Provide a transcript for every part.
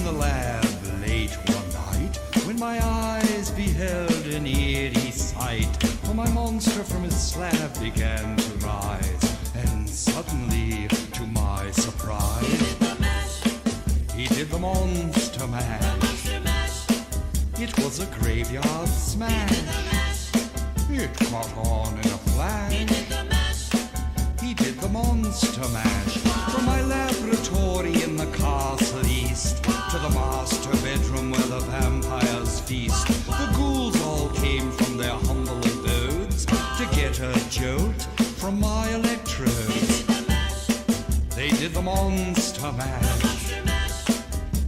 the lab late one night, when my eyes beheld an eerie sight. For my monster from his slab began to rise, and suddenly, to my surprise, he did the monster mash. It was a graveyard smash. It caught on in a flash. He did the monster mash. From my laboratory in the castle east to the master bedroom where the vampires feast, the ghouls all came from their humble abodes to get a jolt from my electrodes. They did the monster mash.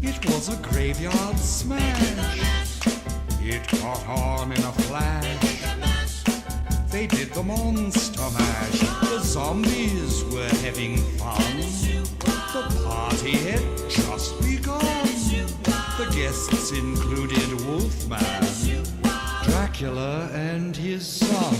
It was a graveyard smash. It caught on in a flash. They did the monster mash. The zombies were having fun. The party had just begun. The guests included Wolfman, Dracula, and his son.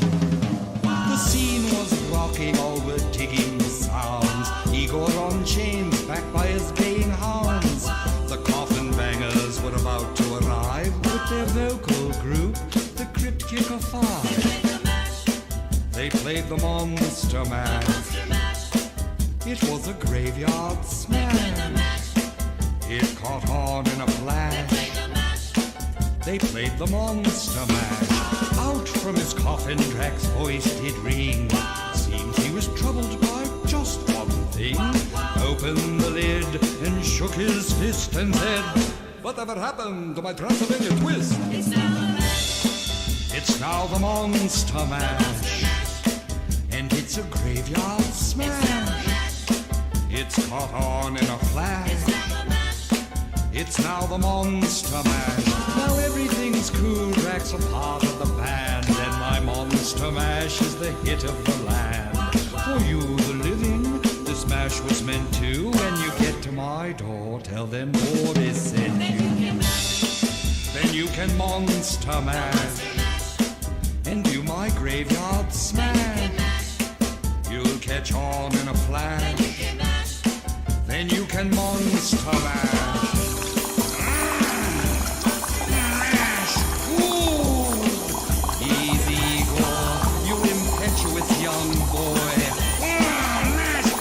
The scene was rocking, all were digging the sounds. Igor on chains, backed by his baying hounds. The coffin bangers were about to arrive with their vocal group, the Crypt Kicker 5. They played the monster mash. It was a graveyard smash. It caught on in a flash. They played the monster mash. Out from his coffin, Drac's voice did ring. Seems he was troubled by just one thing. Opened the lid and shook his fist and said, "Whatever happened to my Transylvania twist?" It's now the monster mash. And it's a graveyard smash. It's caught on in a flash. It's now the monster mash. Now everything's cool, Drac's a part of the band, and my monster mash is the hit of the land. For you, the living, this mash was meant to. When you get to my door, tell them Boris sent you. Then you can monster mash and do my graveyard smash. You'll catch on in a flash. Then you can monster mash. Mash! Ooh! Easy, Igor, you impetuous young boy. Mash!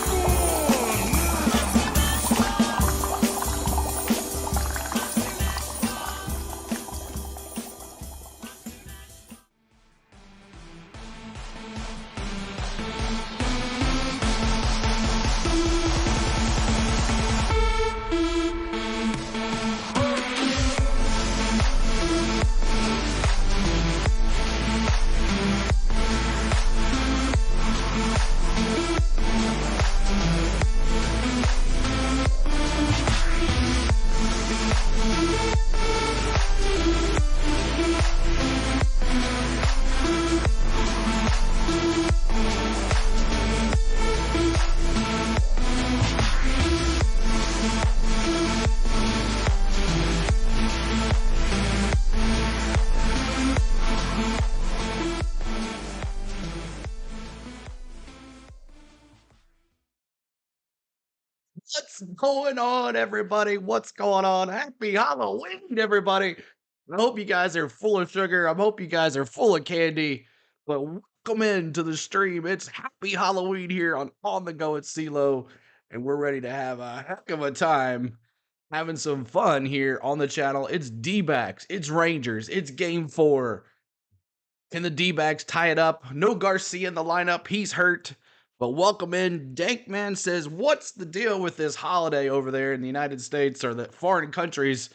What's going on, everybody? What's going on? Happy Halloween, everybody. I hope you guys are full of sugar. I hope you guys are full of candy. But welcome into the stream. It's Happy Halloween here on the Go at CeeLo, and we're ready to have a heck of a time having some fun here on the channel. It's D-backs, it's Rangers, it's game 4. Can the D-backs tie it up? No Garcia in the lineup. He's hurt. But welcome in. Dankman says, what's the deal with this holiday over there in the United States or the foreign countries?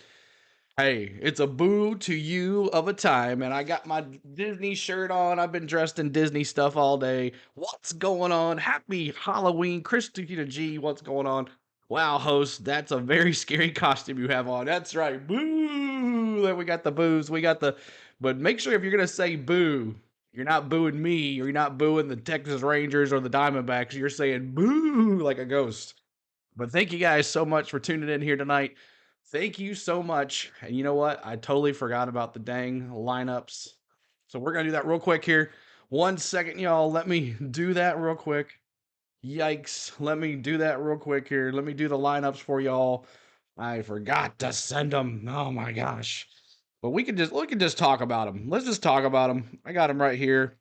Hey, it's a boo to you of a time, and I got my Disney shirt on. I've been dressed in Disney stuff all day. What's going on? Happy Halloween. Christina G, what's going on? Wow, host, that's a very scary costume you have on. That's right. Boo! There we got the boos. We got the... But make sure if you're going to say boo, you're not booing me, or you're not booing the Texas Rangers or the Diamondbacks. You're saying boo like a ghost. But thank you guys so much for tuning in here tonight. Thank you so much. And you know what? I totally forgot about the dang lineups. So we're going to do that real quick here. 1 second, y'all. Let me do that real quick. Yikes. Let me do that real quick here. Let me do the lineups for y'all. I forgot to send them. Oh my gosh. But we can just talk about them. Let's just talk about them. I got them right here.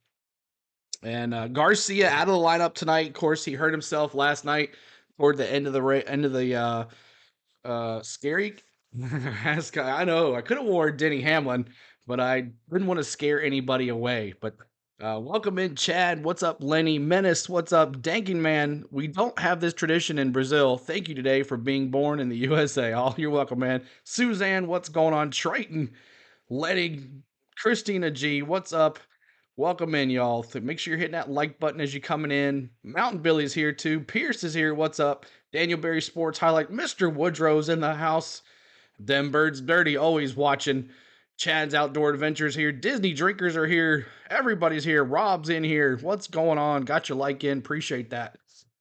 And Garcia out of the lineup tonight. Of course, he hurt himself last night toward the end of the scary. I know I could have wore Denny Hamlin, but I didn't want to scare anybody away. But welcome in, Chad. What's up, Lenny Menace? What's up, Danking Man? We don't have this tradition in Brazil. Thank you today for being born in the USA. Oh, you're welcome, man. Suzanne, what's going on? Triton, Letty, Christina G, what's up? Welcome in, y'all. Make sure you're hitting that like button as you're coming in. Mountain Billy's here too. Pierce is here. What's up? Daniel Berry Sports Highlight. Mr. Woodrow's in the house. Them Birds Dirty, always watching. Chad's Outdoor Adventures here. Disney Drinkers are here. Everybody's here. Rob's in here. What's going on? Got your like in. Appreciate that.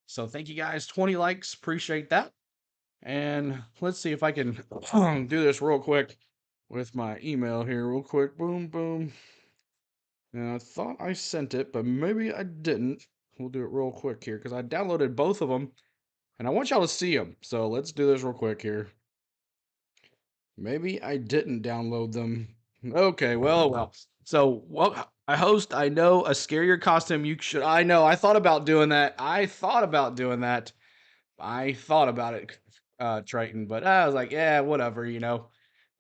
So thank you guys. 20 likes. Appreciate that. And let's see if I can do this real quick with my email here real quick. Boom, boom. And I thought I sent it, but maybe I didn't. We'll do it real quick here because I downloaded both of them. And I want y'all to see them. So let's do this real quick here. Maybe I didn't download them. Okay, well. So, I host, I know, a scarier costume you should. I know, I thought about doing that. I thought about it, Triton. But I was like, yeah, whatever, It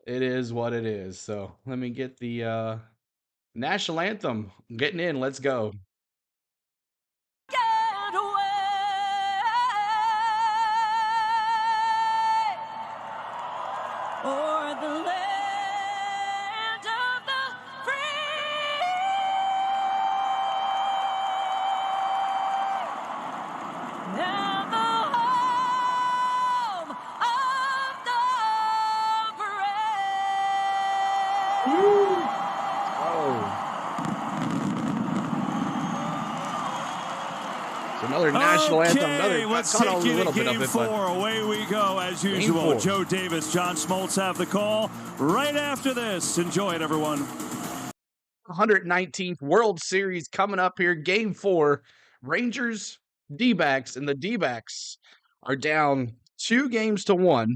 is what it is. So, let me get the national anthem. Getting in, let's go. Get away o'er the land of the free. Now the home of the brave. Another national anthem. Let's take you to Game 4. Away we go as usual. Joe Davis, John Smoltz have the call right after this. Enjoy it, everyone. 119th World Series coming up here. Game 4. Rangers, D-backs, and the D-backs are down 2-1.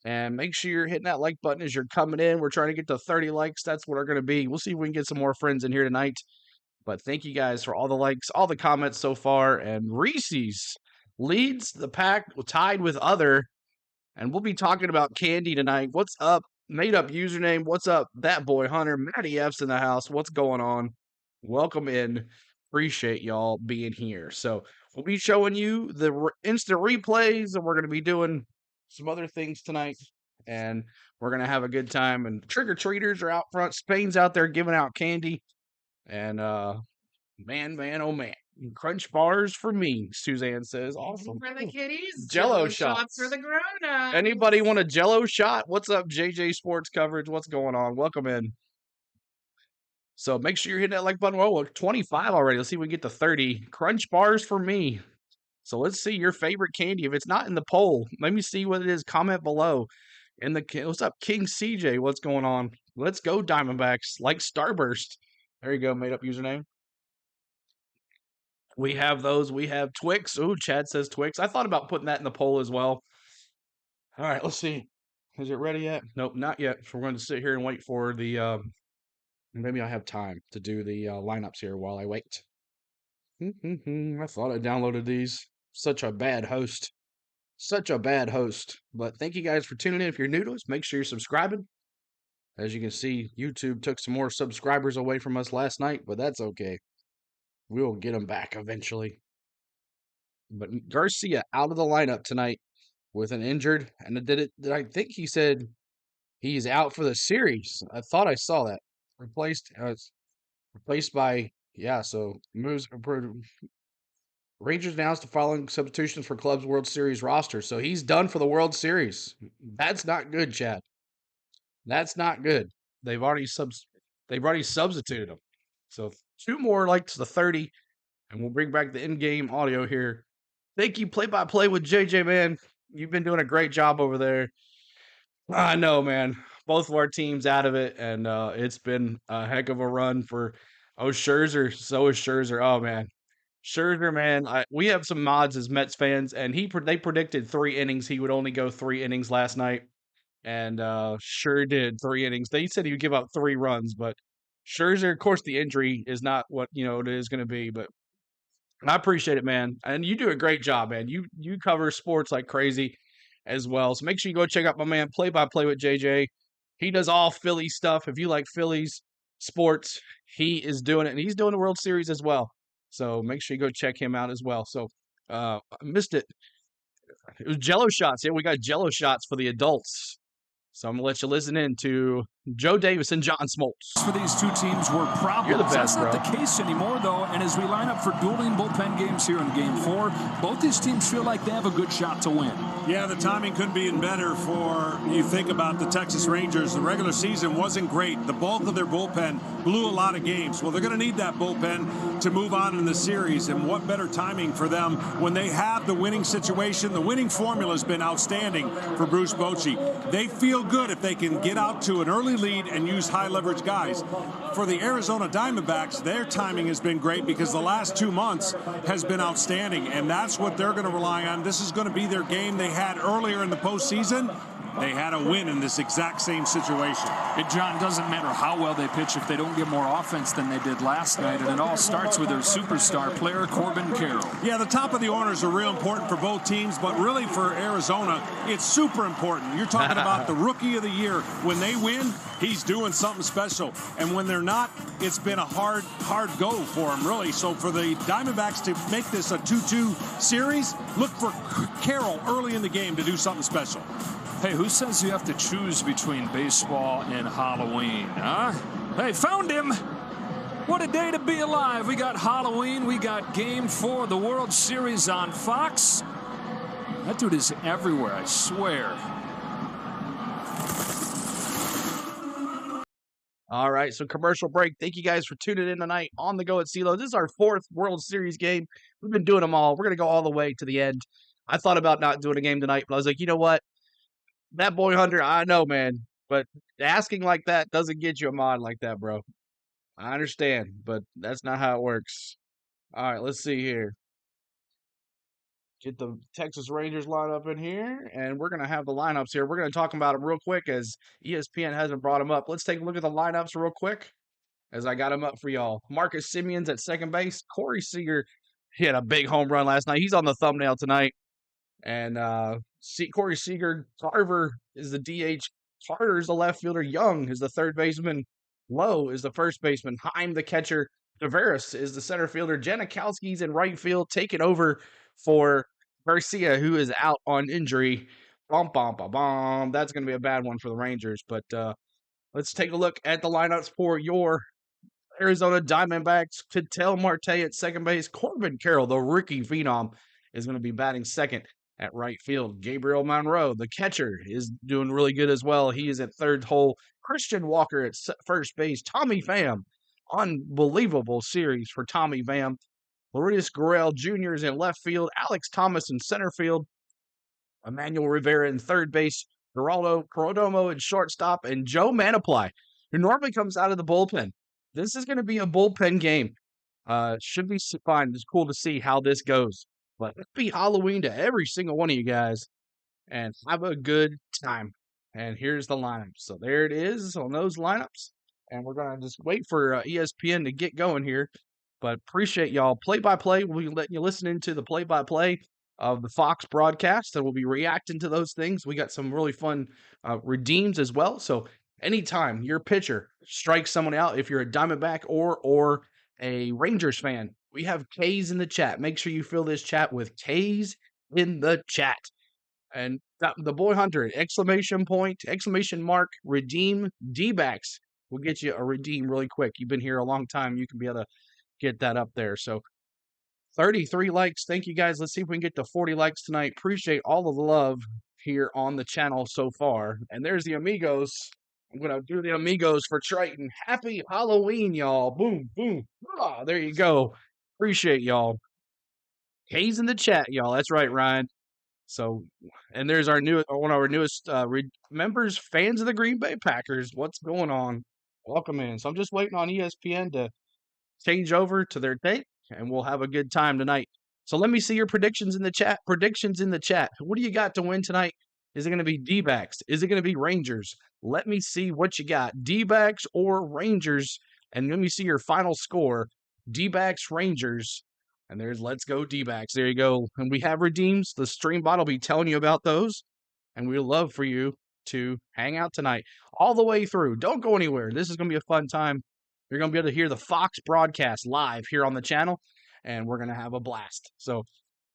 And make sure you're hitting that like button as you're coming in. We're trying to get to 30 likes. That's what we're going to be. We'll see if we can get some more friends in here tonight. But thank you guys for all the likes, all the comments so far. And Reese's leads the pack tied with other. And we'll be talking about candy tonight. What's up? Made up username. What's up? That boy Hunter. Matty F's in the house. What's going on? Welcome in. Appreciate y'all being here. So we'll be showing you the instant replays, and we're going to be doing some other things tonight. And we're going to have a good time. And trick-or-treaters are out front. Spain's out there giving out candy. And man, oh man, crunch bars for me, Suzanne says. Awesome. For the kiddies, Jello shots for the grown-ups. Anybody want a Jello shot? What's up, JJ Sports Coverage? What's going on? Welcome in. So make sure you're hitting that like button. Well, we're 25 already. Let's see if we can get to 30. Crunch bars for me. So let's see your favorite candy. If it's not in the poll, let me see what it is. Comment below. What's up, King CJ? What's going on? Let's go, Diamondbacks. Like Starburst. There you go, made up username. We have those. We have Twix. Ooh, Chad says Twix. I thought about putting that in the poll as well. All right, let's see. Is it ready yet? Nope, not yet. So we're going to sit here and wait for the, maybe I have time to do the lineups here while I wait. I thought I downloaded these. Such a bad host. But thank you guys for tuning in. If you're new to us, make sure you're subscribing. As you can see, YouTube took some more subscribers away from us last night, but that's okay. We'll get them back eventually. But Garcia out of the lineup tonight with an injured, and I think he said he's out for the series. I thought I saw that. Replaced by, so moves. Rangers announced the following substitutions for club's World Series roster. So he's done for the World Series. That's not good, Chad. That's not good. They've already substituted him. So 2 more likes to 30, and we'll bring back the in-game audio here. Thank you, play-by-play with JJ, man. You've been doing a great job over there. I know, man. Both of our teams out of it, and it's been a heck of a run for Scherzer. So is Scherzer. Oh, man. Scherzer, man. We have some mods as Mets fans, and they predicted 3 innings. He would only go 3 innings last night. and sure did 3 innings. They said he would give up 3 runs, but Scherzer, of course, the injury is not what it is going to be. But I appreciate it, man, and you do a great job, man. You cover sports like crazy as well. So make sure you go check out my man Play by Play with JJ. He does all Philly stuff. If you like Phillies sports, he is doing it, and he's doing the World Series as well. So make sure you go check him out as well. So I missed it. It was Jello shots. Yeah, we got Jello shots for the adults. So I'm gonna let you listen in to Joe Davis and John Smoltz. For these two teams were problems. You're the best, That's not bro. the case anymore, though. And as we line up for dueling bullpen games here in Game 4, both these teams feel like they have a good shot to win. Yeah, the timing couldn't be better for, you think about the Texas Rangers. The regular season wasn't great. The bulk of their bullpen blew a lot of games. Well, they're going to need that bullpen to move on in the series. And what better timing for them when they have the winning situation. The winning formula has been outstanding for Bruce Bochy. They feel good if they can get out to an early lead and use high leverage guys. For the Arizona Diamondbacks, their timing has been great because the last 2 months has been outstanding, and that's what they're going to rely on. This is going to be their game they had earlier in the postseason. They had a win in this exact same situation. It, John, doesn't matter how well they pitch if they don't get more offense than they did last night, and it all starts with their superstar player, Corbin Carroll. Yeah, the top of the orders are real important for both teams, but really for Arizona, it's super important. You're talking about the rookie of the year. When they win, he's doing something special. And when they're not, it's been a hard go for him, really. So for the Diamondbacks to make this a 2-2 series, look for Carroll early in the game to do something special. Hey, who says you have to choose between baseball and Halloween, huh? Hey, found him! What a day to be alive. We got Halloween, we got Game 4 of the World Series on Fox. That dude is everywhere, I swear. All right, so commercial break. Thank you guys for tuning in tonight on The Go at CeeLo. This is our 4th World Series game. We've been doing them all. We're going to go all the way to the end. I thought about not doing a game tonight, but I was like, you know what? That boy Hunter, I know, man, but asking like that doesn't get you a mod like that, bro. I understand, but that's not how it works. All right, let's see here. Get the Texas Rangers lineup in here, and we're going to have the lineups here. We're going to talk about them real quick as ESPN hasn't brought them up. Let's take a look at the lineups real quick as I got them up for y'all. Marcus Simeon's at second base. Corey Seager, he had a big home run last night. He's on the thumbnail tonight. And Corey Seager, Carver is the DH. Carter is the left fielder. Young is the third baseman. Lowe is the first baseman. Heim, the catcher. Tavares is the center fielder. Janikowski's in right field, taking over for Garcia, who is out on injury. That's going to be a bad one for the Rangers. But let's take a look at the lineups for your Arizona Diamondbacks. Ketel Marte at second base. Corbin Carroll, the rookie phenom, is going to be batting second at right field. Gabriel Monroe, the catcher, is doing really good as well. He is at third hole. Christian Walker at first base. Tommy Pham, unbelievable series for Tommy Pham. Lourdes Gurriel Jr. is in left field. Alex Thomas in center field. Emmanuel Rivera in third base. Geraldo Perdomo in shortstop. And Joe Mantiply, who normally comes out of the bullpen. This is going to be a bullpen game. Should be fine. It's cool to see how this goes. But happy Halloween to every single one of you guys, and have a good time. And here's the lineup. So there it is on those lineups. And we're going to just wait for ESPN to get going here. But appreciate y'all. Play-by-play, we'll be letting you listen into the play-by-play of the Fox broadcast, and we'll be reacting to those things. We got some really fun redeems as well. So anytime your pitcher strikes someone out, if you're a Diamondback or a Rangers fan, we have K's in the chat. Make sure you fill this chat with K's in the chat. And the boy Hunter, exclamation mark, redeem D-backs. We'll get you a redeem really quick. You've been here a long time. You can be able to get that up there. So 33 likes. Thank you guys. Let's see if we can get to 40 likes tonight. Appreciate all of the love here on the channel so far. And there's the Amigos. I'm going to do the Amigos for Triton. Happy Halloween, y'all. Boom, boom. Ah, there you go. Appreciate y'all. K's in the chat, y'all. That's right, Ryan. So, and there's our one of our newest members, fans of the Green Bay Packers. What's going on? Welcome in. So I'm just waiting on ESPN to change over to their date, and we'll have a good time tonight. So let me see your predictions in the chat. What do you got to win tonight? Is it going to be D-backs? Is it going to be Rangers? Let me see what you got. D-backs or Rangers? And let me see your final score. D-backs, Rangers. And there's let's go D-backs. There you go. And we have redeems. The stream bot will be telling you about those. And we'd love for you to hang out tonight all the way through. Don't go anywhere. This is going to be a fun time. You're going to be able to hear the Fox broadcast live here on the channel. And we're going to have a blast. So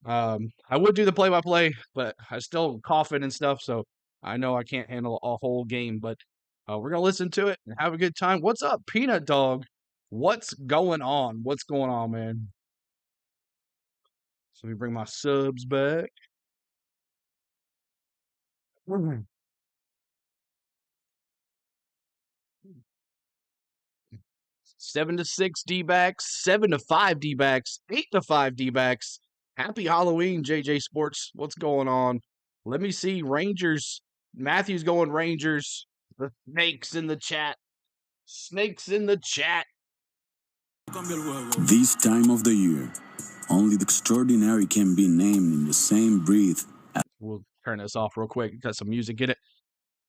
I would do the play-by-play, but I still coughing and stuff, so I know I can't handle a whole game, but we're going to listen to it and have a good time. What's up, Peanut Dog? What's going on? What's going on, man? So let me bring my subs back. 7-6 D-backs, 7-5 D-backs, 8-5 D-backs. Happy Halloween, JJ Sports. What's going on? Let me see. Rangers. Matthew's going Rangers. The snakes in the chat. Snakes in the chat. This time of the year, only the extraordinary can be named in the same breath. We'll turn this off real quick. Got some music in it.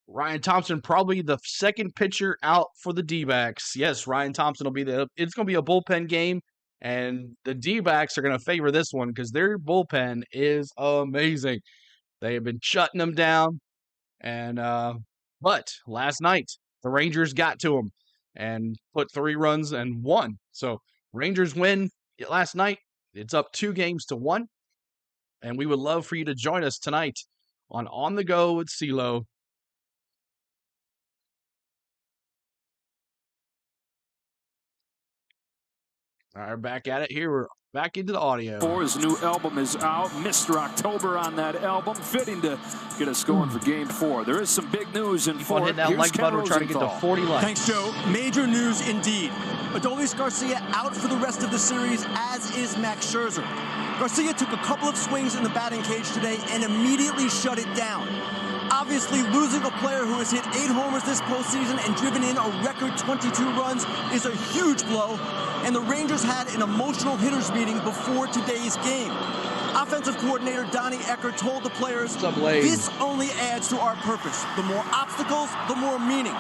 Ryan Thompson, probably the second pitcher out for the D-backs. Yes, Ryan Thompson will be it's going to be a bullpen game. And the D-backs are going to favor this one because their bullpen is amazing. They have been shutting them down. And but last night, the Rangers got to them and put 3 runs and won. So Rangers win last night. It's up 2-1. And we would love for you to join us tonight on the Go with CeeLo. All right, back at it here. We're back into the audio. His new album is out. Mr. October on that album. Fitting to get us going for Game 4. There is some big news in 4. Hit that like button. We're trying to get to 40 likes. Thanks, Joe. Major news indeed. Adolis Garcia out for the rest of the series, as is Max Scherzer. Garcia took a couple of swings in the batting cage today and immediately shut it down. Obviously, losing a player who has hit 8 homers this postseason and driven in a record 22 runs is a huge blow, and the Rangers had an emotional hitters meeting before today's game. Offensive coordinator Donnie Eckert told the players, "This only adds to our purpose. The more obstacles, the more meaning."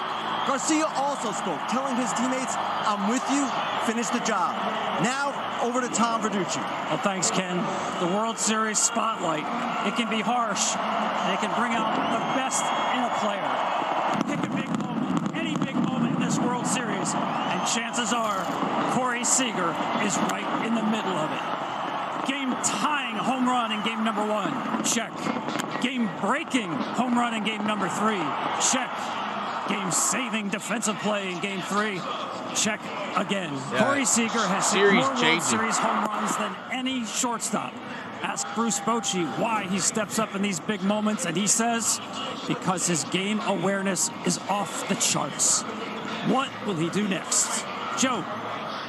Garcia also spoke, telling his teammates, "I'm with you, finish the job." Now, over to Tom Verducci. Well, thanks, Ken. The World Series spotlight, it can be harsh, and it can bring out the best in a player. Pick a big moment, any big moment in this World Series, and chances are Corey Seager is right in the middle of it. Game-tying home run in game number 1, check. Game-breaking home run in game number 3, check. Game-saving defensive play in game 3, check again. Yeah. Corey Seager has hit more World Series home runs than any shortstop. Ask Bruce Bochy why he steps up in these big moments, and he says, because his game awareness is off the charts. What will he do next? Joe.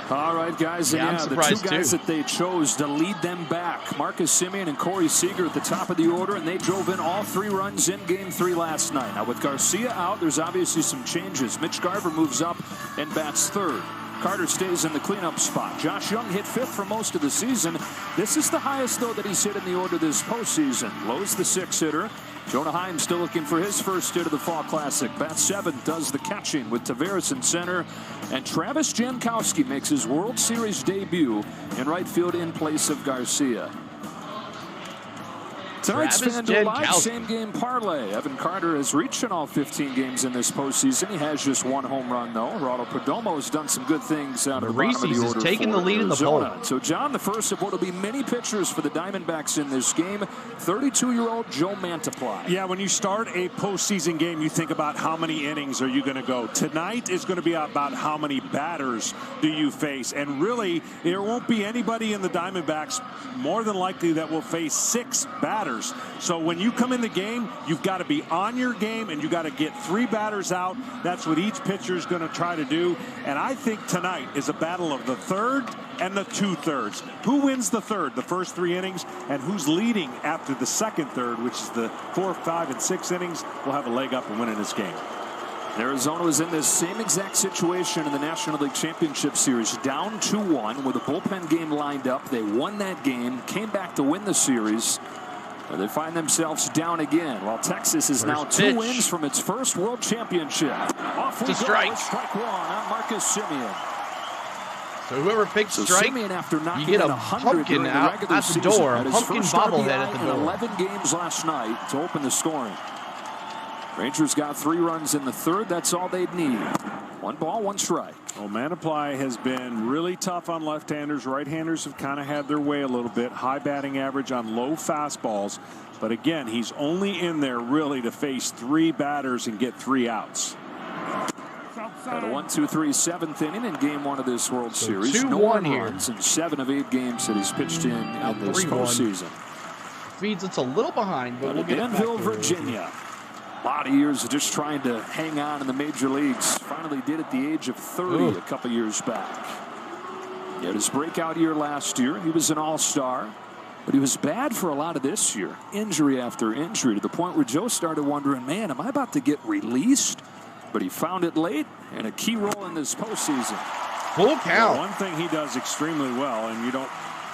All right, guys, and the 2 guys that they chose to lead them back, Marcus Semien and Corey Seager at the top of the order, and they drove in all 3 runs in Game 3 last night. Now, with Garcia out, there's obviously some changes. Mitch Garver moves up and bats 3rd. Carter stays in the cleanup spot. Josh Young hit 5th for most of the season. This is the highest, though, that he's hit in the order this postseason. Lowe's the 6th hitter. Jonah Heim still looking for his first hit of the Fall Classic. Bat 7th does the catching with Taveras in center. And Travis Jankowski makes his World Series debut in right field in place of Garcia. Tonight's FanDuel Live same-game parlay. Evan Carter has reached in all 15 games in this postseason. He has just 1 home run, though. Geraldo Perdomo has done some good things out of the bottom of the order. Is taking the lead in the poll. So, John, the first of what will be many pitchers for the Diamondbacks in this game, 32-year-old Joe Mantiply. Yeah, when you start a postseason game, you think about how many innings are you going to go. Tonight is going to be about how many batters do you face. And really, there won't be anybody in the Diamondbacks more than likely that will face 6 batters. So when you come in the game, you've got to be on your game, and you got to get 3 batters out. That's what each pitcher is going to try to do. And I think tonight is a battle of the 3rd and the 2/3. Who wins the 3rd, the first 3 innings, and who's leading after the 2nd third, which is the 4th, 5, and 6th innings, will have a leg up and winning this game. Arizona was in this same exact situation in the National League Championship Series, down 2-1 with a bullpen game lined up. They won that game, came back to win the series. They find themselves down again, while Texas is now 2 wins from its first World Championship. Off we go. Strike. Strike one on Marcus Semien. So whoever picks strike, Semien, after you get a pumpkin out at the door, a pumpkin bobblehead at the door. 11 games last night to open the scoring. Rangers got 3 runs in the third. That's all they'd need. 1 ball, 1 strike. Well, Mantiply has been really tough on left-handers. Right-handers have kind of had their way a little bit. High batting average on low fastballs. But again, he's only in there really to face 3 batters and get 3 outs. At a 1-2-3 7th inning in Game 1 of this World Series. 2-1 no here. runs in 7 of 8 games that he's pitched in this 3-1. postseason. Feeds it's a little behind, but we'll get it back Danville, there. Virginia. A lot of years of just trying to hang on in the major leagues. Finally did at the age of 30 a couple years back. He had his breakout year last year. He was an all-star. But he was bad for a lot of this year. Injury after injury, to the point where Joe started wondering, man, am I about to get released? But he found it late, and a key role in this postseason. Full count. Well, one thing he does extremely well, and you don't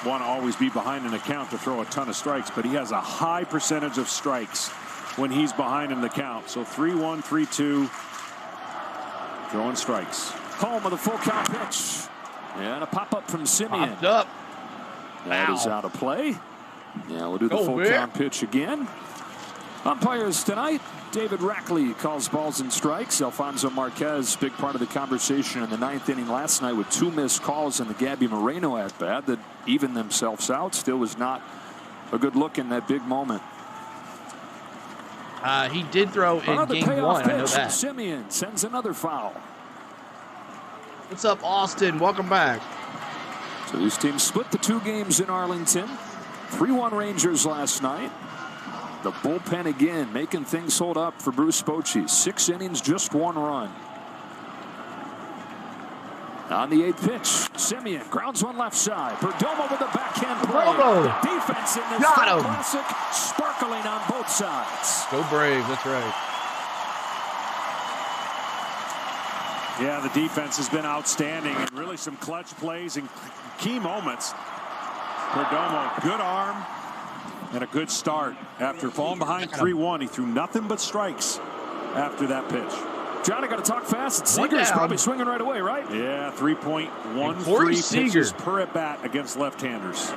want to always be behind an account to throw a ton of strikes, but he has a high percentage of strikes when he's behind in the count. So 3-1, 3-2, throwing strikes. Home with a full count pitch. And a pop-up from Semien. Popped up. That is out of play. Yeah, we'll do the full count pitch again. Umpires tonight, David Rackley calls balls and strikes. Alfonso Marquez, big part of the conversation in the 9th inning last night with 2 missed calls in the Gabby Moreno at-bat that evened themselves out. Still was not a good look in that big moment. He did throw in Game 1, I know that. Semien sends another foul. What's up, Austin? Welcome back. So these teams split the 2 games in Arlington. 3-1 Rangers last night. The bullpen again making things hold up for Bruce Bochy. 6 innings, just 1 run. On the 8th pitch, Semien grounds one left side. Perdomo with a backhand play. The defense in this classic, sparkling on both sides. Go Braves, that's right. Yeah, the defense has been outstanding, and really some clutch plays and key moments. Perdomo, good arm and a good start. After falling behind 3-1, he threw nothing but strikes after that pitch. Johnny, got to talk fast. Seager's probably swinging right away, right? Yeah, 3.13 pitches per at-bat against left-handers.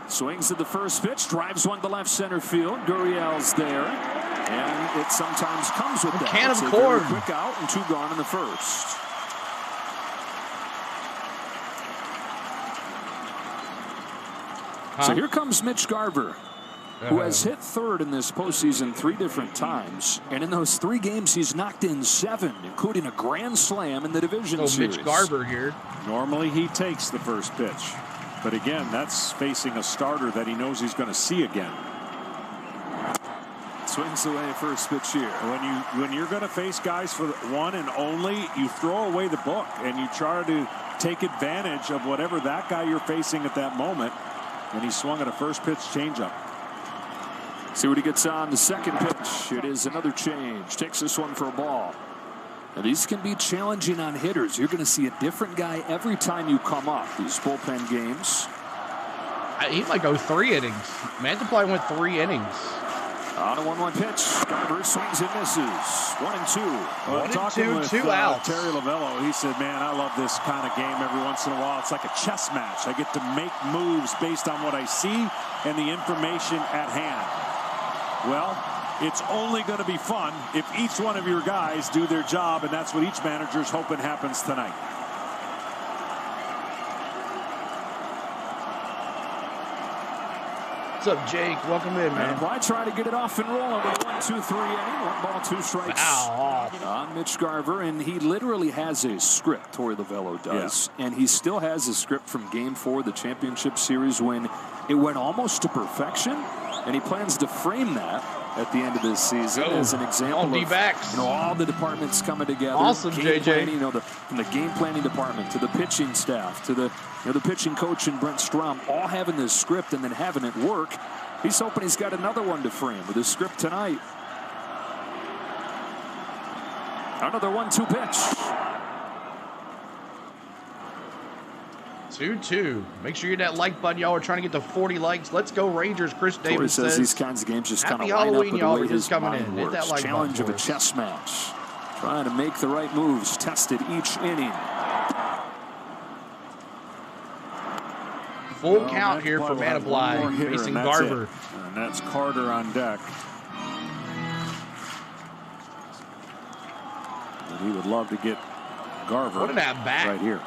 Swings at the first pitch, drives one to left center field. Gurriel's there, and it sometimes comes with that. Can of corn. Very quick out and 2 gone in the first. So here comes Mitch Garver, who has hit 3rd in this postseason 3 different times. And in those 3 games, he's knocked in 7, including a grand slam in the division series. Mitch Garver here. Normally he takes the first pitch. But again, that's facing a starter that he knows he's going to see again. Swings away first pitch here. When you're going to face guys for one and only, you throw away the book and you try to take advantage of whatever that guy you're facing at that moment. And he swung at a first pitch changeup. See what he gets on the second pitch. It is another change. Takes this one for a ball. And these can be challenging on hitters. You're going to see a different guy every time you come up these bullpen games. He might go 3 innings. Mantiply went 3 innings. On a 1-1 pitch. Garver swings and misses. 1-2. Well, talking with 2 outs. Terry Lavello, he said, man, I love this kind of game every once in a while. It's like a chess match. I get to make moves based on what I see and the information at hand. Well, it's only going to be fun if each one of your guys do their job, and that's what each manager's hoping happens tonight. What's up, Jake? Welcome in, man. Why try to get it off and rolling with a 1-2-3 inning? 1 ball, 2 strikes on Mitch Garver, and he literally has a script. Torey Lavello does, and he still has a script from Game 4 of the championship series when it went almost to perfection, and he plans to frame that at the end of this season as an example of all the departments coming together. Awesome, JJ. Planning, from the game planning department to the pitching staff to the the pitching coach and Brent Strom all having this script and then having it work. He's hoping he's got another one to frame with his script tonight. Another 1-2 pitch. 2-2. Make sure you hit that like button, y'all. We're trying to get to 40 likes. Let's go Rangers. Chris Corey Davis says says these kinds of games just kind of Happy line up Halloween, with the y'all. way We're his just coming mind in. Hit works. that like Challenge button of a for us. chess match. Trying to make the right moves, tested each inning. Full count here for Mantiply will have one more Mantiply hitter, facing and that's it. Garver. And that's Carter on deck. But he would love to get Garver What an at-bat. right here.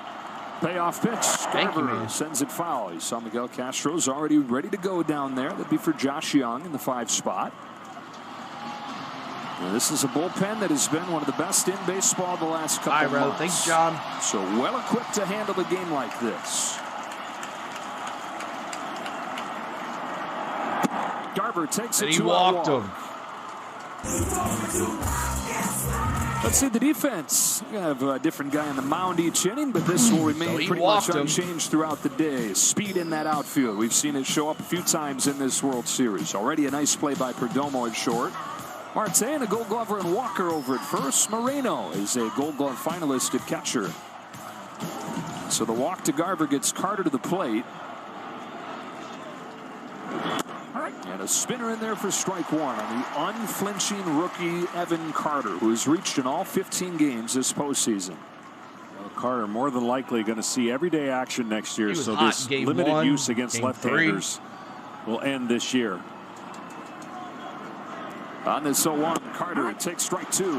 Payoff pitch. Thank you, Garver man. sends it foul. You saw Miguel Castro's already ready to go down there. That'd be for Josh Young in the 5 spot. Now, this is a bullpen that has been one of the best in baseball the last couple All right, of brother. months. Thanks, John. So well equipped to handle a game like this. Garver takes And it he to a walked walk. him. Let's see the defense. We have a different guy on the mound each inning, but this will remain he pretty much walked him. unchanged throughout the day. Speed in that outfield. We've seen it show up a few times in this World Series. Already a nice play by Perdomo at short. Marte and a Gold Glover and Walker over at first. Moreno is a Gold Glove finalist at catcher. So the walk to Garver gets Carter to the plate. And a spinner in there for strike one on the unflinching rookie Evan Carter, who has reached in all 15 games this postseason. Well, Carter more than likely going to see everyday action next year, He was so hot this game limited 1, use against game left-handers will end this year. On this 0-1, Carter takes strike 2. 0-2.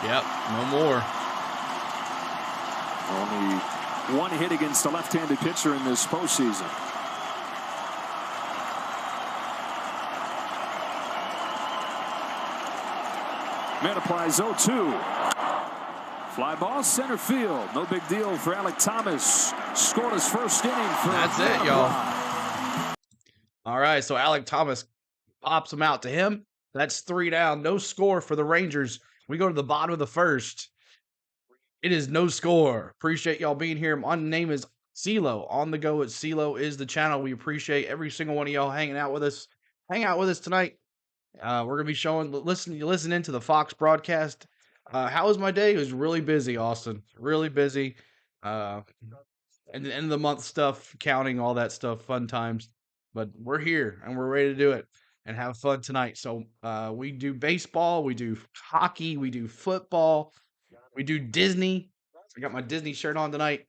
Yep, no more. Only one hit against a left-handed pitcher in this postseason. Mantiply 0-2. Fly ball center field. No big deal for Alec Thomas. Scored his first inning for That's it, y'all. All right, so Alec Thomas pops him out to him. That's 3 down. No score for the Rangers. We go to the bottom of the first. It is no score. Appreciate y'all being here. My name is CeeLo. On the go at CeeLo is the channel. We appreciate every single one of y'all hanging out with us. Hang out with us tonight. We're gonna be showing, listening to the Fox broadcast. How was my day? It was really busy, Austin. Really busy. And the end of the month stuff, counting all that stuff, fun times. But we're here and we're ready to do it and have fun tonight. So we do baseball, we do hockey, we do football, we do Disney. I got my Disney shirt on tonight.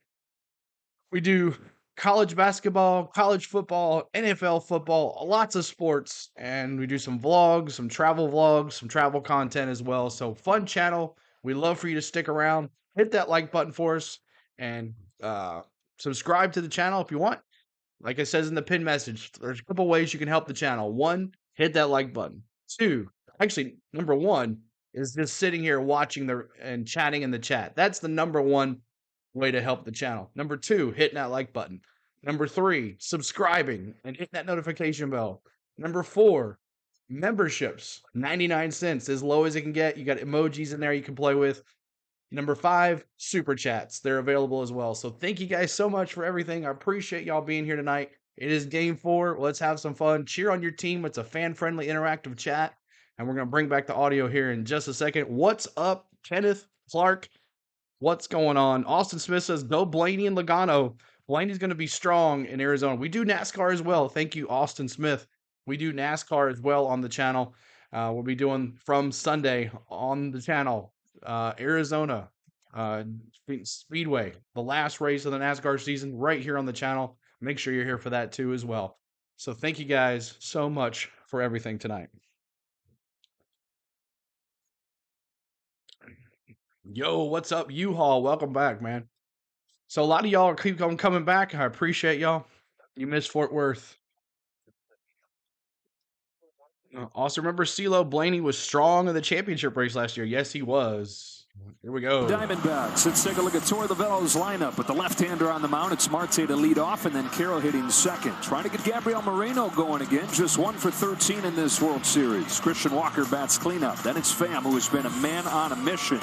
We do college basketball, college football, NFL football, lots of sports, and we do some vlogs, some travel content as well. So fun channel. We love for you to stick around. Hit that like button for us and subscribe to the channel if you want. Like it says in the pin message, there's a couple ways you can help the channel. 1, hit that like button. 2, actually, number 1 is just sitting here watching and chatting in the chat. That's the number 1 way to help the channel. Number 2, hitting that like button. Number 3, subscribing and hitting that notification bell. Number 4, memberships. 99 cents, as low as it can get. You got emojis in there you can play with. Number 5, super chats. They're available as well. So thank you guys so much for everything. I appreciate y'all being here tonight. It is game 4. Let's have some fun. Cheer on your team. It's a fan-friendly, interactive chat. And we're going to bring back the audio here in just a second. What's up, Kenneth Clark? What's going on? Austin Smith says, go Blaney and Logano. Blaney's going to be strong in Arizona. We do NASCAR as well. Thank you, Austin Smith. We do NASCAR as well on the channel. We'll be doing from Sunday on the channel. Arizona Speedway, the last race of the NASCAR season right here on the channel. Make sure you're here for that too as well. So thank you guys so much for everything tonight. Yo, what's up, U-Haul? Welcome back, man. So a lot of y'all keep on coming back. I appreciate y'all. You missed Fort Worth. Also, remember CeeLo Blaney was strong in the championship race last year. Yes, he was. Here we go. Diamondbacks. Let's take a look at Torey Lovullo's lineup. With the left-hander on the mound, it's Marte to lead off, and then Carroll hitting second. Trying to get Gabriel Moreno going again. Just 1 for 13 in this World Series. Christian Walker bats cleanup. Then it's Pham, who has been a man on a mission.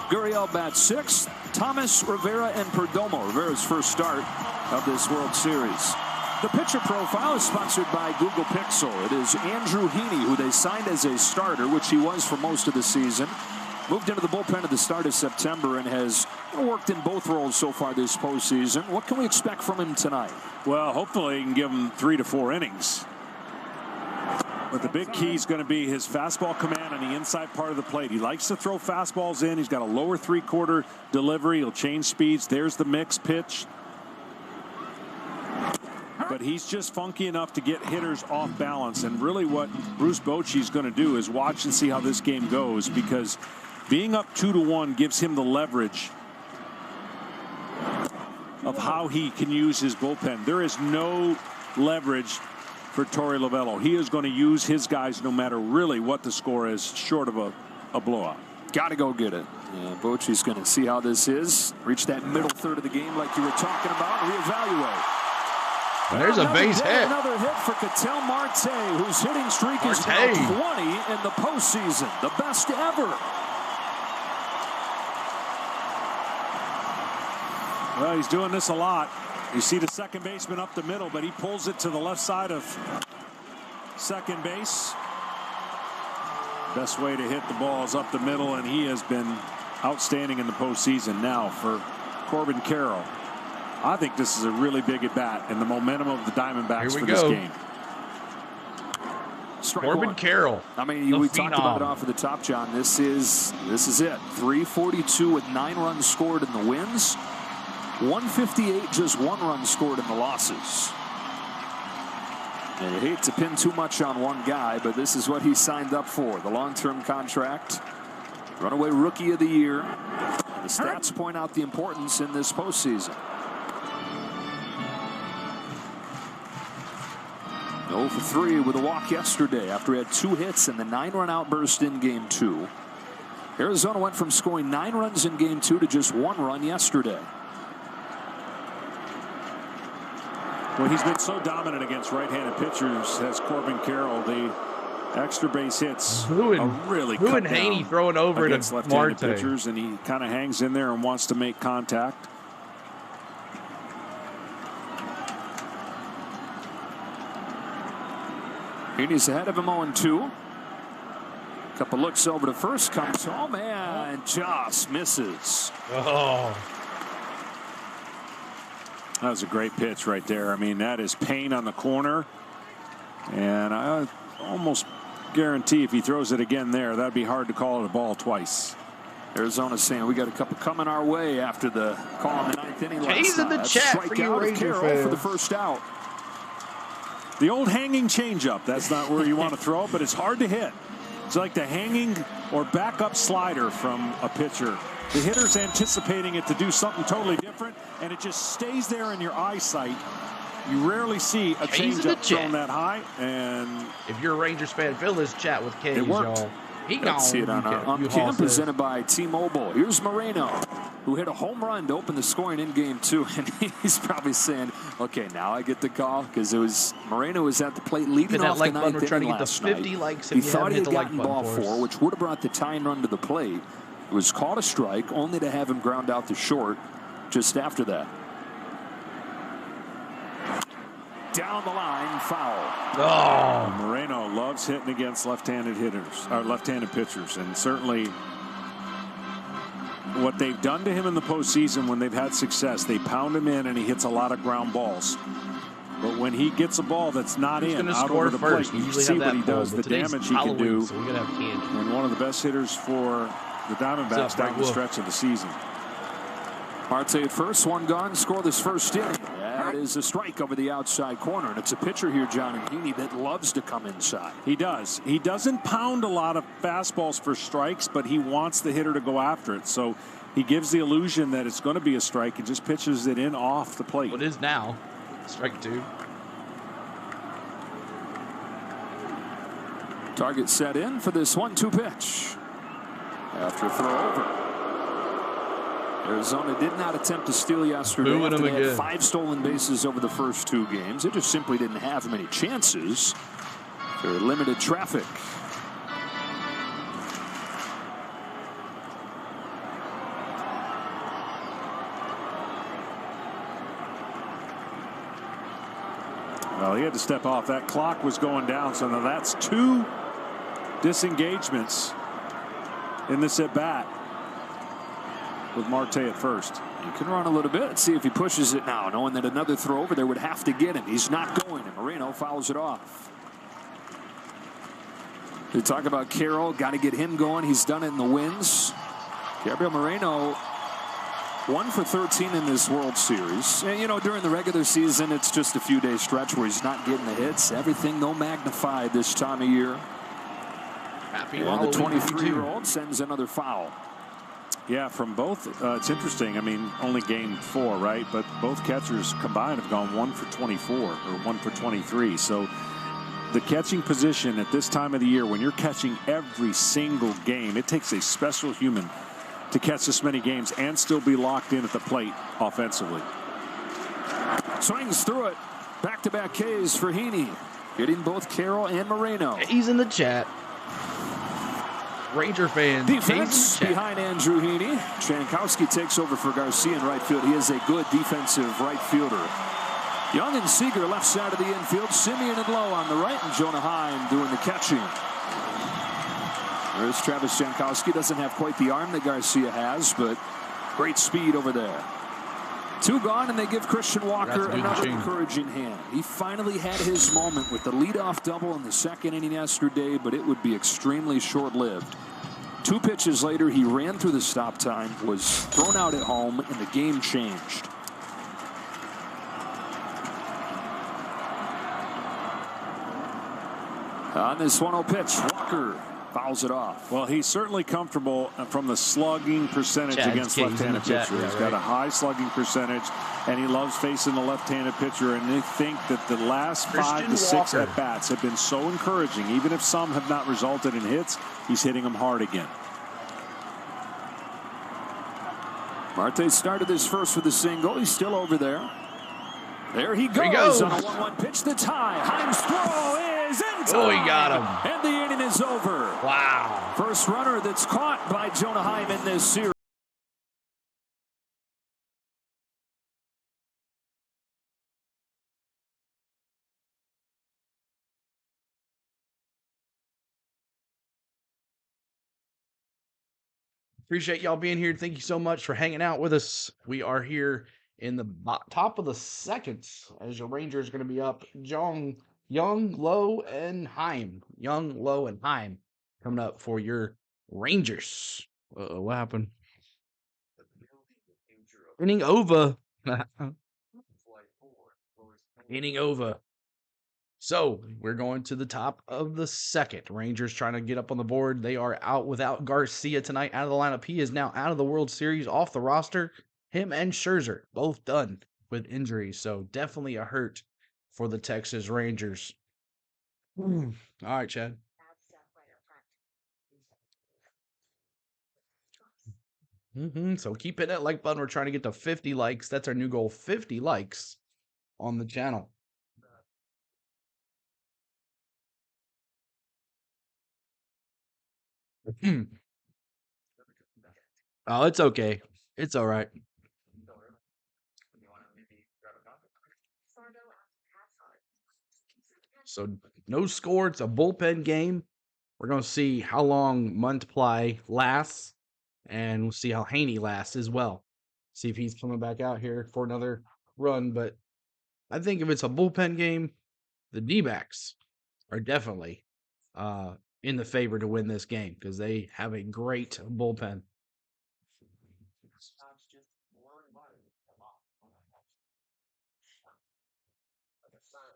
Gurriel bats 6th. Thomas, Rivera, and Perdomo. Rivera's first start of this World Series. The pitcher profile is sponsored by Google Pixel. It is Andrew Heaney, who they signed as a starter, which he was for most of the season. moved into the bullpen at the start of September and has worked in both roles so far this postseason. What can we expect from him tonight? Well, hopefully he can give him 3 to 4 innings. But the big key is going to be his fastball command on the inside part of the plate. He likes to throw fastballs in. He's got a lower 3/4 delivery. He'll change speeds. There's the mixed pitch. But he's just funky enough to get hitters off balance. And really what Bruce Bochy's going to do is watch and see how this game goes, because being up 2-1 gives him the leverage of how he can use his bullpen. There is no leverage for Torey Lovullo. He is going to use his guys no matter really what the score is, short of a blowout. Got to go get it. Yeah, Bochy's going to see how this is. Reach that middle third of the game like you were talking about, and reevaluate. There's a base hit. Another hit for Ketel Marte, whose hitting streak is now 20 in the postseason, the best ever. Well, he's doing this a lot. You see the second baseman up the middle, but he pulls it to the left side of second base. Best way to hit the ball is up the middle, and he has been outstanding in the postseason. Now for Corbin Carroll. I think this is a really big at bat, and the momentum of the Diamondbacks for this game. Corbin Carroll. I mean, we talked about it off of the top, John. This is it. 342 with 9 runs scored in the wins. 158, just 1 run scored in the losses. And you hate to pin too much on one guy, but this is what he signed up for. The long-term contract. Runaway Rookie of the Year. The stats point out the importance in this postseason. 0 for 3 with a walk yesterday after he had 2 hits in the 9-run outburst in Game 2. Arizona went from scoring 9 runs in Game 2 to just 1 run yesterday. Well, he's been so dominant against right-handed pitchers, has Corbin Carroll. The extra base hits really who and Heaney throwing over against to left-handed pitchers, and he kind of hangs in there and wants to make contact. Heaney's ahead of him 0-2. Couple looks over to first, comes home and just misses. Oh. That was a great pitch right there. I mean, that is pain on the corner. And I almost guarantee if he throws it again there, that'd be hard to call it a ball twice. Arizona saying we got a couple coming our way after the call in the 9th inning. He's in the chat for you Ranger fans. For the first out. The old hanging changeup. That's not where you want to throw it, but it's hard to hit. It's like the hanging or backup slider from a pitcher. The hitter's anticipating it to do something totally different, and it just stays there in your eyesight. You rarely see a changeup thrown that high. And if you're a Rangers fan, fill this chat with K's, y'all. Let's see it on Camp, presented by T-Mobile. Here's Moreno, who hit a home run to open the scoring in Game 2, and he's probably saying, "Okay, now I get the call," because it was Moreno was at the plate leading off the 9th inning last night. He thought he had gotten ball 4, which would have brought the tying run to the plate. It was called a strike, only to have him ground out to short just after that. Down the line, foul. Oh, Moreno loves hitting against left-handed hitters, or left-handed pitchers, and certainly what they've done to him in the postseason when they've had success, they pound him in and he hits a lot of ground balls. But when he gets a ball that's not in, out over the plate, you see what he does, the damage he can do. So we're gonna have candy. And one of the best hitters for the Diamondbacks down the stretch of the season. Marte at first, 1 gone, scoreless first inning. That is a strike over the outside corner, and it's a pitcher here, John Heaney, that loves to come inside. He does. He doesn't pound a lot of fastballs for strikes, but he wants the hitter to go after it. So he gives the illusion that it's going to be a strike and just pitches it in off the plate. What is now? Strike 2. Target set in for this 1-2 pitch. After a throw over. Arizona did not attempt to steal yesterday. After they had 5 stolen bases over the first 2 games. They just simply didn't have many chances. Very limited traffic. Well, he had to step off. That clock was going down, so now that's 2 disengagements in this at-bat with Marte at first. He can run a little bit. Let's see if he pushes it now, knowing that another throw over there would have to get him. He's not going, and Moreno fouls it off. We talk about Carroll. Got to get him going. He's done it in the wins. Gabriel Moreno, 1 for 13 in this World Series. And, you know, during the regular season, it's just a few-day stretch where he's not getting the hits. Everything, though, magnified this time of year. Happy And the 23-year-old sends another foul. Yeah, from both. It's interesting. I mean, only game 4, right? But both catchers combined have gone 1 for 24 or 1 for 23. So the catching position at this time of the year, when you're catching every single game, it takes a special human to catch this many games and still be locked in at the plate offensively. Swings through it. Back-to-back Ks for Heaney. Hitting both Carroll and Moreno. He's in the chat. Ranger fans. Defense behind Andrew Heaney. Jankowski takes over for Garcia in right field. He is a good defensive right fielder. Young and Seager left side of the infield. Simeon and Lowe on the right, and Jonah Heim doing the catching. There's Travis Jankowski. Doesn't have quite the arm that Garcia has, but great speed over there. 2 gone, and they give Christian Walker another encouraging hand. He finally had his moment with the leadoff double in the 2nd inning yesterday, but it would be extremely short-lived. 2 pitches later, he ran through the stop time, was thrown out at home, and the game changed. On this 1-0 pitch, Walker fouls it off. Well, he's certainly comfortable from the slugging percentage against left-handed pitcher. He's got a high slugging percentage, and he loves facing the left-handed pitcher. And they think that the last 5 to 6 at-bats have been so encouraging. Even if some have not resulted in hits, he's hitting them hard again. Marte started this first with a single. He's still over there. There he goes on a 1-1 pitch that's high. Heim's throw is in time. Oh, he got him. And the inning is over. Wow. First runner that's caught by Jonah Heim in this series. Appreciate y'all being here. Thank you so much for hanging out with us. We are here in the top of the 2nd as your Rangers are going to be up. Young, Lowe, and Heim. Young, Lowe, and Heim coming up for your Rangers. What happened? Inning over. Inning over. So we're going to the top of the 2nd. Rangers trying to get up on the board. They are out without Garcia tonight, out of the lineup. He is now out of the World Series, off the roster. Him and Scherzer both done with injuries. So definitely a hurt for the Texas Rangers. All right, Chad. So keep hitting that like button. We're trying to get to 50 likes. That's our new goal, 50 likes on the channel. Oh, it's okay. It's all right. So no score. It's a bullpen game. We're going to see how long Mantiply lasts, and we'll see how Heaney lasts as well. See if he's coming back out here for another run. But I think if it's a bullpen game, the D-backs are definitely in the favor to win this game because they have a great bullpen.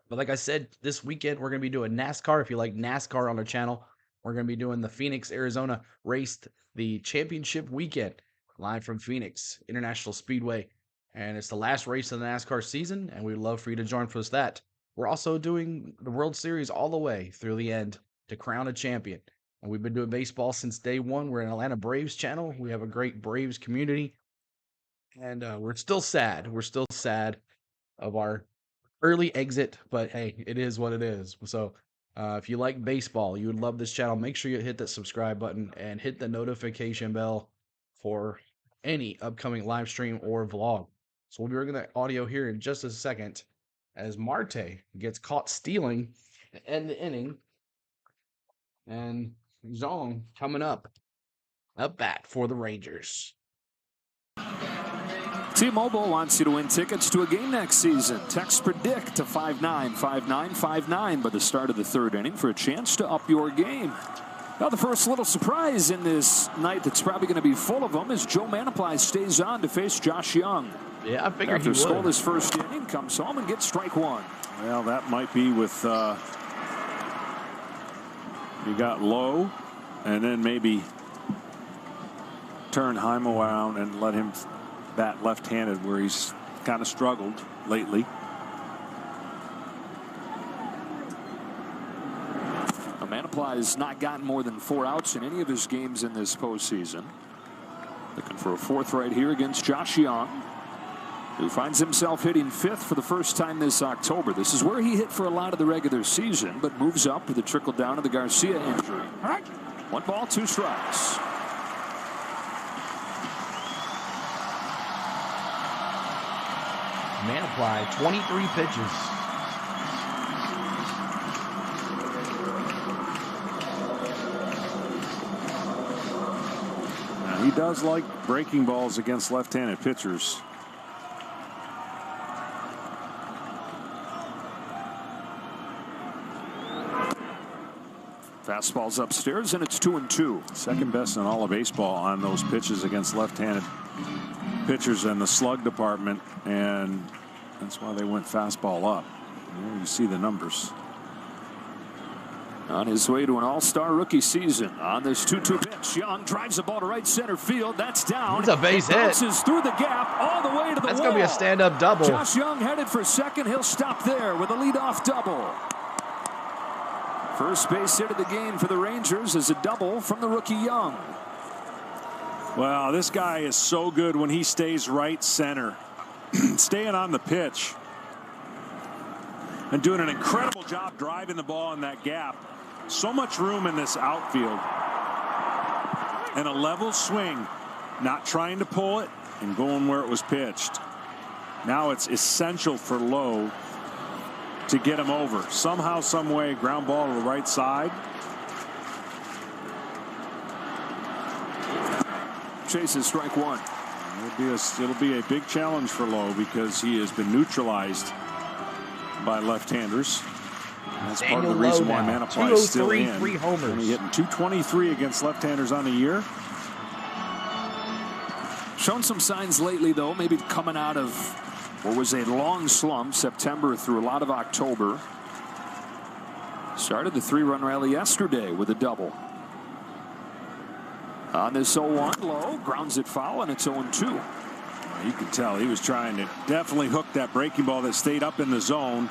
But like I said, this weekend we're going to be doing NASCAR. If you like NASCAR on our channel, we're going to be doing the Phoenix, Arizona race, the championship weekend, live from Phoenix International Speedway. And it's the last race of the NASCAR season, and we'd love for you to join for us that. We're also doing the World Series all the way through the end to crown a champion. And we've been doing baseball since day one. We're an Atlanta Braves channel. We have a great Braves community. And we're still sad. We're still sad of our early exit, but hey, it is what it is. So if you like baseball, you would love this channel, make sure you hit that subscribe button and hit the notification bell for any upcoming live stream or vlog. So we'll be bringing that audio here in just a second as Marte gets caught stealing to end the inning. And Zong coming up. up bat for the Rangers. T-Mobile wants you to win tickets to a game next season. Text PREDICT to 595959 by the start of the third inning for a chance to up your game. Now, the first little surprise in this night that's probably going to be full of them is Joe Mantiply stays on to face Josh Young. Yeah, I figured After he would. scoreless first inning, comes home and gets strike one. Well, that might be with you got Lowe, and then maybe turn Heaney around and let him bat left-handed where he's kind of struggled lately. Mantiply has not gotten more than 4 outs in any of his games in this postseason. Looking for a fourth right here against Josh Young, who finds himself hitting 5th for the first time this October. This is where he hit for a lot of the regular season, but moves up with a trickle down of the Garcia injury. 1 ball, 2 strikes. Mantiply, 23 pitches. Now, he does like breaking balls against left-handed pitchers. Fastball's upstairs, and it's 2-2. Second best in all of baseball on those pitches against left-handed pitchers in the slug department, and that's why they went fastball up. There you see the numbers. On his way to an all-star rookie season on this 2-2 pitch, Young drives the ball to right center field. That's down. It's a base hit. Bounces through the gap all the way to the That's wall. going to be a stand-up double. Josh Young headed for second. He'll stop there with a leadoff double. First base hit of the game for the Rangers is a double from the rookie Young. Well, this guy is so good when he stays right center, staying on the pitch, and doing an incredible job driving the ball in that gap. So much room in this outfield. And a level swing, not trying to pull it and going where it was pitched. Now it's essential for Lowe to get him over. Somehow, some way, ground ball to the right side. Chases strike one. It'll be a big challenge for Lowe because he has been neutralized by left-handers. That's part of the reason why Mantiply is still in. 3 homers. Only hitting .223 against left-handers on the year. Shown some signs lately, though, maybe coming out of what was a long slump, September through a lot of October. Started the 3-run rally yesterday with a double. On this 0-1, Lowe grounds it foul, and it's 0-2. You can tell he was trying to definitely hook that breaking ball that stayed up in the zone.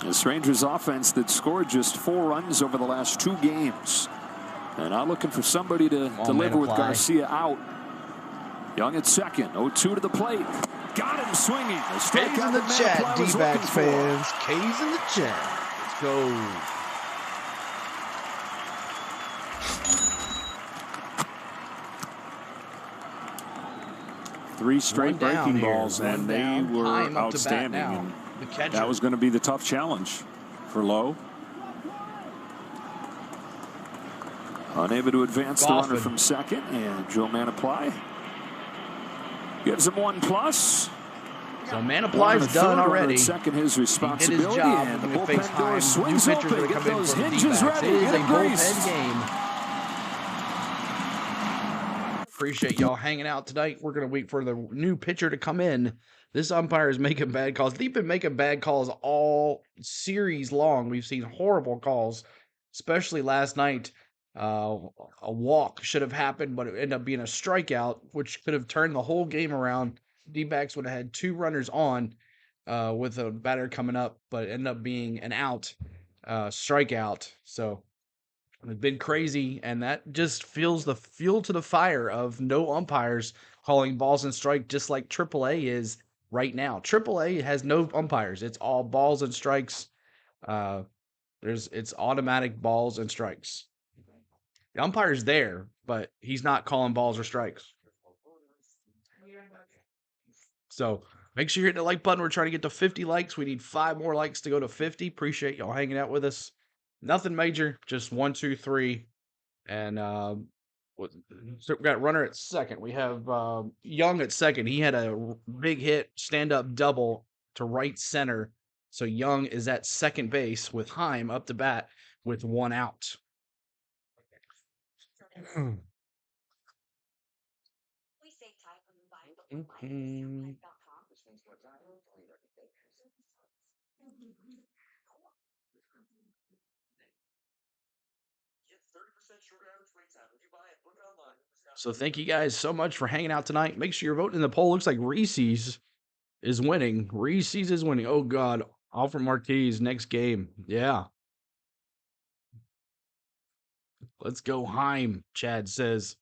This Rangers offense that scored just 4 runs over the last 2 games. And now looking for somebody to deliver with Garcia out. Young at second, 0-2 to the plate. Got him swinging. K's in the chat, D-backs fans. K's in the chat. Let's go. Three straight breaking balls, and they were outstanding. And that was going to be the tough challenge for Lowe. Unable to advance the runner from second, and Joe Mantiply gives him 1+. So Mantiply's done already. Second, his responsibility. He did his job. And the We're gonna bullpen door swings new pitchers open. are Get coming in those from the hinges D-backs. ready. It is Get a it greased. bullpen game. Appreciate y'all hanging out tonight. We're going to wait for the new pitcher to come in. This umpire is making bad calls. They've been making bad calls all series long. We've seen horrible calls, especially last night. A walk should have happened, but it ended up being a strikeout, which could have turned the whole game around. D-backs would have had 2 runners on with a batter coming up, but it ended up being an out, strikeout. So it's been crazy, and that just fuels the fuel to the fire of no umpires calling balls and strike, just like AAA is right now. AAA has no umpires. It's all balls and strikes. It's automatic balls and strikes. The umpire's there, but he's not calling balls or strikes. So Make sure you hit the like button. We're trying to get to 50 likes. We need 5 more likes to go to 50. Appreciate y'all hanging out with us. Nothing major, just 1, 2, 3. And so we got runner at second. We have Young at second. He had a big hit, stand-up double to right center. So Young is at second base with Heim up to bat with 1 out. So thank you guys so much for hanging out tonight. Make sure you're voting in the poll. Looks like Reese's is winning. Reese's is winning. Oh, God. Alfred Marquez next game. Yeah. Let's go Heim, Chad says.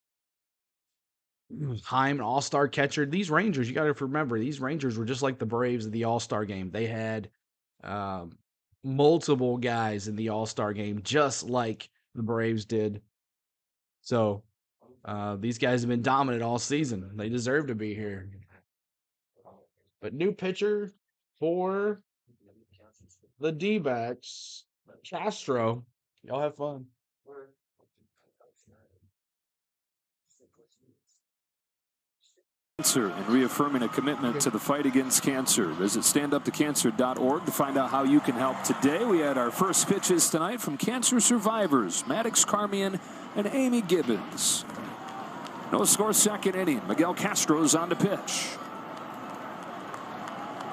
Heim, an all-star catcher. These Rangers, you got to remember, these Rangers were just like the Braves of the all-star game. They had multiple guys in the all-star game, just like the Braves did. So these guys have been dominant all season. They deserve to be here. But new pitcher for the D-backs, Castro. Y'all have fun. Cancer and reaffirming a commitment to the fight against cancer. Visit standuptocancer.org to find out how you can help today. We had our first pitches tonight from cancer survivors, Maddox Carmian and Amy Gibbons. No score, second inning. Miguel Castro's on to pitch.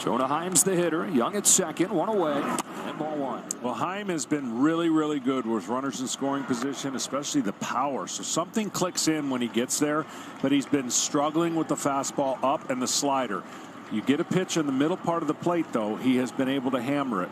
Jonah Heim's the hitter. Young at second, 1 away, and ball 1. Well, Heim has been really, really good with runners in scoring position, especially the power. So something clicks in when he gets there, but he's been struggling with the fastball up and the slider. You get a pitch in the middle part of the plate, though, he has been able to hammer it.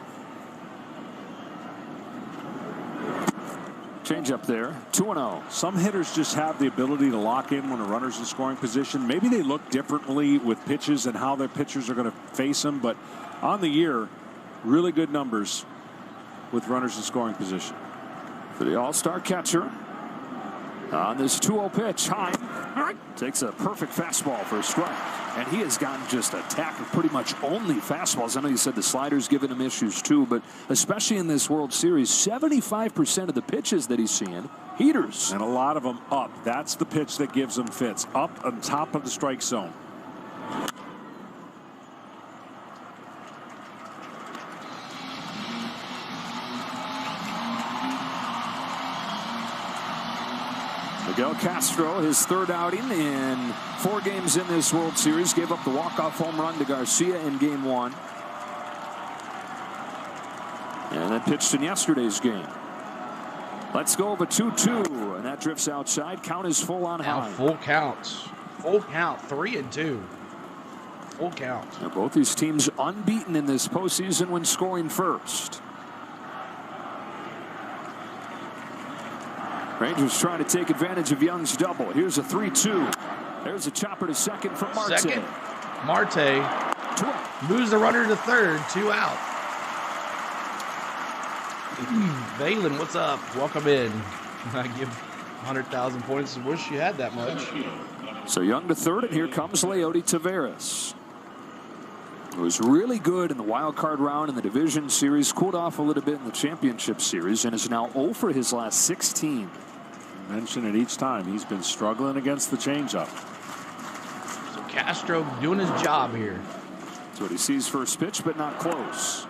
Change up there, 2-0. Some hitters just have the ability to lock in when a runner's in scoring position. Maybe they look differently with pitches and how their pitchers are going to face them, but on the year, really good numbers with runners in scoring position. For the all-star catcher, on this 2-0 pitch, Heim takes a perfect fastball for a strike. And he has gotten just attack of pretty much only fastballs. I know you said the slider's given him issues too, but especially in this World Series, 75% of the pitches that he's seeing, heaters. And a lot of them up. That's the pitch that gives him fits. Up on top of the strike zone. Miguel Castro, his third outing in 4 games in this World Series, gave up the walk-off home run to Garcia in Game 1. And then pitched in yesterday's game. Let's go over 2-2, and that drifts outside. Count is full on Now Heim. full count. Full count, 3-2. Full count. Now both these teams unbeaten in this postseason when scoring first. Rangers trying to take advantage of Young's double. Here's a 3-2. There's a chopper to second from Marte. Second, Marte moves the runner to third, 2 out. Valen, what's up? Welcome in. I give 100,000 points and wish you had that much. So Young to third, and here comes Leody Taveras. It was really good in the wild card round in the division series, cooled off a little bit in the championship series, and is now 0 for his last 16. Mention it each time. He's been struggling against the changeup. So Castro doing his job here. That's what he sees first pitch, but not close.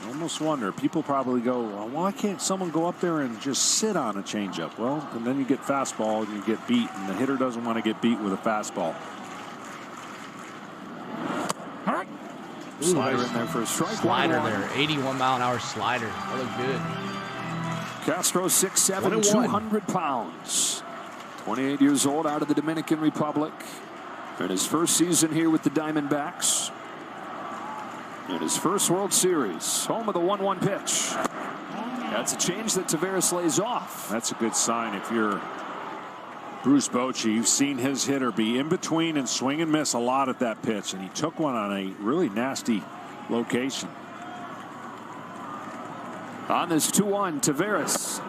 I almost wonder, people probably go, well, why can't someone go up there and just sit on a changeup? Well, and then you get fastball and you get beat, and the hitter doesn't want to get beat with a fastball. Slider in there for a strike. Slider there, 81-mile-an-hour slider. That looked good. Castro 6'7", 200 pounds. 28 years old, out of the Dominican Republic. In his first season here with the Diamondbacks. In his first World Series, home of the 1-1 pitch. That's a change that Taveras lays off. That's a good sign. If you're Bruce Bochy, you've seen his hitter be in between and swing and miss a lot at that pitch, and he took one on a really nasty location. On this 2-1, Taveras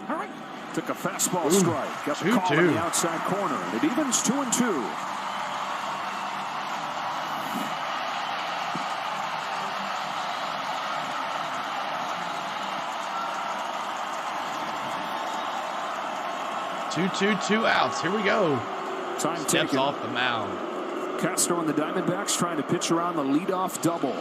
took a fastball strike. Got the call on the outside corner. It evens 2-2. 2-2, 2 outs. Here we go. Time Steps taken. off the mound. Castro and the Diamondbacks trying to pitch around the leadoff double.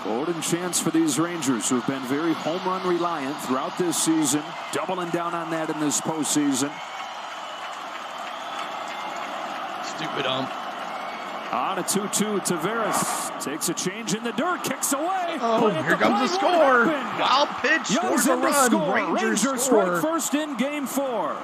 Golden chance for these Rangers, who have been very home run reliant throughout this season. Doubling down on that in this postseason. Stupid ump. On a 2-2, Tavares takes a change in the dirt, kicks away. Oh, here comes the score. Wild pitch, Young's scores a in the run. score. Rangers strike score. first in Game 4.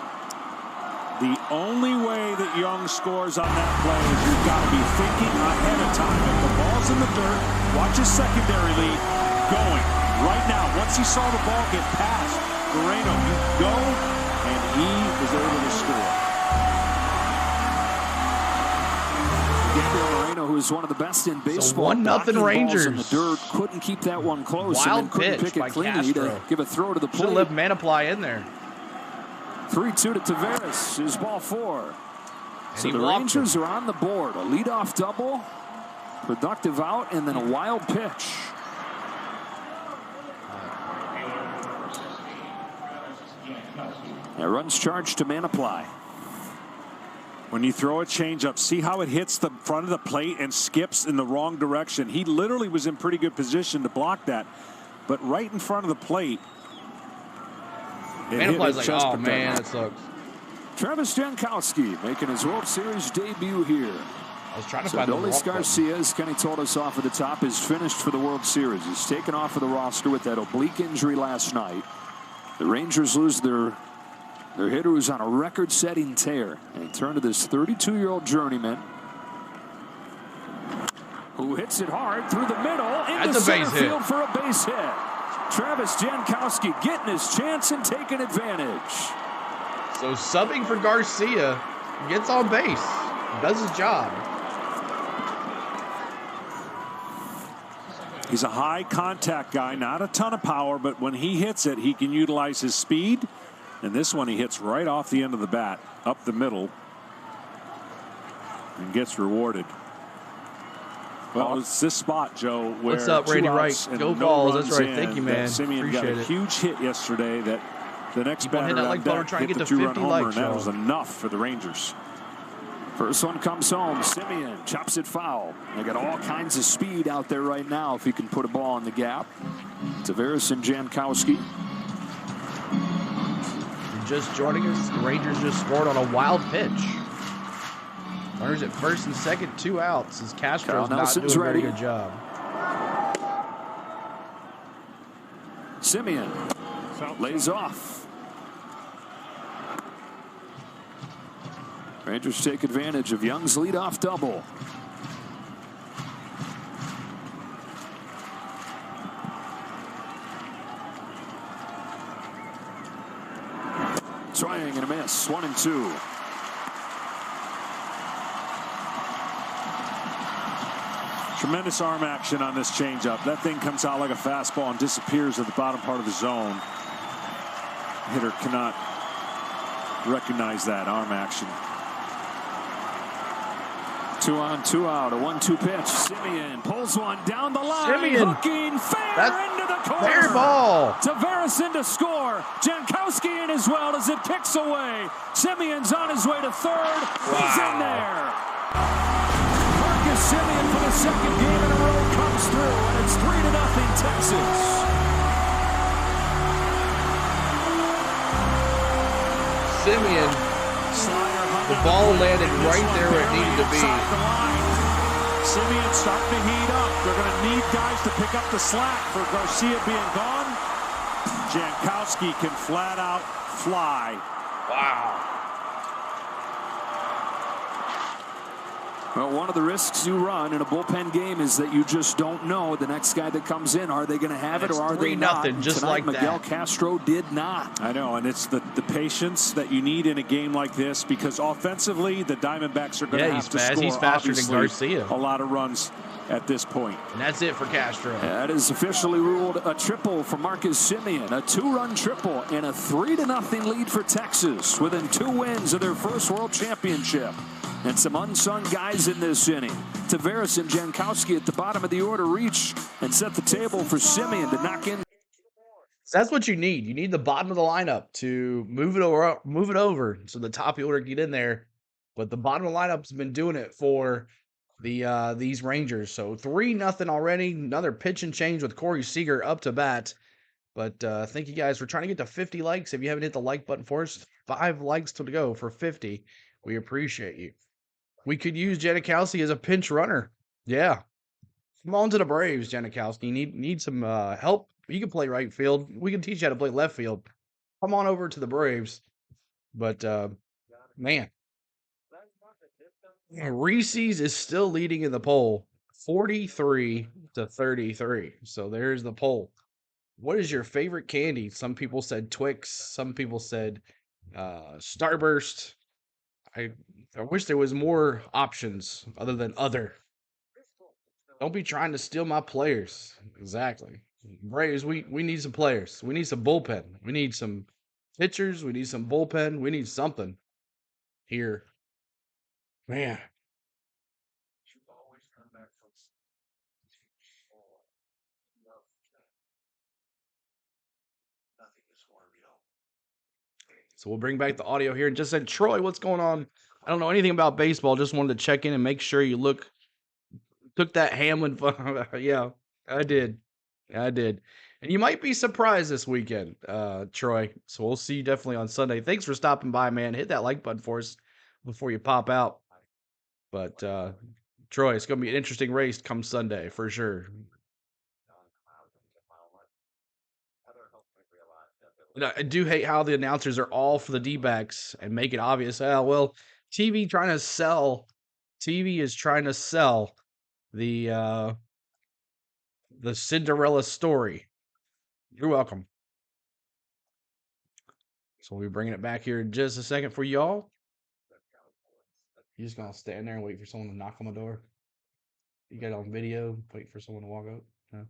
The only way that Young scores on that play is you've got to be thinking ahead of time. If the ball's in the dirt, watch his secondary lead going. Right now, once he saw the ball get past Moreno, you go, and he was able to score. Gabriel Moreno, who is one of the best in baseball, 1-0 blocking balls Rangers. in the dirt, couldn't keep that one close. Wild and then couldn't pitch pick by it cleanly to Castro. give a throw to the Should have plate. left Mantiply in there. 3-2 to Tavares is ball 4. So he the walked Rangers are on the board. A leadoff double, productive out, and then a wild pitch. That runs charged to Mantiply. When you throw a changeup, see how it hits the front of the plate and skips in the wrong direction. He literally was in pretty good position to block that, but right in front of the plate. Mantiply's like, oh man, that sucks. Travis Jankowski making his World Series debut here. I was trying to So find the Adolis walk button. Garcia, as Kenny told us off at the top, is finished for the World Series. He's taken off of the roster with that oblique injury last night. The Rangers lose their hitter who's on a record-setting tear. And turn to this 32-year-old journeyman who hits it hard through the middle into That's a center base hit. field for a base hit. Travis Jankowski getting his chance and taking advantage. So subbing for Garcia, gets on base, does his job. He's a high contact guy, not a ton of power, but when he hits it, he can utilize his speed. And this one he hits right off the end of the bat, up the middle, and gets rewarded. Well, it's this spot, Joe, where What's up, Randy Wright? Go Balls. That's right. Thank you, man. Simeon got Appreciate a it. huge hit yesterday that the next Keep on hitting batter that like on butter, deck trying to hit get the to 2-run 50 homer, likes, and that was y'all. enough for the Rangers. First one comes home. Simeon chops it foul. They got all kinds of speed out there right now if he can put a ball in the gap. Tavares and Jankowski. You're just joining us. The Rangers just scored on a wild pitch. Runners at first and second, 2 outs. As Castro's not Nelson's doing a very ready. good job. Simeon lays off. Rangers take advantage of Young's leadoff double. Swing and a miss. 1-2. Tremendous arm action on this changeup. That thing comes out like a fastball and disappears at the bottom part of the zone. Hitter cannot recognize that arm action. 2 on, 2 out. A 1-2 pitch. Simeon pulls one down the line. Simeon. Hooking fair That's into the corner. fair ball. Tavares in to score. Jankowski in as well as it kicks away. Simeon's on his way to third. He's in there. Marcus Simeon for the second game in a row comes through, and it's 3-0 Texas. Simeon, the ball landed right there where it needed to be. Simeon starting to heat up. They're going to need guys to pick up the slack for Garcia being gone. Jankowski can flat out fly. Wow. Well, one of the risks you run in a bullpen game is that you just don't know the next guy that comes in. Are they going to have it It's or are they not? 3-0, just Tonight, like Miguel that. Castro did not. I know, and it's the patience that you need in a game like this, because offensively, the Diamondbacks are going to Yeah, have he's to fast. score He's faster than obviously, Garcia. a lot of runs at this point. And that's it for Castro. That is officially ruled a triple for Marcus Simeon. A 2-run triple and a 3-0 lead for Texas within 2 wins of their first World Championship. And some unsung guys in this inning. Tavares and Jankowski at the bottom of the order reach and set the table for Simeon to knock in. That's what you need. You need the bottom of the lineup to move it over so the top order get in there. But the bottom of the lineup's been doing it for these Rangers. So 3-0 already. Another pitch and change with Corey Seager up to bat. But thank you guys for trying to get to 50 likes. If you haven't hit the like button for us, 5 likes to go for 50. We appreciate you. We could use Janikowski as a pinch runner. Yeah. Come on to the Braves, Janikowski. Need some help. You can play right field. We can teach you how to play left field. Come on over to the Braves. But, man. Reese's is still leading in the poll, 43-33. So there's the poll. What is your favorite candy? Some people said Twix. Some people said Starburst. I wish there was more options other than other. Don't be trying to steal my players. Exactly. Braves, we need some players. We need some bullpen. We need some pitchers. We need some bullpen. We need something here. Man. So we'll bring back the audio here and just said, Troy, what's going on? I don't know anything about baseball. Just wanted to check in and make sure you took that Hamlin. Yeah, I did. I did. And you might be surprised this weekend, Troy. So we'll see you definitely on Sunday. Thanks for stopping by, man. Hit that like button for us before you pop out. But Troy, it's going to be an interesting race come Sunday for sure. I do hate how the announcers are all for the D-backs and make it obvious. Well, TV is trying to sell the Cinderella story. You're welcome. So we'll be bringing it back here in just a second for y'all. You just gonna stand there and wait for someone to knock on the door? You got it on video, wait for someone to walk up? No.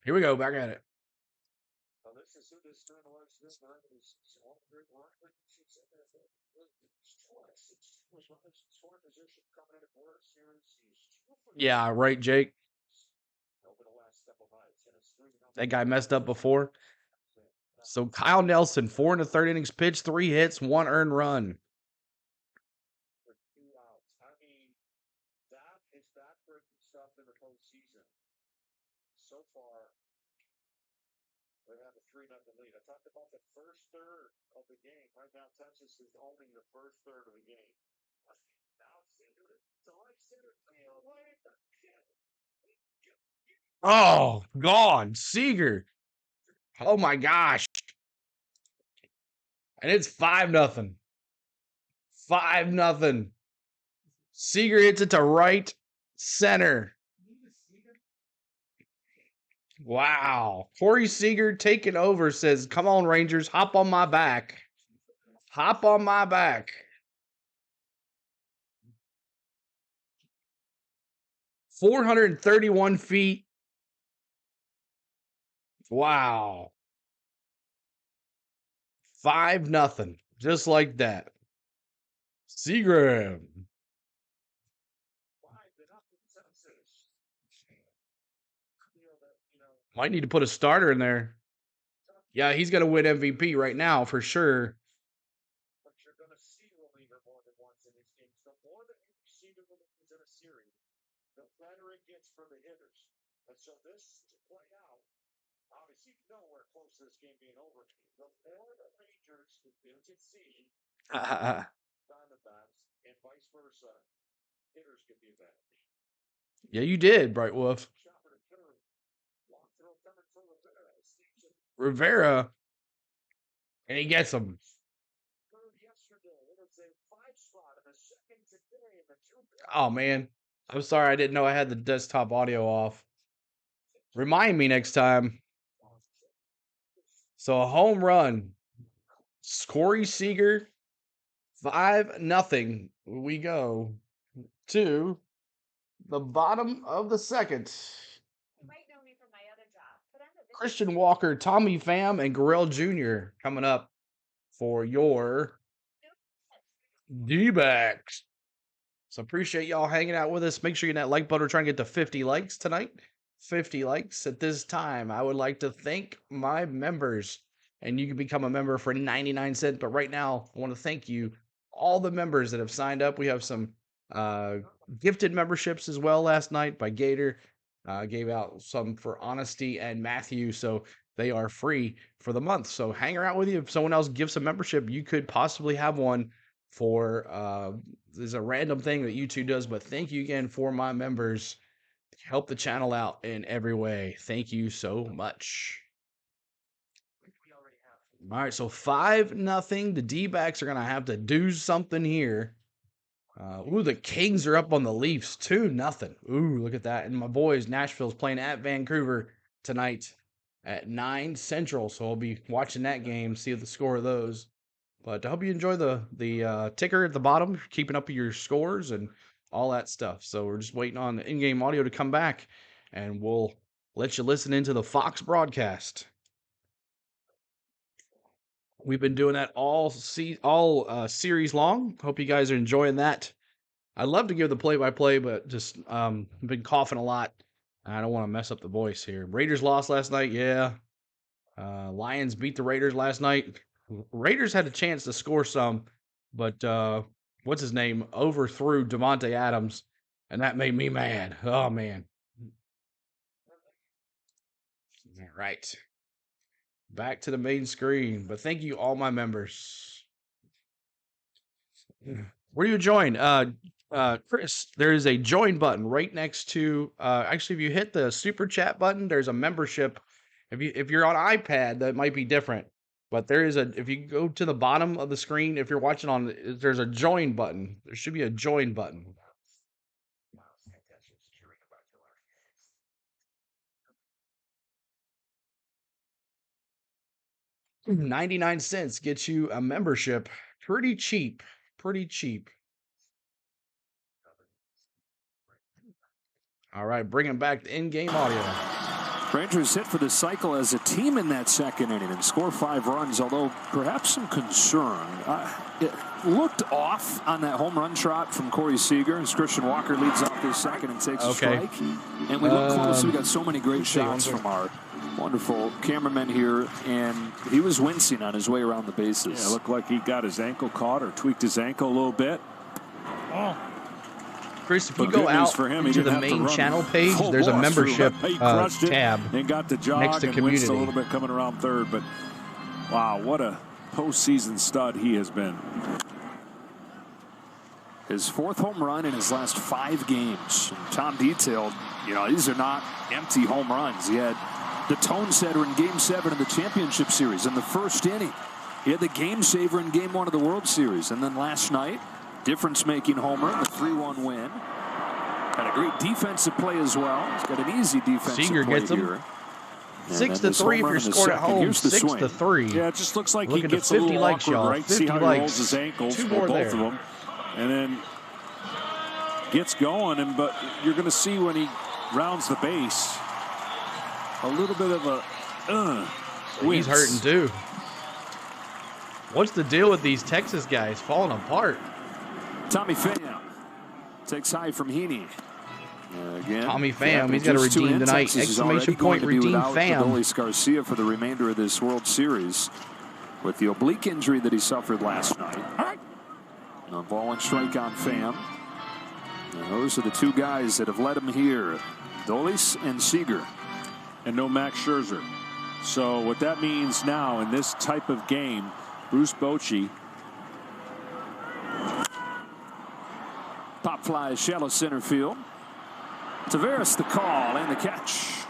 Here we go, back at it. Yeah, right, Jake. That guy messed up before. So Kyle Nelson, 4 1/3 innings pitched, 3 hits, 1 earned run. So far, they have a 3-0 lead. I talked about the first third of the game. Right now, Texas is owning the first third of the game. Oh, gone. Seager. Oh my gosh. And it's 5-0. 5-0. Seager hits it to right center. Wow. Corey Seager taking over says, come on, Rangers, hop on my back. Hop on my back. .431 feet. Wow. 5-0. Just like that. Seagram. Might need to put a starter in there. Yeah, he's going to win MVP right now for sure. But you're going to see reliever more than once in these games. The more that you see the relievers in a series, the better it gets for the hitters. And so this to play out, obviously nowhere close to this game being over. The more the Rangers can see Diamondbacks and vice versa, hitters can be better. Yeah, you did, Bright Wolf. Rivera, and he gets him. Oh, man. I'm sorry. I didn't know I had the desktop audio off. Remind me next time. So a home run. Corey Seager, 5-0. We go to the bottom of the second. Christian Walker, Tommy Pham, and Gurriel Jr. coming up for your D-backs. So appreciate y'all hanging out with us. Make sure you hit that like button. We're trying to get to 50 likes tonight. 50 likes at this time, I would like to thank my members. And you can become a member for 99 cents. But right now, I want to thank you, all the members that have signed up. We have some gifted memberships as well last night by Gator. Gave out some for Honesty and Matthew. So they are free for the month. So hang around with you. If someone else gives a membership, you could possibly have one for there's a random thing that YouTube does. But thank you again for my members. Help the channel out in every way. Thank you so much. All right, so 5-0. The D-backs are going to have to do something here. Ooh, the Kings are up on the Leafs, 2-0. Ooh, look at that. And my boys, Nashville's playing at Vancouver tonight at 9 Central. So I'll be watching that game, see the score of those. But I hope you enjoy the ticker at the bottom, keeping up with your scores and all that stuff. So we're just waiting on the in-game audio to come back, and we'll let you listen into the Fox broadcast. We've been doing that all series long. Hope you guys are enjoying that. I'd love to give the play-by-play, but just been coughing a lot. I don't want to mess up the voice here. Raiders lost last night, yeah. Lions beat the Raiders last night. Raiders had a chance to score some, but what's his name overthrew Devontae Adams, and that made me mad. Oh, man. All right. Back to the main screen, but thank you, all my members. Where do you join? Chris, there is a join button right next to, actually, if you hit the super chat button, there's a membership. If you're on iPad, that might be different, but there is if you go to the bottom of the screen, if you're watching on, there's a join button. There should be a join button. $0.99 gets you a membership. Pretty cheap. Pretty cheap. All right, bringing back the in-game audio. Rangers hit for the cycle as a team in that second inning and score 5 runs, although perhaps some concern. It looked off on that home run trot from Corey Seager, as Christian Walker leads off this second and takes a strike. And we look close. We got so many great shots from our wonderful cameraman here, and he was wincing on his way around the bases. Yeah, it looked like he got his ankle caught or tweaked his ankle a little bit. Oh. Chris, if you go out to the main channel page, there's a membership tab and got the jog next to and community. A little bit coming around third, but wow, what a postseason stud he has been. His 4th home run in his last 5 games. And Tom detailed, these are not empty home runs. He had the tone setter in Game 7 of the championship series in the first inning. He had the game saver in Game 1 of the World Series, and then last night, difference-making homer in the 3-1 win. Had a great defensive play as well. He's got an easy defensive Seager play gets him. here. 6-3 if you're scored at home. 6-3. Yeah, it just looks like he Looking gets a little likes, awkward, y'all. right? See how he rolls his ankles, or both of them, and then gets going. But you're going to see when he rounds the base, a little bit of a He's hurting too. What's the deal with these Texas guys falling apart? Tommy Pham takes high from Heaney. Again, Tommy Pham, he's got to redeem tonight. Exclamation point, redeem Pham. Adolis Garcia for the remainder of this World Series with the oblique injury that he suffered last night. All right. A ball and strike on Pham. And those are the 2 guys that have led him here, Adolis and Seager. And no Max Scherzer. So what that means now in this type of game, Bruce Bochy. Pop fly, shallow center field. Tavares the call and the catch.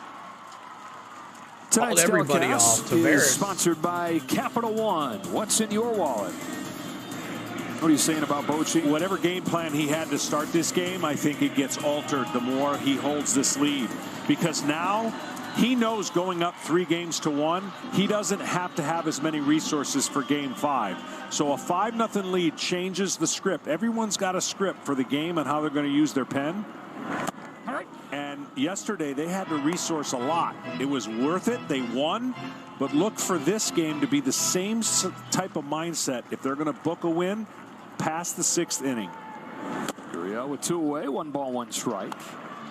Tonight's everybody telecast off. Tavares. is sponsored by Capital One. What's in your wallet? What are you saying about Bochy? Whatever game plan he had to start this game, I think it gets altered the more he holds this lead. Because now he knows going up 3-1, he doesn't have to have as many resources for Game 5. So a 5-0 lead changes the script. Everyone's got a script for the game and how they're going to use their pen. All right. And yesterday they had to resource a lot. It was worth it. They won. But look for this game to be the same type of mindset if they're going to book a win past the 6th inning. Gurriel with 2 away, 1 ball, 1 strike.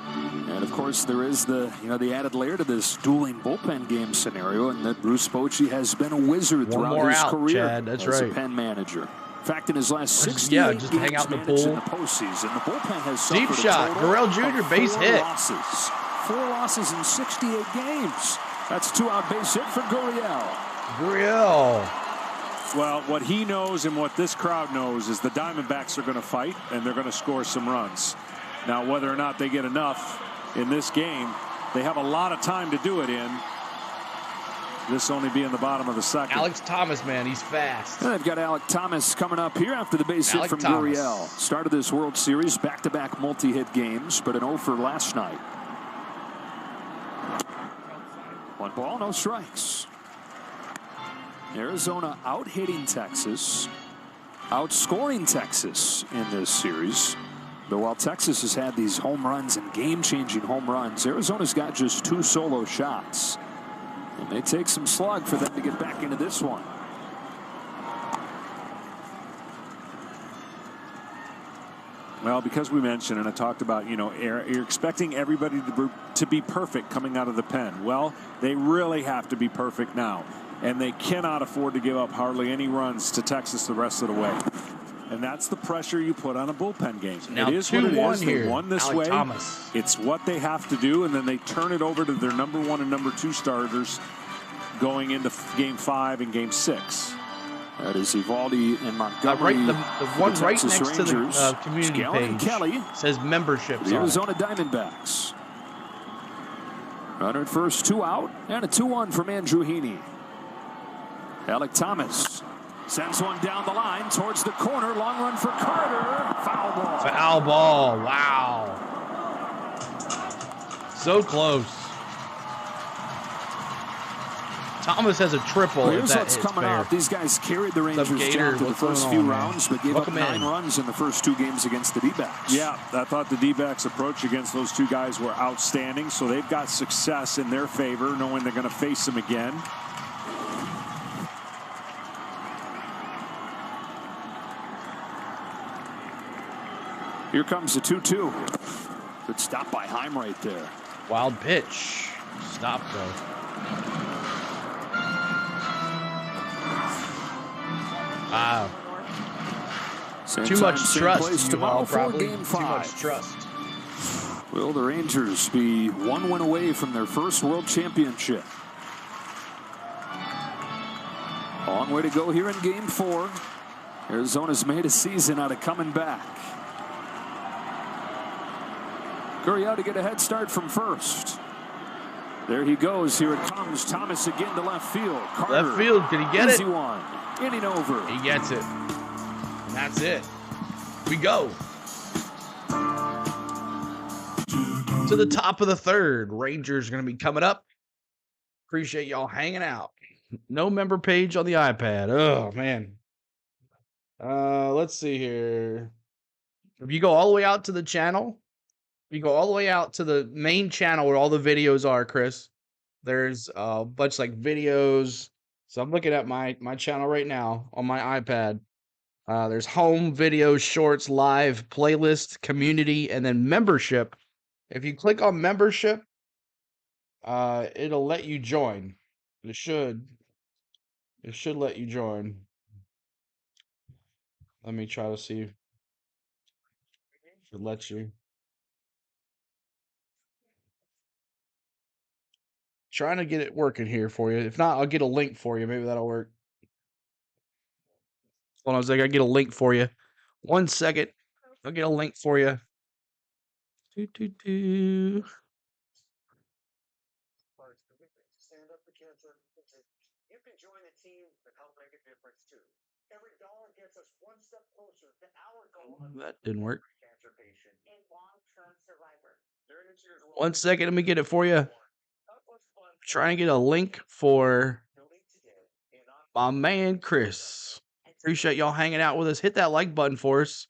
And of course, there is the added layer to this dueling bullpen game scenario, and that Bruce Bochy has been a wizard throughout his career Chad, that's as right. a pen manager. In fact, in his last 68 just games hang out in the managed pool. in the postseason, the bullpen has Deep suffered shot, a total Gurriel Jr. of base 4 hit. losses. 4 losses in 68 games. That's 2-out base hit for Gurriel. Well, what he knows and what this crowd knows is the Diamondbacks are going to fight and they're going to score some runs. Now, whether or not they get enough in this game, they have a lot of time to do it in. This only being the bottom of the second. Alex Thomas, man, he's fast. And they've got Alec Thomas coming up here after the base hit from Gurriel. Started this World Series back-to-back multi-hit games, but an 0 for last night. 1 ball, no strikes. Arizona out-hitting Texas, outscoring Texas in this series. But while Texas has had these home runs and game-changing home runs, Arizona's got just 2 solo shots. It may take some slug for them to get back into this one. Well, because we mentioned and I talked about, you're expecting everybody to be perfect coming out of the pen. Well, they really have to be perfect now. And they cannot afford to give up hardly any runs to Texas the rest of the way. And that's the pressure you put on a bullpen game. Now it is what it is. Here. They won this Alec way. Thomas. It's what they have to do, and then they turn it over to their number 1 and number 2 starters going into Game 5 and Game 6. That is Evaldi and Montgomery. The one right next Rangers. to the community Scallon page and Kelly says membership. The Arizona Diamondbacks. Runner at first, 2 out, and a 2-1 from Andrew Heaney. Alec Thomas sends one down the line towards the corner. Long run for Carter. Foul ball. Foul ball. Wow. So close. Thomas has a triple. Well, here's what's coming fair. out. These guys carried the Rangers Gator, down to the first few rounds, but gave up 9 runs in the first 2 games against the D-backs. Yeah, I thought the D-backs approach against those 2 guys were outstanding, so they've got success in their favor, knowing they're going to face them again. Here comes the 2-2. Good stop by Heim right there. Wild pitch. Stop, though. Wow. Too much trust, tomorrow, probably. Game 5. Too much trust. Will the Rangers be 1 win away from their first World Championship? Long way to go here in Game 4. Arizona's made a season out of coming back. Gurriel to get a head start from first. There he goes. Here it comes. Thomas again to left field. Carter. Left field. Did he get Easy it? one. Inning over. He gets it. And that's it. We go. To the top of the 3rd. Rangers going to be coming up. Appreciate y'all hanging out. No member page on the iPad. Oh, man. Let's see here. If you go all the way out to the channel, you go all the way out to the main channel where all the videos are, Chris. There's a bunch like videos. So I'm looking at my channel right now on my iPad. There's home, videos, shorts, live, playlist, community, and then membership. If you click on membership, it'll let you join. It should let you join. Let me try to see if it lets you. Trying to get it working here for you. If not, I'll get a link for you. Maybe that'll work. Hold on a second. I get a link for you. 1 second. I'll get a link for you. That didn't work. 1 second. Let me get it for you. Trying to get a link for my man Chris. Appreciate y'all hanging out with us. Hit that like button for us.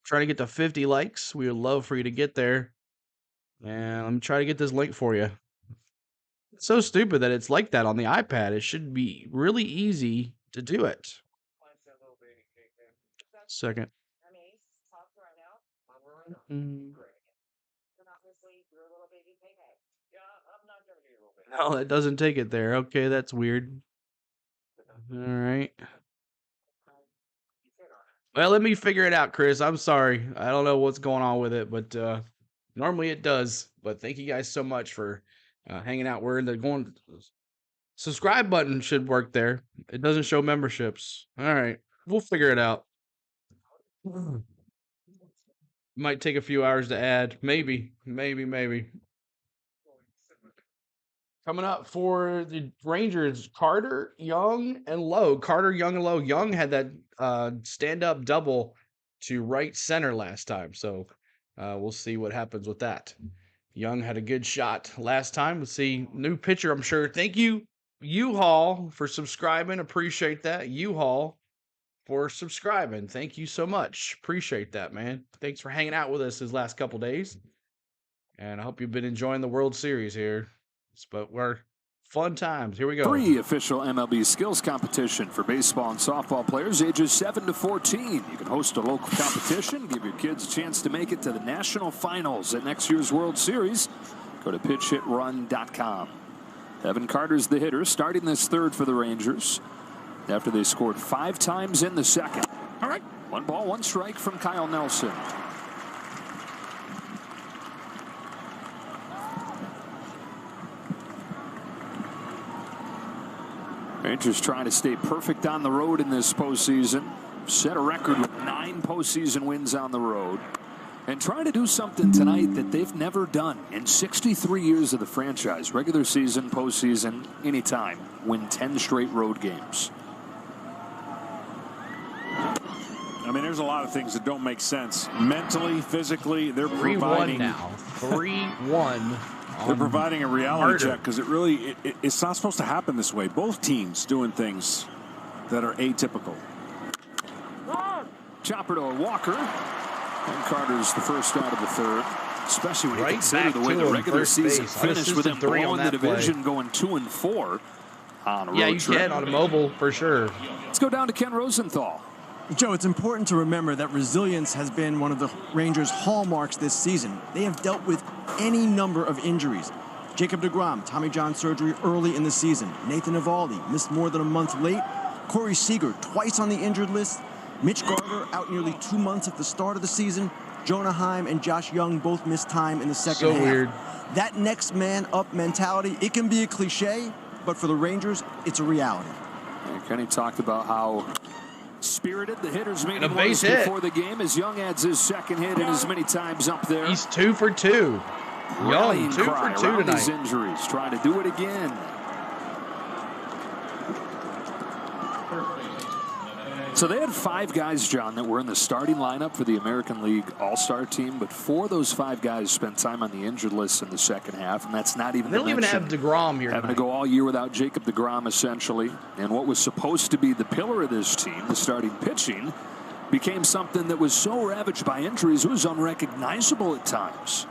Trying to get to 50 likes. We would love for you to get there. And let me try to get this link for you. It's so stupid that it's like that on the iPad. It should be really easy to do it. Second. No, it doesn't take it there. Okay, that's weird. All right. Well, let me figure it out, Chris. I'm sorry. I don't know what's going on with it, but normally it does. But thank you guys so much for hanging out. We're in the going. Subscribe button should work there. It doesn't show memberships. All right. We'll figure it out. Might take a few hours to add. Maybe. Coming up for the Rangers, Carter, Young, and Lowe. Carter, Young, and Lowe. Young had that stand-up double to right center last time, so we'll see what happens with that. Young had a good shot last time. We'll see. New pitcher, I'm sure. Thank you, U-Haul, for subscribing. Appreciate that. U-Haul for subscribing. Thank you so much. Appreciate that, man. Thanks for hanging out with us these last couple days. And I hope you've been enjoying the World Series here. But we're fun times. Here we go. Free official MLB skills competition for baseball and softball players ages 7 to 14. You can host a local competition, give your kids a chance to make it to the national finals at next year's World Series. Go to pitchhitrun.com. Evan Carter's the hitter, starting this third for the Rangers after they scored 5 times in the second. All right. 1 ball, 1 strike from Kyle Nelson. Rangers trying to stay perfect on the road in this postseason. Set a record with 9 postseason wins on the road. And trying to do something tonight that they've never done in 63 years of the franchise. Regular season, postseason, anytime. Win 10 straight road games. I mean, there's a lot of things that don't make sense. Mentally, physically, they're 3-1 providing now. 3-1. They're providing a reality check because it's not supposed to happen this way. Both teams doing things that are atypical. Chopper to Walker. And Carter's the first out of the third. Especially when you consider the way the regular season finished with them blowing the division, going 2-4 on a road trip. Yeah, you can on a mobile for sure. Let's go down to Ken Rosenthal. Joe, it's important to remember that resilience has been one of the Rangers' hallmarks this season. They have dealt with any number of injuries. Jacob deGrom, Tommy John surgery early in the season. Nathan Eovaldi missed more than a month late. Corey Seager twice on the injured list. Mitch Garver out nearly 2 months at the start of the season. Jonah Heim and Josh Young both missed time in the second half. Weird. That next man up mentality, it can be a cliche, but for the Rangers, it's a reality. And Kenny talked about how spirited the hitters meeting a base was hit before the game as Young adds his second hit and as many times up there. He's 2 for 2. Young 2 for 2 around tonight. His injuries, trying to do it again. So they had 5 guys, John, that were in the starting lineup for the American League All-Star team, but 4 of those 5 guys spent time on the injured list in the second half, and that's not even. They don't even have DeGrom here. Having to go all year without Jacob deGrom, essentially, and what was supposed to be the pillar of this team, the starting pitching, became something that was so ravaged by injuries it was unrecognizable at times.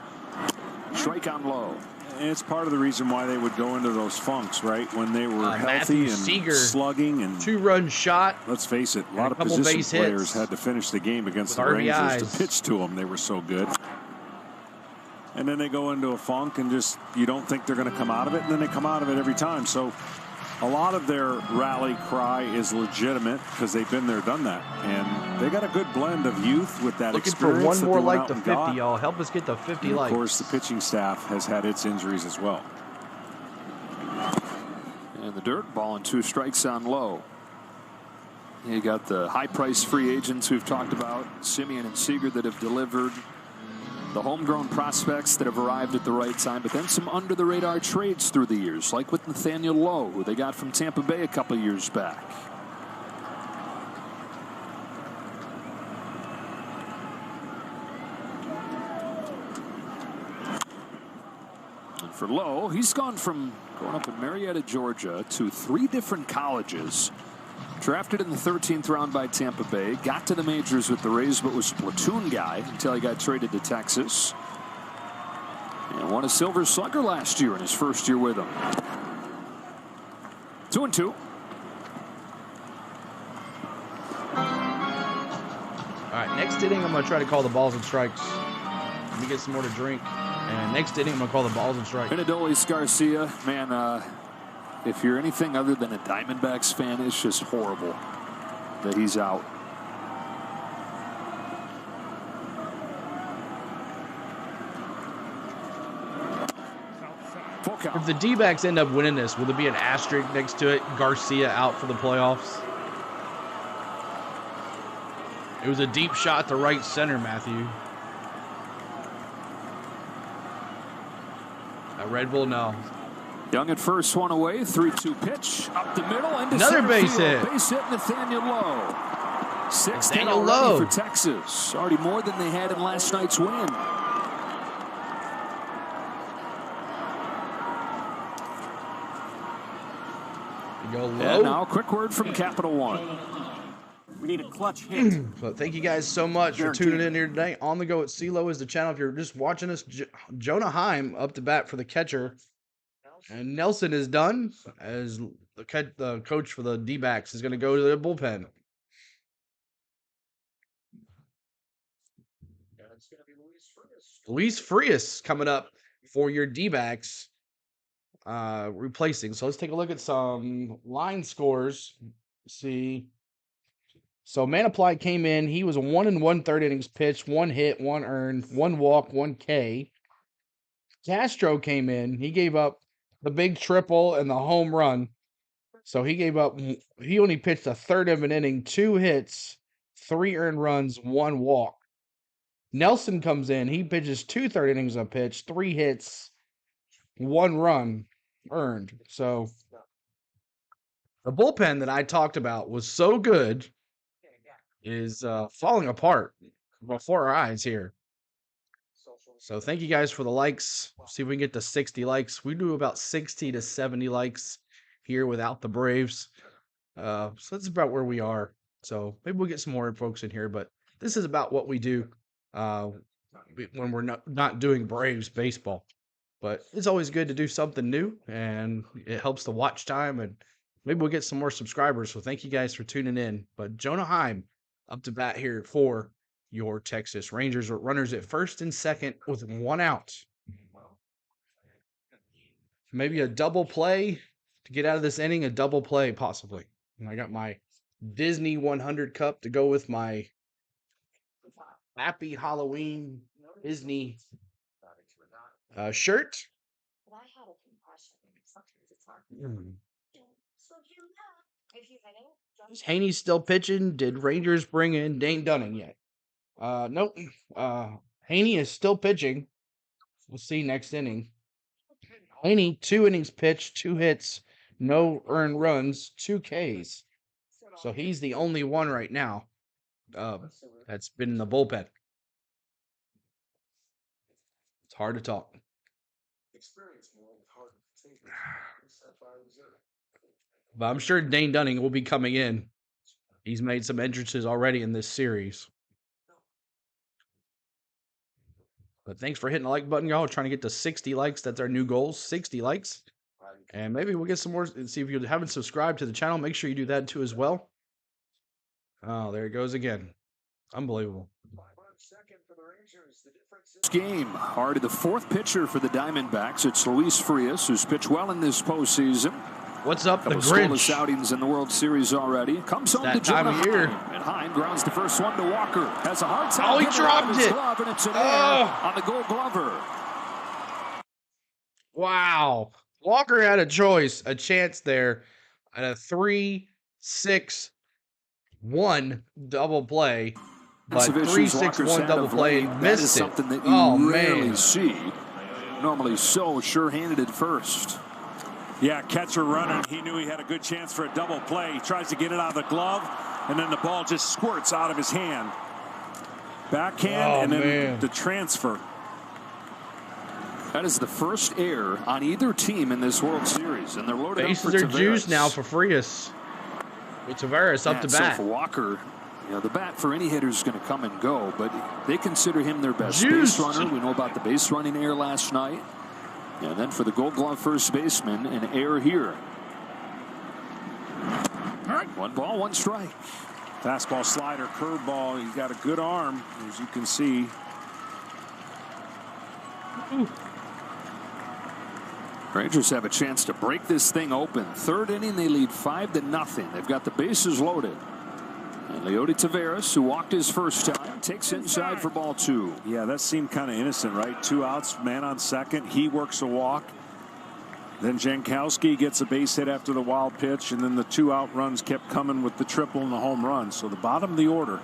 Strike on low. And it's part of the reason why they would go into those funks, right? When they were healthy and Seager, slugging and 2-run shot. Let's face it, a lot of position players had to finish the game against the Rangers to pitch to them. They were so good. And then they go into a funk and just, you don't think they're going to come out of it, and then they come out of it every time. So a lot of their rally cry is legitimate because they've been there, done that. And they got a good blend of youth with that experience. Looking for one more like the 50, y'all. Help us get the 50 likes. Of course, the pitching staff has had its injuries as well. And the dirt, ball and 2 strikes on low. You got the high-priced free agents we've talked about, Simeon and Seager, that have delivered. The homegrown prospects that have arrived at the right time, but then some under-the-radar trades through the years, like with Nathaniel Lowe, who they got from Tampa Bay a couple years back. And for Lowe, he's gone from going up in Marietta, Georgia, to 3 different colleges. Drafted in the 13th round by Tampa Bay, got to the majors with the Rays, but was a platoon guy until he got traded to Texas. And won a Silver Slugger last year in his first year with them. 2-2. All right, next inning, I'm going to try to call the balls and strikes. Let me get some more to drink. And next inning, I'm going to call the balls and strike. And Adolis Garcia, man, if you're anything other than a Diamondbacks fan, it's just horrible that he's out. If the D-backs end up winning this, will there be an asterisk next to it? Garcia out for the playoffs. It was a deep shot to right center, Matthew. A Red Bull, no. Young at first, one away, 3-2 pitch up the middle, and another base hit. Base hit, Nathaniel Lowe. 6-10 already Lowe for Texas. Already more than they had in last night's win. Go low. And now, a quick word from Capital One. We need a clutch hit. So thank you guys so much for tuning in here today. On the Go at CeeLo is the channel. If you're just watching us, Jonah Heim up to bat for the catcher. And Nelson is done as the coach for the D-backs is going to go to the bullpen. Luis Frias coming up for your D-backs replacing. So let's take a look at some line scores. See. So Mantiply came in. He was a 1 1/3 innings pitched, 1 hit, 1 earned, 1 walk, 1 K. Castro came in. He gave up the big triple and the home run. So he only pitched a third of an inning, 2 hits, 3 earned runs, 1 walk. Nelson comes in. He pitches 2 third innings of pitch, 3 hits, 1 run earned. So the bullpen that I talked about was so good is falling apart before our eyes here. So thank you guys for the likes. See if we can get to 60 likes. We do about 60 to 70 likes here without the Braves. So that's about where we are. So maybe we'll get some more folks in here, but this is about what we do when we're not doing Braves baseball. But it's always good to do something new, and it helps the watch time, and maybe we'll get some more subscribers. So thank you guys for tuning in. But Jonah Heim up to bat here for your Texas Rangers. Runners at first and second with 1 out. Maybe a double play to get out of this inning. A double play possibly. And I got my Disney 100 cup to go with my Happy Halloween Disney shirt. Is Heaney still pitching? Did Rangers bring in Dane Dunning yet? Nope. Heaney is still pitching. We'll see next inning. Heaney, 2 innings pitched, 2 hits, no earned runs, 2 Ks. So he's the only one right now that's been in the bullpen. It's hard to talk. But I'm sure Dane Dunning will be coming in. He's made some entrances already in this series. But thanks for hitting the like button, y'all. We're trying to get to 60 likes. That's our new goal, 60 likes. And maybe we'll get some more. And see if you haven't subscribed to the channel, make sure you do that too as well. Oh, there it goes again. Unbelievable. Game. Already the 4th pitcher for the Diamondbacks. It's Luis Frias, who's pitched well in this postseason. What's up, the Grinch? Grinch? Outings in the World Series already. Comes home to Jonah Heim. And Heim grounds the first one to Walker. Has a hard time. Oh, he dropped it. Glove, and it's an error on the Gold Glover. Wow. Walker had a chance there at a 3-6-1 double play. But 3-6-1 double play and missed it. Something that you rarely see. Normally so sure-handed at first. Yeah, catcher running. He knew he had a good chance for a double play. He tries to get it out of the glove, and then the ball just squirts out of his hand. Backhand, and then the transfer. That is the first error on either team in this World Series, and they're loaded up for Bases are Tavares. juiced now for Frias. With Tavares up to bat. So for Walker, the bat for any hitter is going to come and go, but they consider him their best base runner. We know about the base running error last night. And then for the Gold Glove first baseman, an error here. 1 ball, 1 strike. Fastball, slider, curveball. He's got a good arm, as you can see. Rangers have a chance to break this thing open. Third inning, they lead 5-0. They've got the bases loaded. And Leody Taveras, who walked his first time, takes inside for ball 2. Yeah, that seemed kind of innocent, right? 2 outs, man on second. He works a walk. Then Jankowski gets a base hit after the wild pitch, and then the 2 out runs kept coming with the triple and the home run. So the bottom of the order.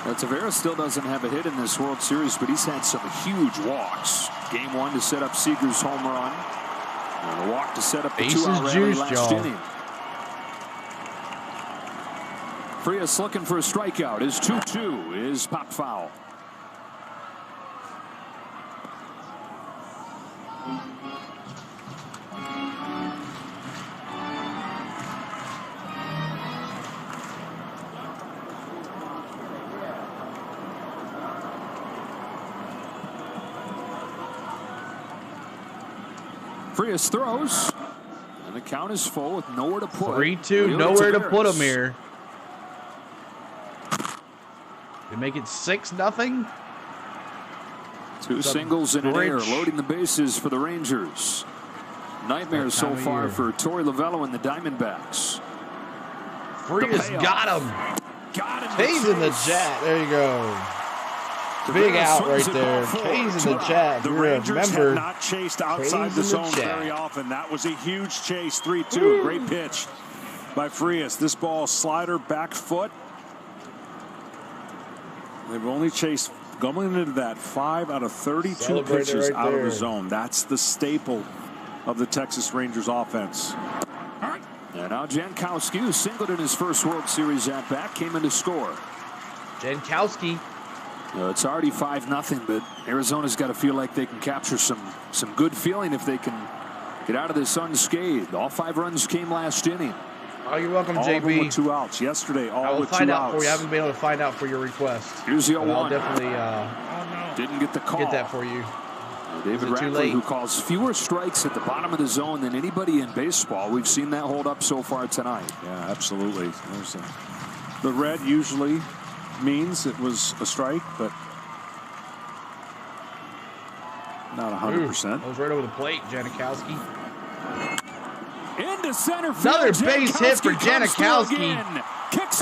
Taveras still doesn't have a hit in this World Series, but he's had some huge walks. Game 1 to set up Seager's home run. And a walk to set up the 2-out rally last inning. Frias looking for a strikeout. His 2-2 is popped foul. Frias throws, and the count is full with nowhere to put. 3-2, nowhere to put him here. They make it 6-0. 2 singles and an error, loading the bases for the Rangers. Nightmare so far for Torey Lovullo and the Diamondbacks. Frias got him. Got him. He's in the chat. There you go. Big out right there. K's in the chat. The Rangers have not chased outside the zone very often. That was a huge chase. 3-2. Great pitch by Frias. This ball, slider, back foot. They've only chased, going into that, 5 out of 32 pitches out of the zone. That's the staple of the Texas Rangers offense. And now Jankowski, who singled in his first World Series at bat, came in to score. Jankowski. It's already 5-0, but Arizona's got to feel like they can capture some good feeling if they can get out of this unscathed. All 5 runs came last inning. Oh, you're welcome, all JB. Of them with 2 outs. Yesterday, all with 2 outs. I will find out for you. I haven't been able to find out for your request. Here's the 0-1. I'll definitely didn't get the call. Get that for you. David Radley, who calls fewer strikes at the bottom of the zone than anybody in baseball. We've seen that hold up so far tonight. Yeah, absolutely. The red usually means it was a strike, but not 100%. That was right over the plate, Jankowski. Into center field. Another base hit for Jankowski.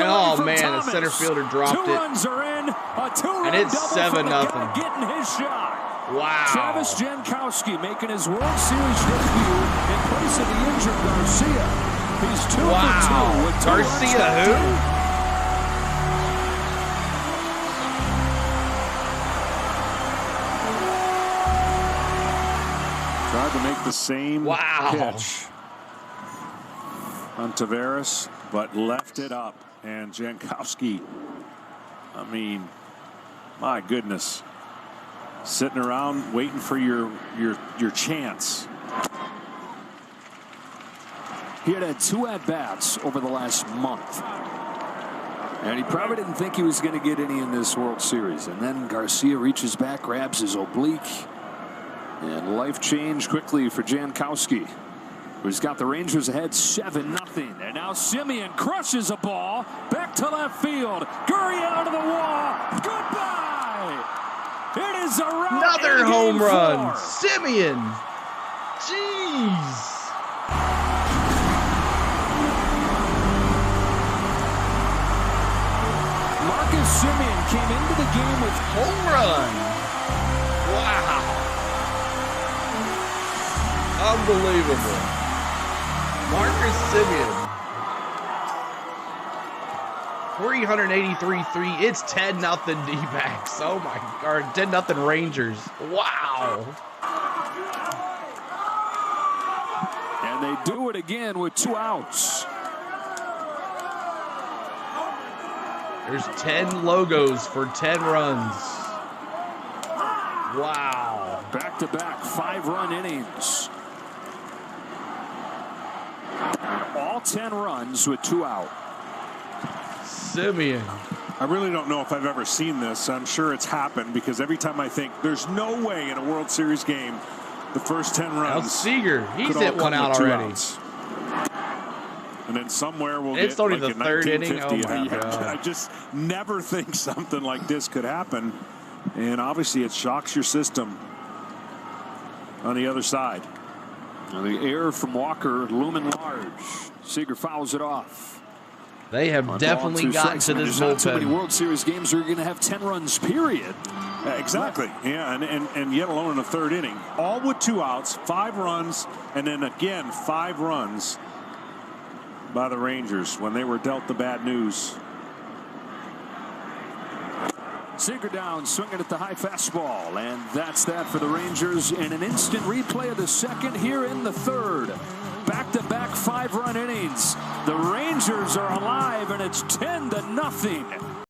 Oh man, the center fielder dropped 2 it. runs are in. A 2-run and it's double 7-0. Getting his shot. Wow. Travis Jankowski making his World Series debut in place of the injured Garcia. He's 2 for 2 with 2 Garcia, runs. who? Tried to make the same pitch on Taveras, but left it up. And Jankowski, I mean, my goodness, sitting around waiting for your chance. He had 2 at-bats over the last month. And he probably didn't think he was going to get any in this World Series. And then Garcia reaches back, grabs his oblique. And life changed quickly for Jankowski, who's got the Rangers ahead 7-0. And now Simeon crushes a ball back to left field. Gurriel to the wall. Goodbye. It is a run. Another home run. Simeon. Jeez. Marcus Simeon came into the game with home run. Wow. Unbelievable. Marcus Simeon. 383-3. It's 10-0 D-backs. Oh my God. 10-0 Rangers. Wow. And they do it again with 2 outs. There's 10 logos for 10 runs. Wow. Back-to-back 5-run innings. All 10 runs with 2 out. Simeon. I really don't know if I've ever seen this. I'm sure it's happened because every time I think there's no way in a World Series game the first 10 runs. Now Seager, he's hit one out already. And then somewhere we'll It's get only like the a third inning. 1950 Oh my happen. God. I just never think something like this could happen. And obviously it shocks your system on the other side. Now the air from Walker looming large. Seager fouls it off. They have definitely gotten to this There's not too many bullpen. World Series games where you're going to have 10 runs, period. Exactly. Yeah, and yet alone in the third inning. All with 2 outs, 5 runs, and then again 5 runs by the Rangers when they were dealt the bad news. Seager down, swinging at the high fastball, and that's that for the Rangers in an instant replay of the second here in the third. Back-to-back 5-run innings. The Rangers are alive, and it's 10-0.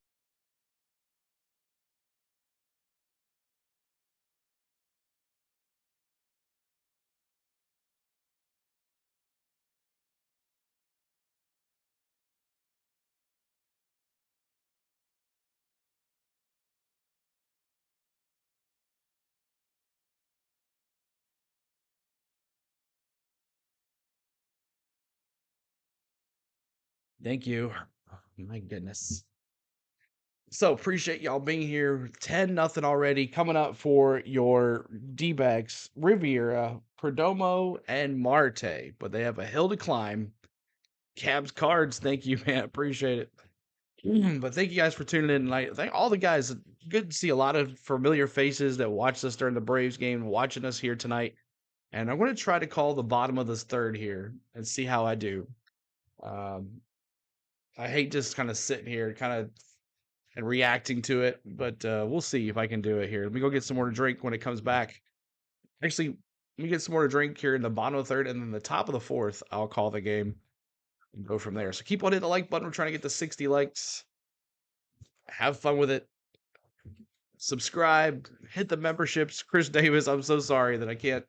Thank you. My goodness. So appreciate y'all being here. 10-0 already. Coming up for your D-backs, Riviera, Perdomo, and Marte. But they have a hill to climb. Cabs Cards, thank you, man. Appreciate it. But thank you guys for tuning in tonight. Thank all the guys. Good to see a lot of familiar faces that watched us during the Braves game, watching us here tonight. And I'm going to try to call the bottom of this third here and see how I do. I hate just kind of sitting here and reacting to it, but we'll see if I can do it here. Let me go get some more to drink when it comes back. Actually, let me get some more to drink here in the bottom of the third, and then the top of the fourth, I'll call the game and go from there. So keep on hitting the like button. We're trying to get to 60 likes. Have fun with it. Subscribe. Hit the memberships. Chris Davis, I'm so sorry that I can't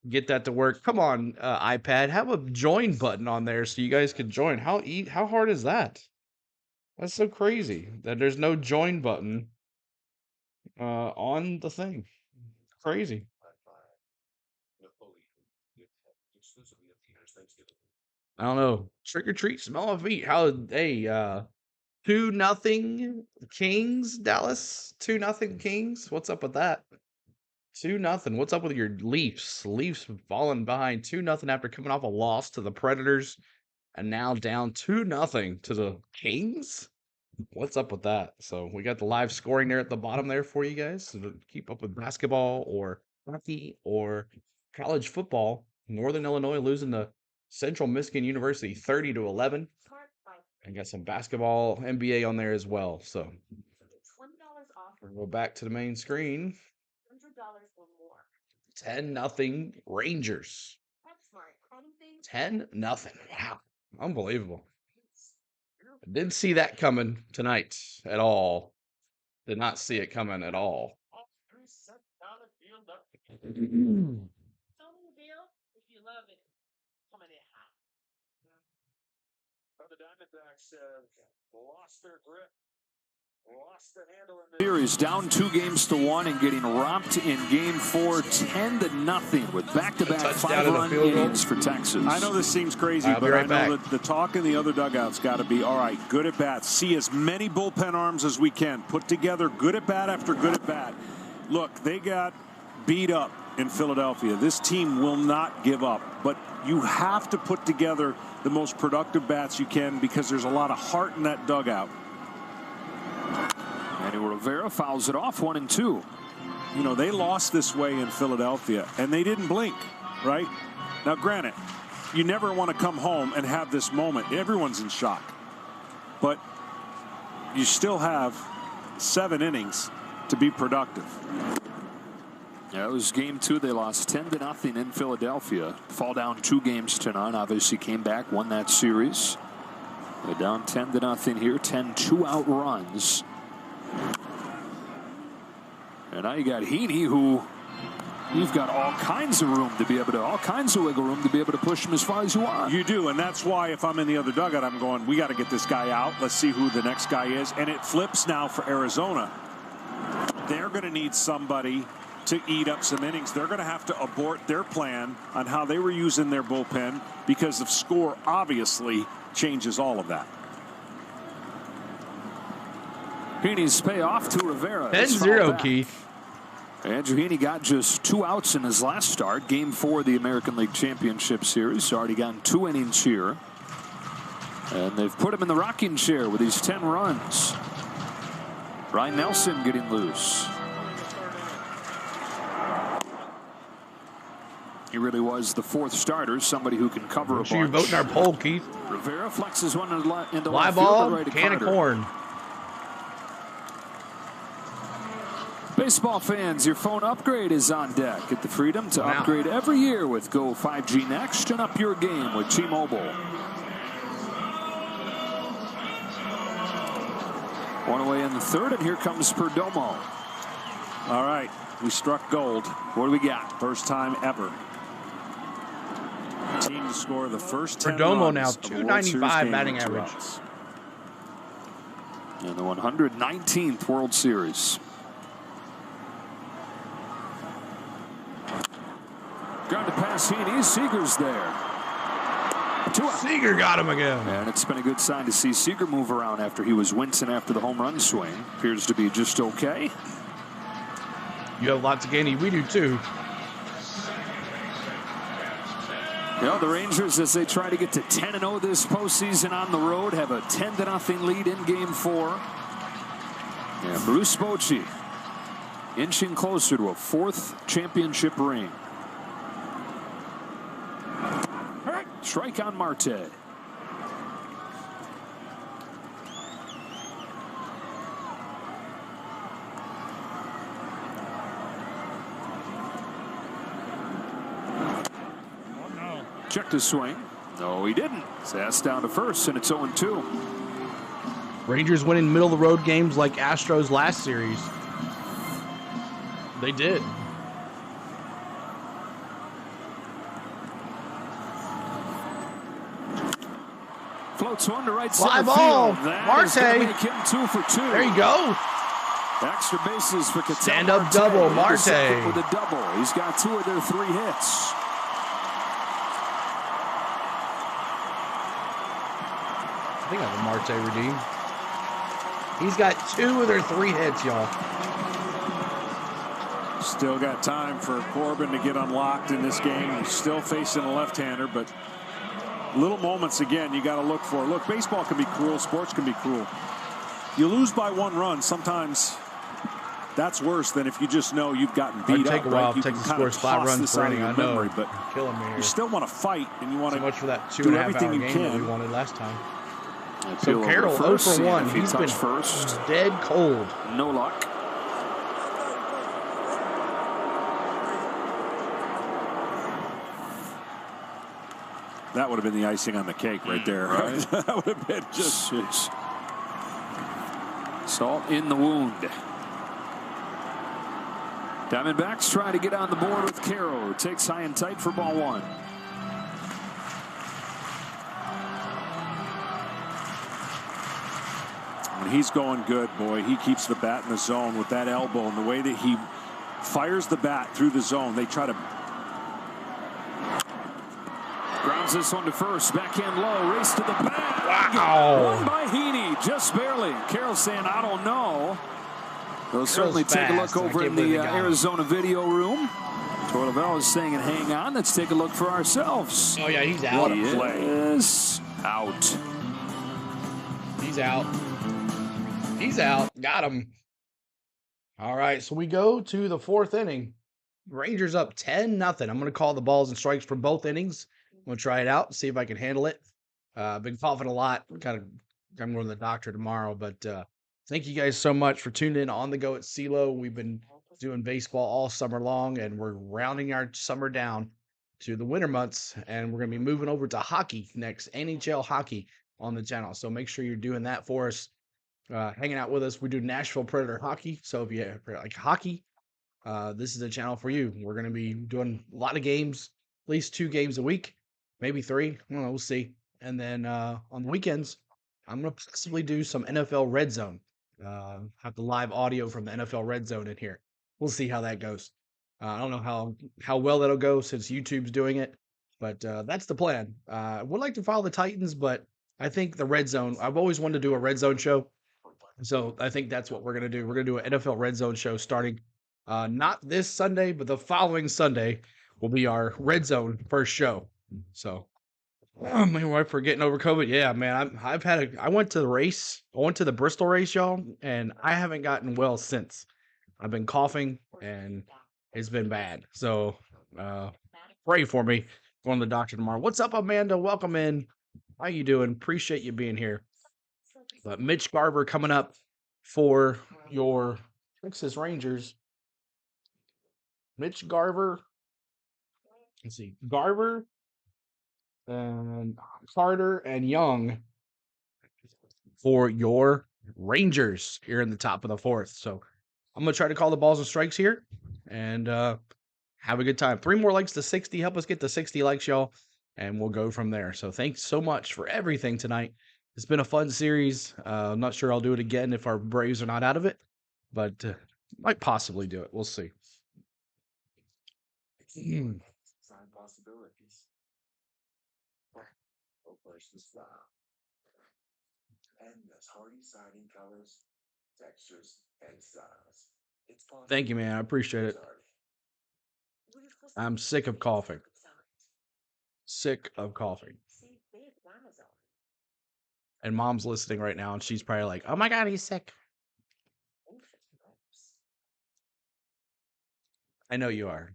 get that to work. Come on, iPad. Have a join button on there so you guys can join. How hard is that? That's so crazy that there's no join button on the thing. Crazy. I don't know. Trick or treat, smell of feet. How 2-0 Kings, Dallas. 2-0 Kings. What's up with that? 2-0. What's up with your Leafs? Leafs falling behind 2-0 after coming off a loss to the Predators, and now down 2-0 to the Kings. What's up with that? So we got the live scoring there at the bottom there for you guys to keep up with basketball or hockey or college football. Northern Illinois losing to Central Michigan University 30-11. And got some basketball NBA on there as well. So we'll go back to the main screen. $10-0 Rangers. 10-0. Wow. Unbelievable. I didn't see that coming tonight at all. Did not see it coming at all. The Diamondbacks have lost their grip. Lost the handle in the series, down 2-1 and getting romped in game 4, 10-0 with back-to-back 5-run innings for Texas. I know this seems crazy, but I know that the talk in the other dugout's got to be, all right, good at bat. See as many bullpen arms as we can. Put together good at bat after good at bat. Look, they got beat up in Philadelphia. This team will not give up, but you have to put together the most productive bats you can because there's a lot of heart in that dugout. Manny Rivera fouls it off, 1-2. You know, they lost this way in Philadelphia, and they didn't blink, right? Now, granted, you never want to come home and have this moment. Everyone's in shock. But you still have 7 innings to be productive. Yeah, it was game 2. They lost 10-0 in Philadelphia. Fall down 2-0. Obviously came back, won that series. They're down 10-0 here. 10 2-out runs. And now you got Heaney, who you've got all kinds of room to be able to, all kinds of wiggle room to be able to push him as far as you want. You do, and that's why if I'm in the other dugout, I'm going, we got to get this guy out. Let's see who the next guy is. And it flips now for Arizona. They're going to need somebody to eat up some innings. They're going to have to abort their plan on how they were using their bullpen because the score obviously changes all of that. Heaney's payoff to Rivera. 10-0, Keith. Andrew Heaney got just 2 outs in his last start. Game 4 of the American League Championship Series. Already gotten 2 innings here. And they've put him in the rocking chair with these 10 runs. Ryan Nelson getting loose. He really was the 4th starter, somebody who can cover a bunch. Make sure you're voting our poll, Keith. Rivera flexes one into Fly left ball, field, right to can of Carter. corn. Baseball fans, your phone upgrade is on deck. Get the freedom to upgrade every year with Go 5G Next and up your game with T-Mobile. One away in the 3rd, and here comes Perdomo. All right, we struck gold. What do we got? First time ever. Team to score the first 10 Perdomo runs now, of a World Series 295 game batting with 2 average. outs. In the 119th World Series. Ground to pass Heaney. Seager's there. 2 out. Seager got him again. And it's been a good sign to see Seager move around after he was wincing after the home run swing. Appears to be just okay. You have lots of candy. We do too. You know, the Rangers, as they try to get to 10-0 this postseason on the road, have a 10-0 lead in Game 4. And Bruce Bochy inching closer to a 4th championship ring. Strike on Marte. Check the swing. No, he didn't. That's down to first, and it's 0-2. Rangers winning middle of the road games like Astros last series. They did. Floats one to right Fly center ball. field. That is Marte. gonna make him 2 for 2. There you go. Extra bases for Ketel Stand-up Marte. double, Into Marte. second with a double. He's got 2 of their 3 hits. I think I have a Marte redeemed. He's got 2 of their 3 hits, y'all. Still got time for Corbin to get unlocked in this game. He's still facing a left-hander, but little moments again you got to look for. Look, baseball can be cruel. Sports can be cruel. You lose by 1 run. Sometimes that's worse than if you just know you've gotten beat Take up. a while Right? You to can take the kind score of 5 toss runs this per out of inning. your I know. memory, but Killing me here. you still want to fight and you want So to much for that do 2.5 everything hour you game that we can. wanted last time. Appeal So over Carroll to 0 first, for seeing 1. if he He's been touched first. dead cold. No luck. That would have been the icing on the cake right there. Right? That would have been just salt in the wound. Diamondbacks try to get on the board with Carroll, who takes high and tight for ball 1. when he's going good, boy. He keeps the bat in the zone with that elbow, and the way that he fires the bat through the zone. They try to grounds this one to first. Backhand low. Race to the bag. Wow. Won by Heaney. Just barely. Carroll saying, I don't know. We'll certainly take a fast. look I over can't in believe the they got him. Arizona video room. Tortorella is saying, hang on. Let's take a look for ourselves. Oh, yeah, he's out. He is out. He's out. He's out. Got him. All right, so we go to the fourth inning. Rangers up 10-0. I'm going to call the balls and strikes for both innings. I'm going to try it out, see if I can handle it. Been coughing a lot. I'm going to the doctor tomorrow, but thank you guys so much for tuning in on the go at CeeLo. We've been doing baseball all summer long, and we're rounding our summer down to the winter months, and we're going to be moving over to hockey next, NHL hockey on the channel. So make sure you're doing that for us, hanging out with us. We do Nashville Predator hockey. So if you like hockey, this is a channel for you. We're going to be doing a lot of games, at least 2 games a week, maybe 3. I don't know, we'll see. And then on the weekends, I'm going to possibly do some NFL Red Zone. Have the live audio from the NFL Red Zone in here. We'll see how that goes. I don't know how well that'll go since YouTube's doing it, but that's the plan. Would like to follow the Titans, but I think the Red Zone. I've always wanted to do a Red Zone show, so I think that's what we're gonna do. We're gonna do an NFL Red Zone show starting not this Sunday, but the following Sunday will be our Red Zone first show. So, oh, my wife for getting over COVID. Yeah, man, I went to the race. I went to the Bristol race, y'all, and I haven't gotten well since. I've been coughing and it's been bad. So, pray for me. Going to the doctor tomorrow. What's up, Amanda? Welcome in. How you doing? Appreciate you being here. But Mitch Garver coming up for your Texas Rangers. Mitch Garver. Let's see. Garver and Carter and Young for your Rangers here in the top of the fourth. So I'm going to try to call the balls and strikes here and have a good time. 3 more likes to 60. Help us get to 60 likes, y'all, and we'll go from there. So thanks so much for everything tonight. It's been a fun series. I'm not sure I'll do it again if our Braves are not out of it, but might possibly do it. We'll see. Thank you, man. I appreciate it. I'm sick of coughing. Sick of coughing. And Mom's listening right now, and she's probably like, "Oh my God, he's sick." I know you are.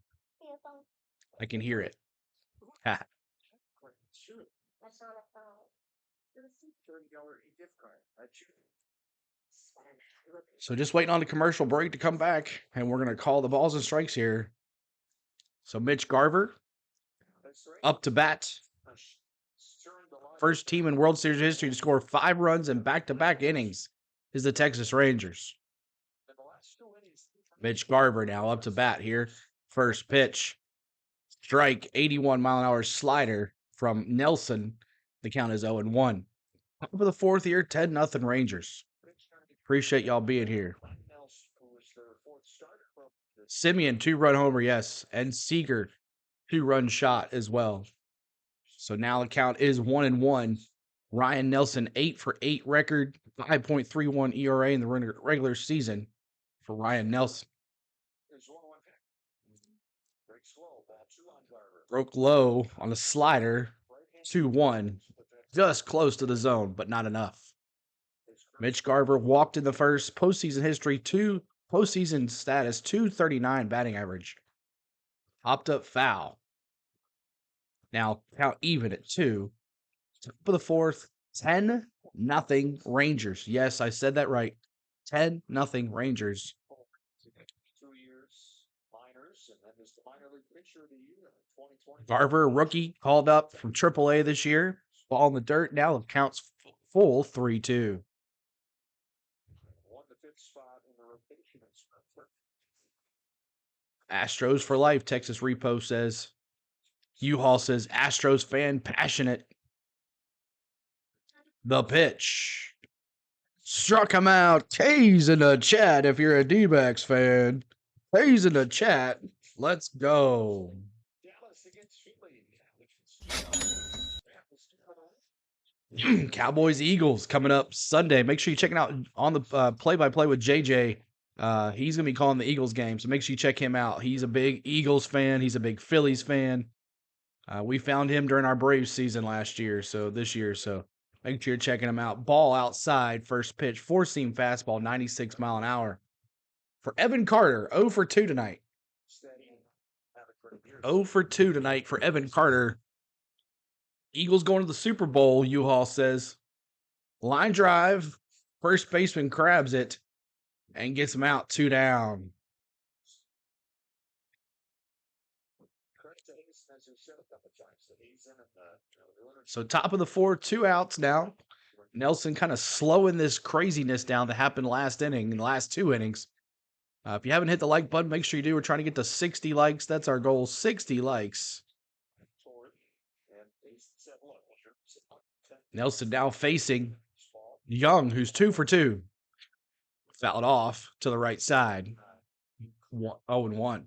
I can hear it. Ha. So just waiting on the commercial break to come back, and we're going to call the balls and strikes here. So Mitch Garver up to bat. First team in World Series history to score 5 runs in back-to-back innings is the Texas Rangers. Mitch Garver now up to bat here. First pitch. Strike, 81-mile-an-hour slider from Nelson. The count is 0-1. Top of the fourth here, 10-0 Rangers. Appreciate y'all being here. Simeon, 2-run homer, yes. And Seager, 2-run shot as well. So now the count is 1-1. Ryan Nelson, 8 for 8 record, 5.31 ERA in the regular season for Ryan Nelson. Broke low on the slider, 2-1. Just close to the zone, but not enough. Mitch Garver walked in the first. Postseason history, postseason status, 239 batting average. Hopped up foul. Now count even at 2. Top of the fourth, 10-0 Rangers. Yes, I said that right. 10-0 Rangers. Garver, rookie, called up from AAA this year. Ball in the dirt. Now the count's full 3-2. Astros for life, Texas Repo says. U-Haul says, Astros fan passionate. The pitch. Struck him out. K's in the chat if you're a D-backs fan. K's in the chat. Let's go. Cowboys Eagles coming up Sunday. Make sure you check it out on the play-by-play with JJ. He's going to be calling the Eagles game, so make sure you check him out. He's a big Eagles fan. He's a big Phillies fan. We found him during our Braves season last year, so this year. So make sure you're checking him out. Ball outside, first pitch, 4-seam fastball, 96 mile an hour. For Evan Carter, 0 for 2 tonight. 0 for 2 tonight for Evan Carter. Eagles going to the Super Bowl, U-Haul says. Line drive, first baseman grabs it and gets him out, 2 down. So top of the 4, 2 outs now. Nelson kind of slowing this craziness down that happened last inning, in the last 2 innings. If you haven't hit the like button, make sure you do. We're trying to get to 60 likes. That's our goal, 60 likes. Nelson now facing Young, who's 2 for 2. Fouled off to the right side. 0-1.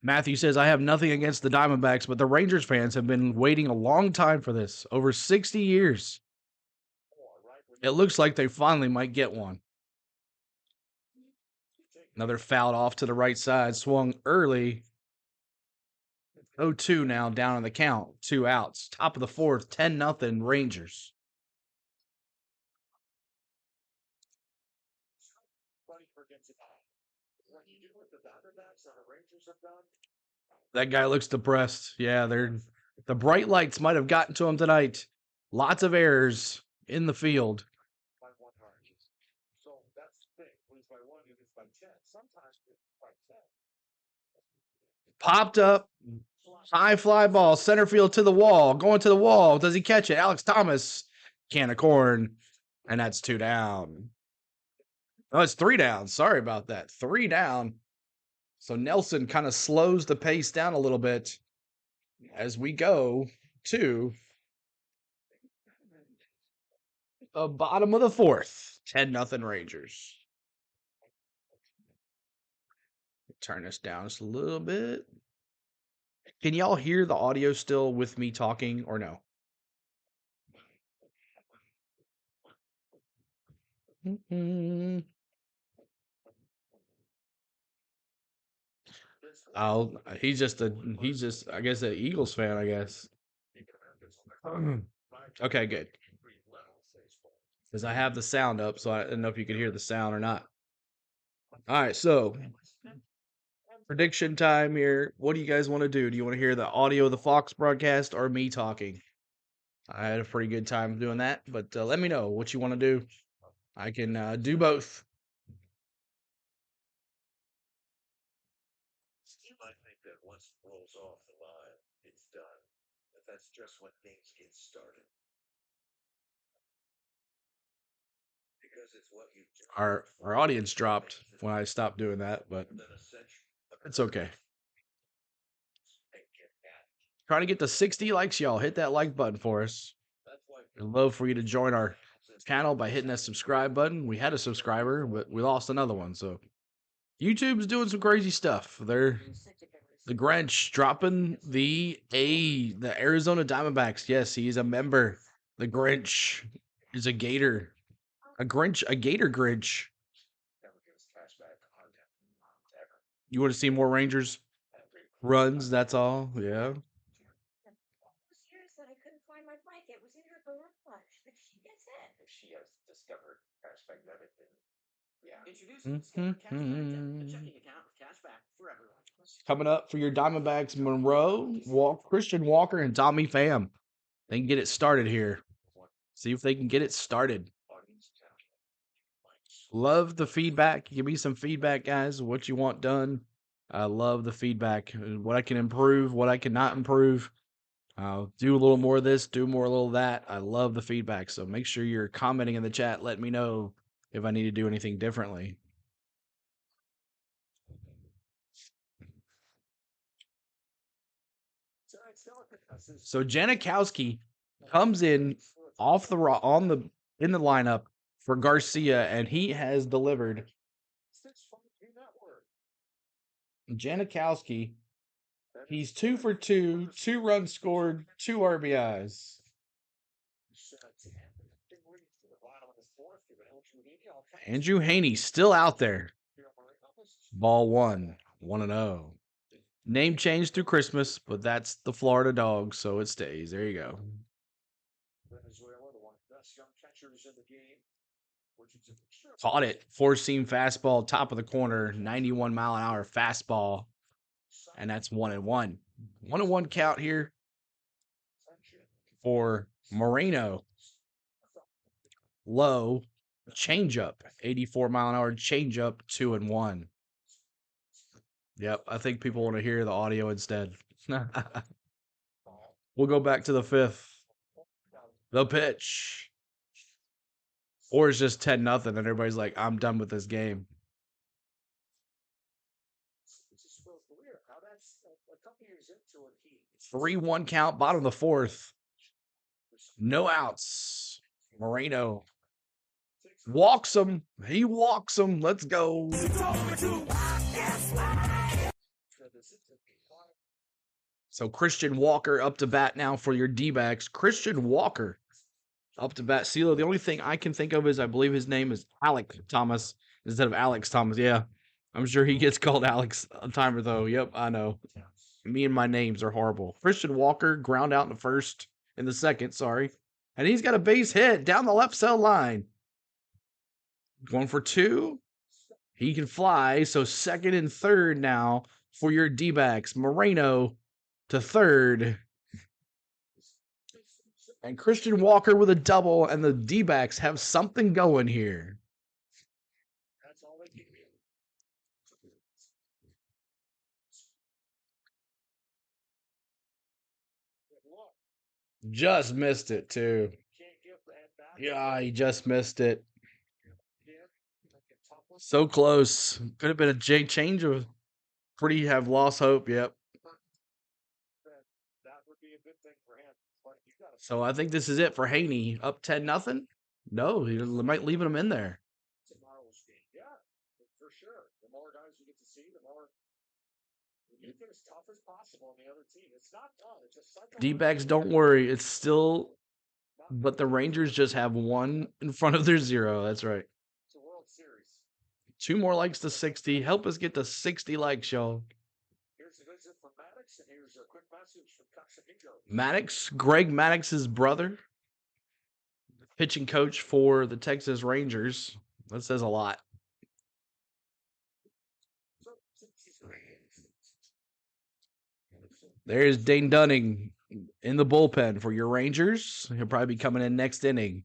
Matthew says, I have nothing against the Diamondbacks, but the Rangers fans have been waiting a long time for this. Over 60 years. It looks like they finally might get one. Another foul off to the right side. Swung early. 0-2 now, down on the count. 2 outs. Top of the fourth, 10-0 Rangers. That guy looks depressed. Yeah, the bright lights might have gotten to him tonight. Lots of errors in the field. Popped up. High fly ball. Center field to the wall. Going to the wall. Does he catch it? Alex Thomas. Can of corn. And that's 2 down. Oh, it's 3 down. Sorry about that. 3 down. So Nelson kind of slows the pace down a little bit as we go to the bottom of the fourth. 10-0 Rangers. Turn this down just a little bit. Can y'all hear the audio still with me talking or no? He's just I guess an Eagles fan, I guess. Okay, good. Because I have the sound up, so I don't know if you can hear the sound or not. All right, so prediction time here. What do you guys want to do? Do you want to hear the audio of the Fox broadcast or me talking? I had a pretty good time doing that, but let me know what you want to do. I can do both. You might think that once it rolls off the line, it's done. But that's just when things get started. Because it's what you Our audience dropped when I stopped doing that, but it's okay. Trying to get to 60 likes, y'all. Hit that like button for us. I'd love for you to join our channel by hitting that subscribe button. We had a subscriber, but we lost another one. So YouTube's doing some crazy stuff. They're the Grinch dropping the Arizona Diamondbacks. Yes, he's a member. The Grinch is a Gator. A Gator Grinch. You want to see more Rangers runs? That's all. Yeah. Years that I couldn't find my bike. It was in her garage, but she gets it. She has discovered cashback debit. Introducing checking account with cashback for everyone. Coming up for your Diamondbacks, Monroe, Christian Walker, and Tommy Pham. They can get it started here. See if they can get it started. Love the feedback. Give me some feedback, guys. What you want done. I love the feedback. What I can improve, what I cannot improve. I'll do a little more of this, do more a little of that. I love the feedback. So make sure you're commenting in the chat. Let me know if I need to do anything differently. So Janikowski comes in off the in the lineup for Garcia, and he has delivered. Janikowski, he's 2 for 2, 2 runs scored, 2 RBIs. Andrew Heaney still out there. Ball 1, 1-0. Name change through Christmas, but that's the Florida dog, so it stays. There you go. Caught it. 4-seam fastball, top of the corner, 91-mile-an-hour fastball. And that's 1-1. 1-1 count here for Moreno. Low changeup, 84-mile-an-hour changeup, 2-1. Yep, I think people want to hear the audio instead. We'll go back to the 5th. The pitch. Or it's just 10-0, and everybody's like, I'm done with this game. 3-1 count, bottom of the 4th. No outs. Moreno walks him. He walks him. Let's go. So Christian Walker up to bat now for your D-backs. Christian Walker up to bat. CeeLo, the only thing I can think of is I believe his name is Alec Thomas instead of Alex Thomas. Yeah, I'm sure he gets called Alex a timer though. Yep, I know. Me and my names are horrible. Christian Walker ground out in the second, sorry. And he's got a base hit down the left cell line. Going for two. He can fly. So second and third now for your D-backs. Moreno to third. And Christian Walker with a double, and the D-backs have something going here. Just missed it, too. Yeah, he just missed it. So close. Could have been a change of pretty have lost hope. Yep. So I think this is it for Heaney. Up 10-0. No, he might leave him in there. D-backs, don't worry. It's still, but the Rangers just have one in front of their zero. That's right. 2 more likes to 60. Help us get to 60 likes, y'all. Maddox, Greg Maddox's brother, pitching coach for the Texas Rangers. That says a lot. There's Dane Dunning in the bullpen for your Rangers. He'll probably be coming in next inning.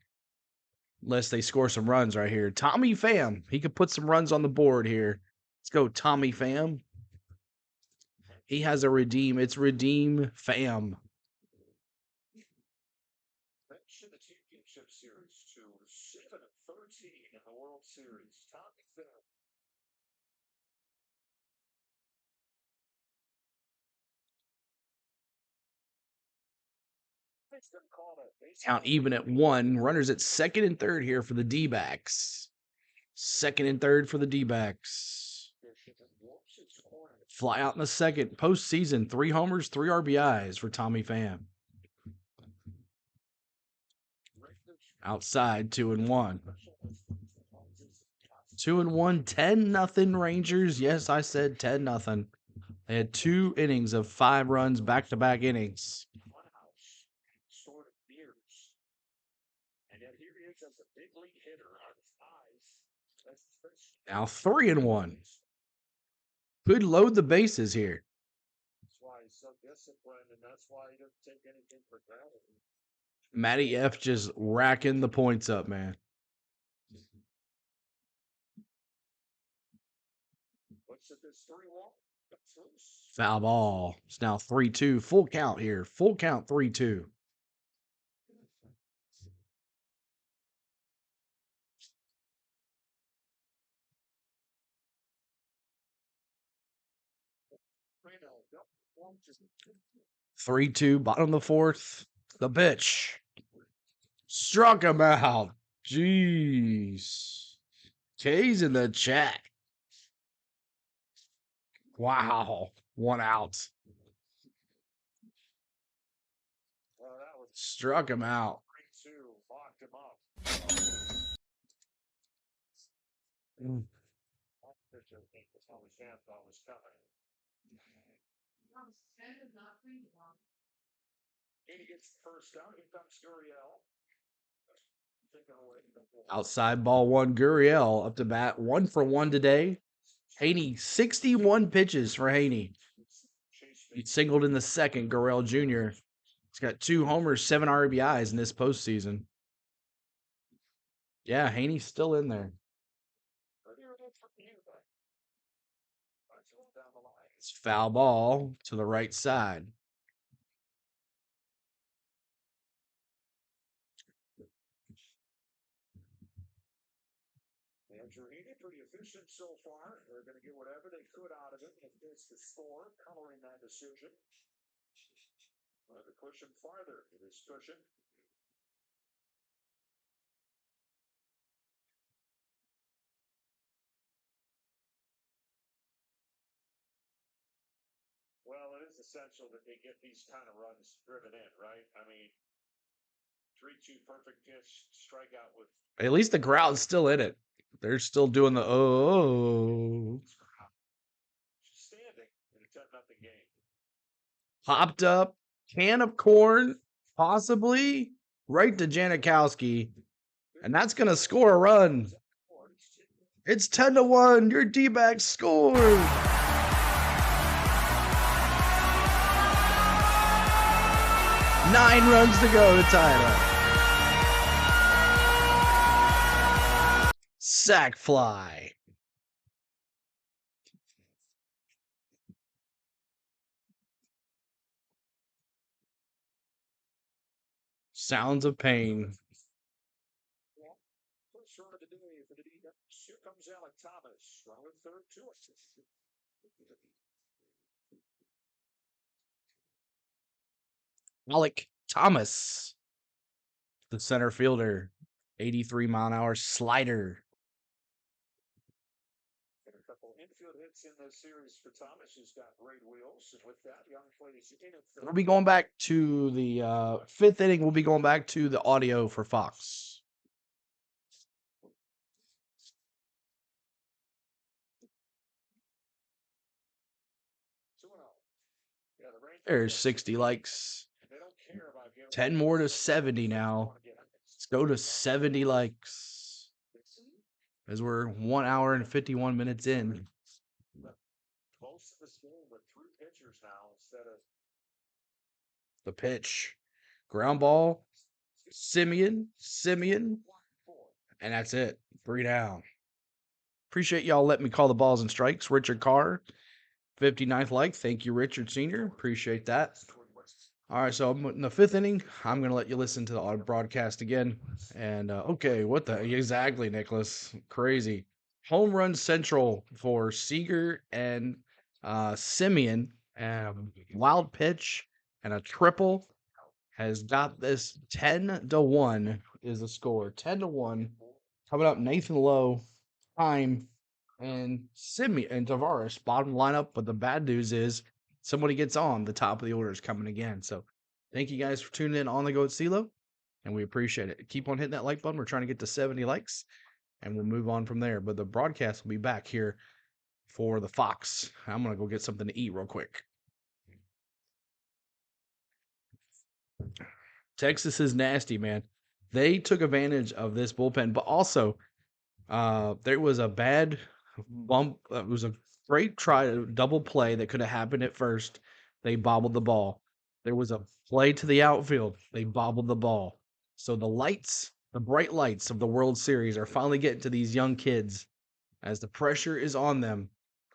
Unless they score some runs right here. Tommy Pham. He could put some runs on the board here. Let's go, Tommy Pham. He has a redeem. It's Redeem Pham. The championship series to 7-13 in the World Series. Tommy Pham. Count even at 1. Runners at second and third here for the D-backs. Second and third for the D-backs. Fly out in the second. Postseason, 3 homers, 3 RBIs for Tommy Pham. Outside, 2-1. 2-1, 10-0 Rangers. Yes, I said 10-0. They had 2 innings of 5 runs, back-to-back innings. Now 3-1. Could load the bases here. That's why he's so disciplined, and that's why he doesn't take anything for granted. Matty F just racking the points up, man. Foul ball. It's now 3-2. Full count here. Full count 3-2. Three, 2, bottom of the fourth. The pitch. Struck him out. Jeez. K's in the chat. Wow. 1 out. Struck him out. Outside ball 1, Gurriel up to bat. 1 for 1 today. Heaney, 61 pitches for Heaney. He singled in the second, Gurriel Jr. He's got 2 homers, 7 RBIs in this postseason. Yeah, Heaney's still in there. It's foul ball to the right side. Pretty efficient so far. They're going to get whatever they could out of it. If it's the score coloring that decision. To push him farther. It is pushing. essential that they get these kind of runs driven in, right? I mean, 3-2 perfect pitch, strikeout with. At least the crowd's still in it. They're still doing the oh. Standing in a 10-0 game. Hopped up, can of corn, possibly right to Janikowski, and that's going to score a run. It's 10-1. Your D-backs scored. 9 runs to go to tie it up. Sack fly. Sounds of pain. First run of the day for the D-backs. Here comes Alec Thomas. Running third to it. Alec Thomas, the center fielder, 83-mile-an-hour slider. A couple infield hits in the series for Thomas, who's got great wheels. And with that, Young plays in at third. We'll be going back to the fifth inning. We'll be going back to the audio for Fox. There's 60 likes. 10 more to 70 now. Let's go to 70 likes. As we're 1 hour and 51 minutes in. Most of this game with 3 pitchers now instead of. The pitch. Ground ball. Simeon. And that's it. 3 down. Appreciate y'all letting me call the balls and strikes. Richard Carr, 59th like. Thank you, Richard Sr. Appreciate that. All right, so in the 5th inning, I'm going to let you listen to the audio broadcast again. And, okay, what the? Exactly, Nicholas. Crazy. Home run central for Seager and Simeon. Wild pitch and a triple has got this 10-1 is the score. 10-1. Coming up, Nathan Lowe, Time, and Simeon and Tavares, bottom lineup. But the bad news is somebody gets on. The top of the order is coming again. So thank you guys for tuning in on the Goat CeeLo, and we appreciate it. Keep on hitting that like button. We're trying to get to 70 likes, and we'll move on from there. But the broadcast will be back here for the Fox. I'm going to go get something to eat real quick. Texas is nasty, man. They took advantage of this bullpen, but also there was a bad bump. It was a great try to double play that could have happened at first. They bobbled the ball. There was a play to the outfield. They bobbled the ball. So the lights, the bright lights of the World Series are finally getting to these young kids as the pressure is on them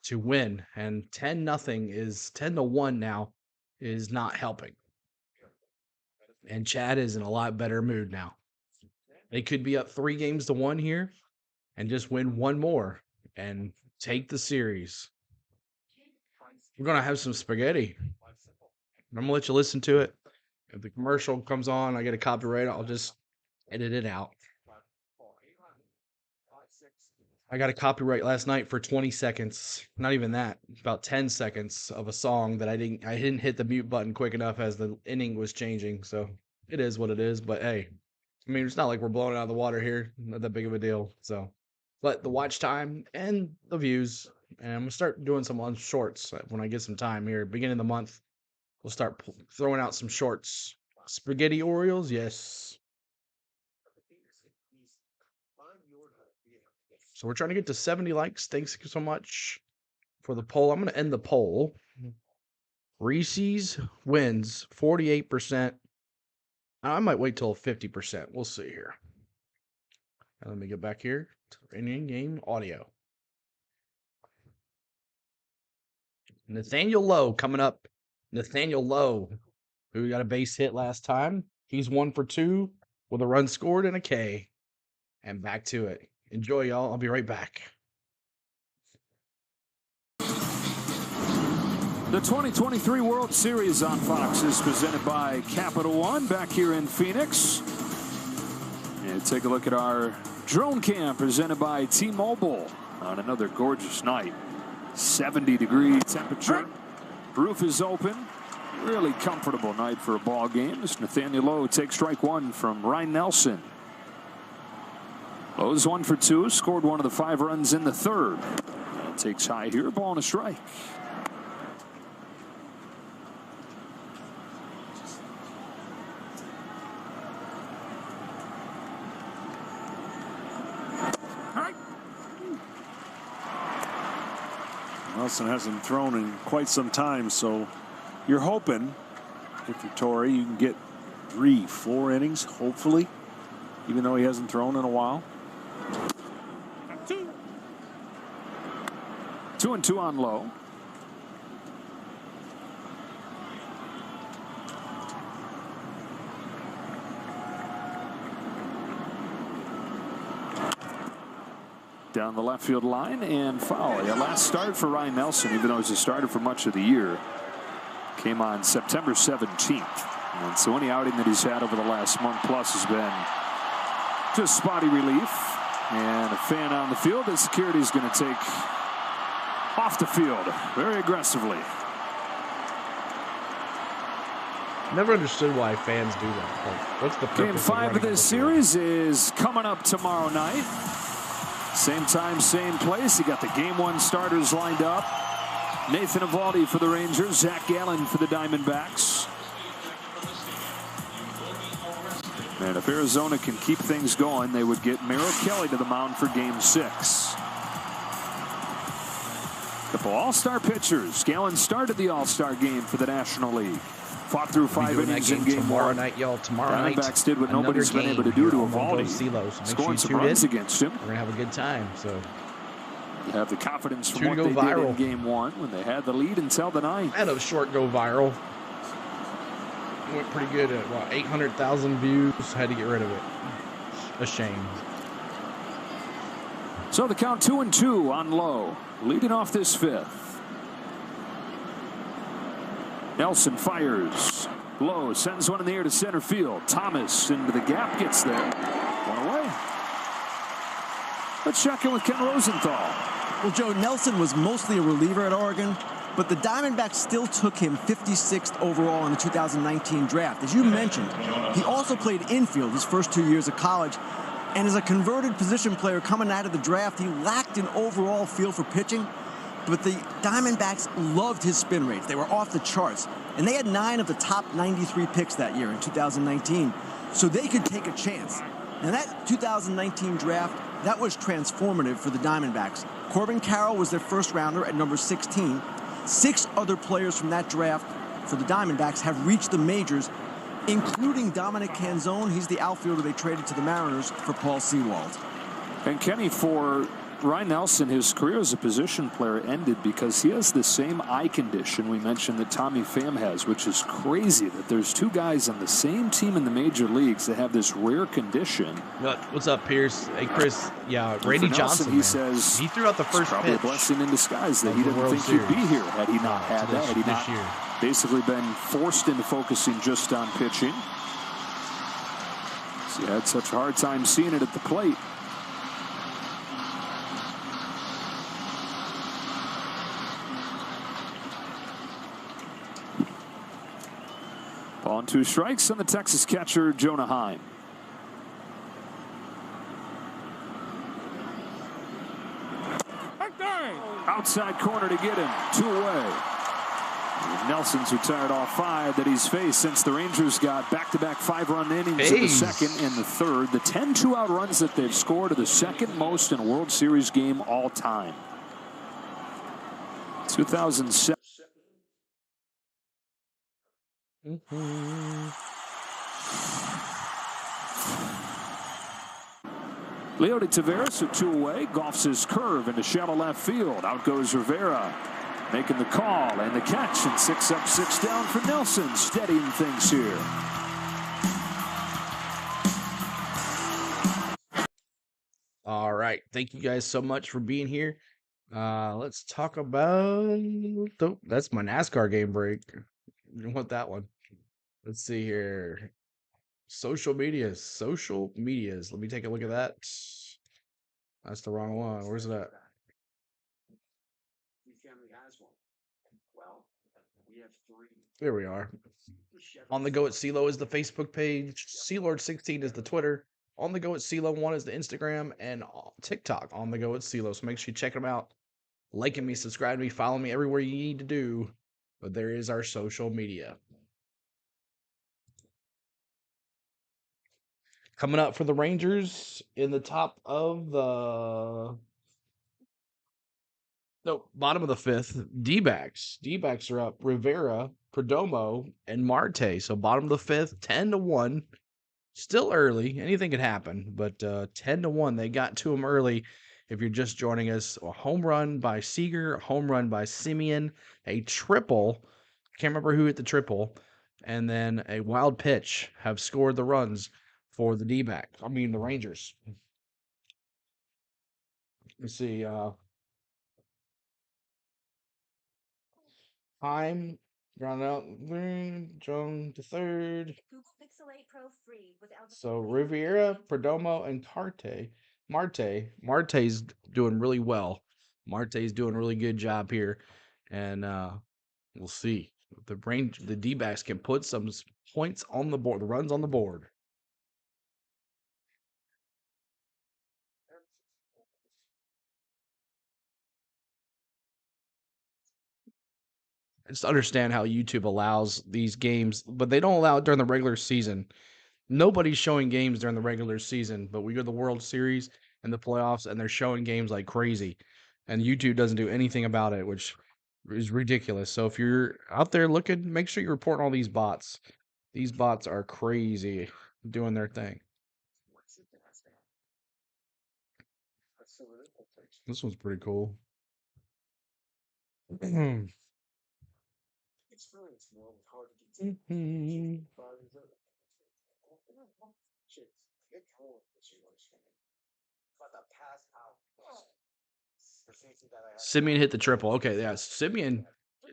to win. And 10-0 is 10-1 now is not helping. And Chad is in a lot better mood now. They could be up 3-1 here and just win one more and take the series. We're going to have some spaghetti. I'm going to let you listen to it. If the commercial comes on, I get a copyright, I'll just edit it out. I got a copyright last night for 20 seconds. Not even that. About 10 seconds of a song that I didn't hit the mute button quick enough as the inning was changing. So it is what it is. But hey, I mean, it's not like we're blowing it out of the water here. Not that big of a deal. So, but the watch time and the views, and I'm going to start doing some on shorts when I get some time here. Beginning of the month, we'll start throwing out some shorts. Spaghetti Orioles, yes. So we're trying to get to 70 likes. Thanks so much for the poll. I'm going to end the poll. Reese's wins 48%. I might wait till 50%. We'll see here. Let me get back here to in-game audio. Nathaniel Lowe coming up. Nathaniel Lowe, who got a base hit last time. He's 1 for 2 with a run scored and a K. And back to it. Enjoy, y'all. I'll be right back. The 2023 World Series on Fox is presented by Capital One back here in Phoenix. And take a look at our drone cam presented by T-Mobile on another gorgeous night. 70-degree temperature. Roof is open. Really comfortable night for a ball game as Nathaniel Lowe takes strike one from Ryan Nelson. Lowe's 1 for 2, scored one of the 5 runs in the third. Takes high here, ball and a strike. Nelson hasn't thrown in quite some time, so you're hoping if you're Torrey, you can get 3-4 innings, hopefully, even though he hasn't thrown in a while. 2-2 on Lowe. Down the left field line and foul. Yeah, last start for Ryan Nelson, even though he's a starter for much of the year, came on September 17th. And so any outing that he's had over the last month plus has been just spotty relief. And a fan on the field that security is going to take off the field very aggressively. Never understood why fans do that. Like, what's the purpose? Game 5 of this series is coming up tomorrow night. Same time, same place. You got the Game 1 starters lined up. Nathan Eovaldi for the Rangers, Zach Gallen for the Diamondbacks. And if Arizona can keep things going, they would get Merrill Kelly to the mound for Game 6. Couple all-star pitchers. Gallen started the all-star game for the National League. Fought through 5 innings in Game 1. Tomorrow night, y'all. Tomorrow night. Diamondbacks did what nobody's been able to do to Eovaldi. Scoring some runs against him. We're going to have a good time. So you have the confidence from what go they viral. did in Game 1 when they had the lead until the 9th. had a short go viral. Went pretty good at, what, 800,000 views. Had to get rid of it. A shame. So the count 2-2 on Lowe. Leading off this 5th. Nelson fires. Lowe sends one in the air to center field. Thomas into the gap, gets there. One away. Let's check in with Ken Rosenthal. Well, Joe, Nelson was mostly a reliever at Oregon, but the Diamondbacks still took him 56th overall in the 2019 draft. As you mentioned, he also played infield his first 2 years of college, and as a converted position player coming out of the draft, he lacked an overall feel for pitching. But the Diamondbacks loved his spin rates. They were off the charts. And they had 9 of the top 93 picks that year in 2019. So they could take a chance. Now that 2019 draft, that was transformative for the Diamondbacks. Corbin Carroll was their first rounder at number 16. 6 other players from that draft for the Diamondbacks have reached the majors, including Dominic Canzone. He's the outfielder they traded to the Mariners for Paul Sewald. And Kenny, for Ryan Nelson, his career as a position player ended because he has the same eye condition we mentioned that Tommy Pham has, which is crazy that there's 2 guys on the same team in the major leagues that have this rare condition. What's up, Pierce? Hey, Chris. Yeah, Randy Johnson, he says he threw out the first probably pitch. a blessing in disguise that he didn't think he'd be here had he not had that. Had he not basically been forced into focusing just on pitching. So he had such a hard time seeing it at the plate. Ball and 2 strikes on the Texas catcher, Jonah Heim. Outside corner to get him. 2 away. And Nelson's retired all 5 that he's faced since the Rangers got back-to-back 5-run innings in the second and the third. The 10 2-out runs that they've scored are the second most in a World Series game all time. 2007. Leody Taveras at 2 away, golfs his curve into shallow left field. Out goes Rivera, making the call and the catch, and 6 up, 6 down for Nelson, steadying things here. All right, thank you guys so much for being here. Let's talk about. Oh, that's my NASCAR game break. You don't want that one. Let's see here. Social medias. Let me take a look at that. That's the wrong one. Where's it at? There we are. On the Go at CeeLo is the Facebook page. Sealord16 is the Twitter. On the Go at CeeLo1 is the Instagram and TikTok. On the Go at CeeLo. So make sure you check them out. Liking me, subscribe to me, follow me everywhere you need to do. But there is our social media. Coming up for the Rangers in the top of the bottom of the fifth, D-backs. D-backs are up. Rivera, Perdomo, and Marte. So bottom of the fifth, 10-1. Still early. Anything could happen, but 10-1. They got to him early. If you're just joining us, a home run by Seager, a home run by Simeon, a triple. Can't remember who hit the triple. And then a wild pitch have scored the runs for the D-backs. The Rangers. Let's see. Time, ground out, Joan to third. Google Pixel 8 Pro free without. So Riviera, Perdomo, and Marte's doing really well. Marte's doing a really good job here, and we'll see if the D-backs can put some points on the board, the runs on the board. Just understand how YouTube allows these games, but they don't allow it during the regular season. Nobody's showing games during the regular season, but we go to the World Series and the playoffs, and they're showing games like crazy. And YouTube doesn't do anything about it, which is ridiculous. So if you're out there looking, make sure you report all these bots. These bots are crazy doing their thing. This one's pretty cool. Simeon hit the triple. Okay, yeah, Simeon,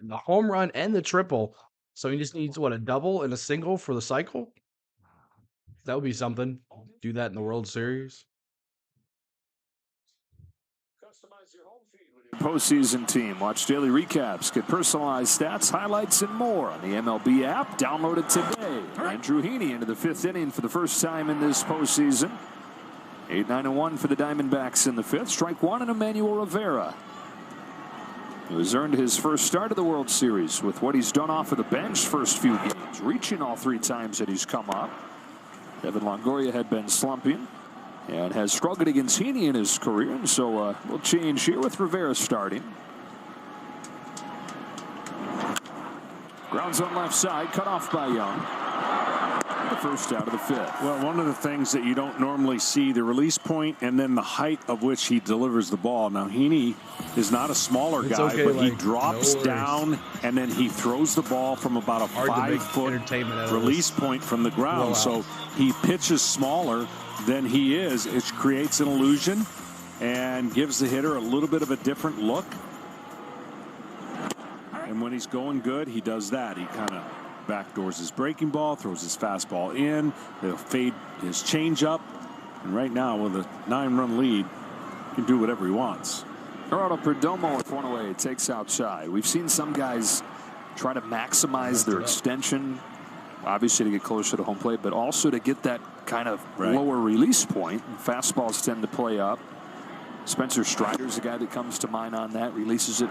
the home run and the triple. So he just needs, a double and a single for the cycle? That would be something. Do that in the World Series. Postseason team. Watch daily recaps, get personalized stats, highlights, and more on the MLB app. Download it today. Andrew Heaney into the fifth inning for the first time in this postseason. 8-9-1 for the Diamondbacks in the fifth. Strike one and Emmanuel Rivera, who has earned his first start of the World Series with what he's done off of the bench first few games, reaching all three times that he's come up. Evan Longoria had been slumping and has struggled against Heaney in his career, and so we'll change here with Rivera starting. Grounds on left side, cut off by Young. The first out of the fifth. Well, one of the things that you don't normally see, the release point and then the height of which he delivers the ball. Now, Heaney is not a smaller guy, okay, but he like, drops no down and then he throws the ball from about a 5-foot release point from the ground. So he pitches smaller than he is. It creates an illusion and gives the hitter a little bit of a different look. And when he's going good, he does that. He kind of backdoors his breaking ball, throws his fastball in, he'll fade his changeup, and right now with a 9-run lead, he can do whatever he wants. Gerardo Perdomo with one away, takes outside. We've seen some guys try to maximize their extension, obviously to get closer to home plate, but also to get that kind of lower release point. Fastballs tend to play up. Spencer Strider's the guy that comes to mind on that, releases it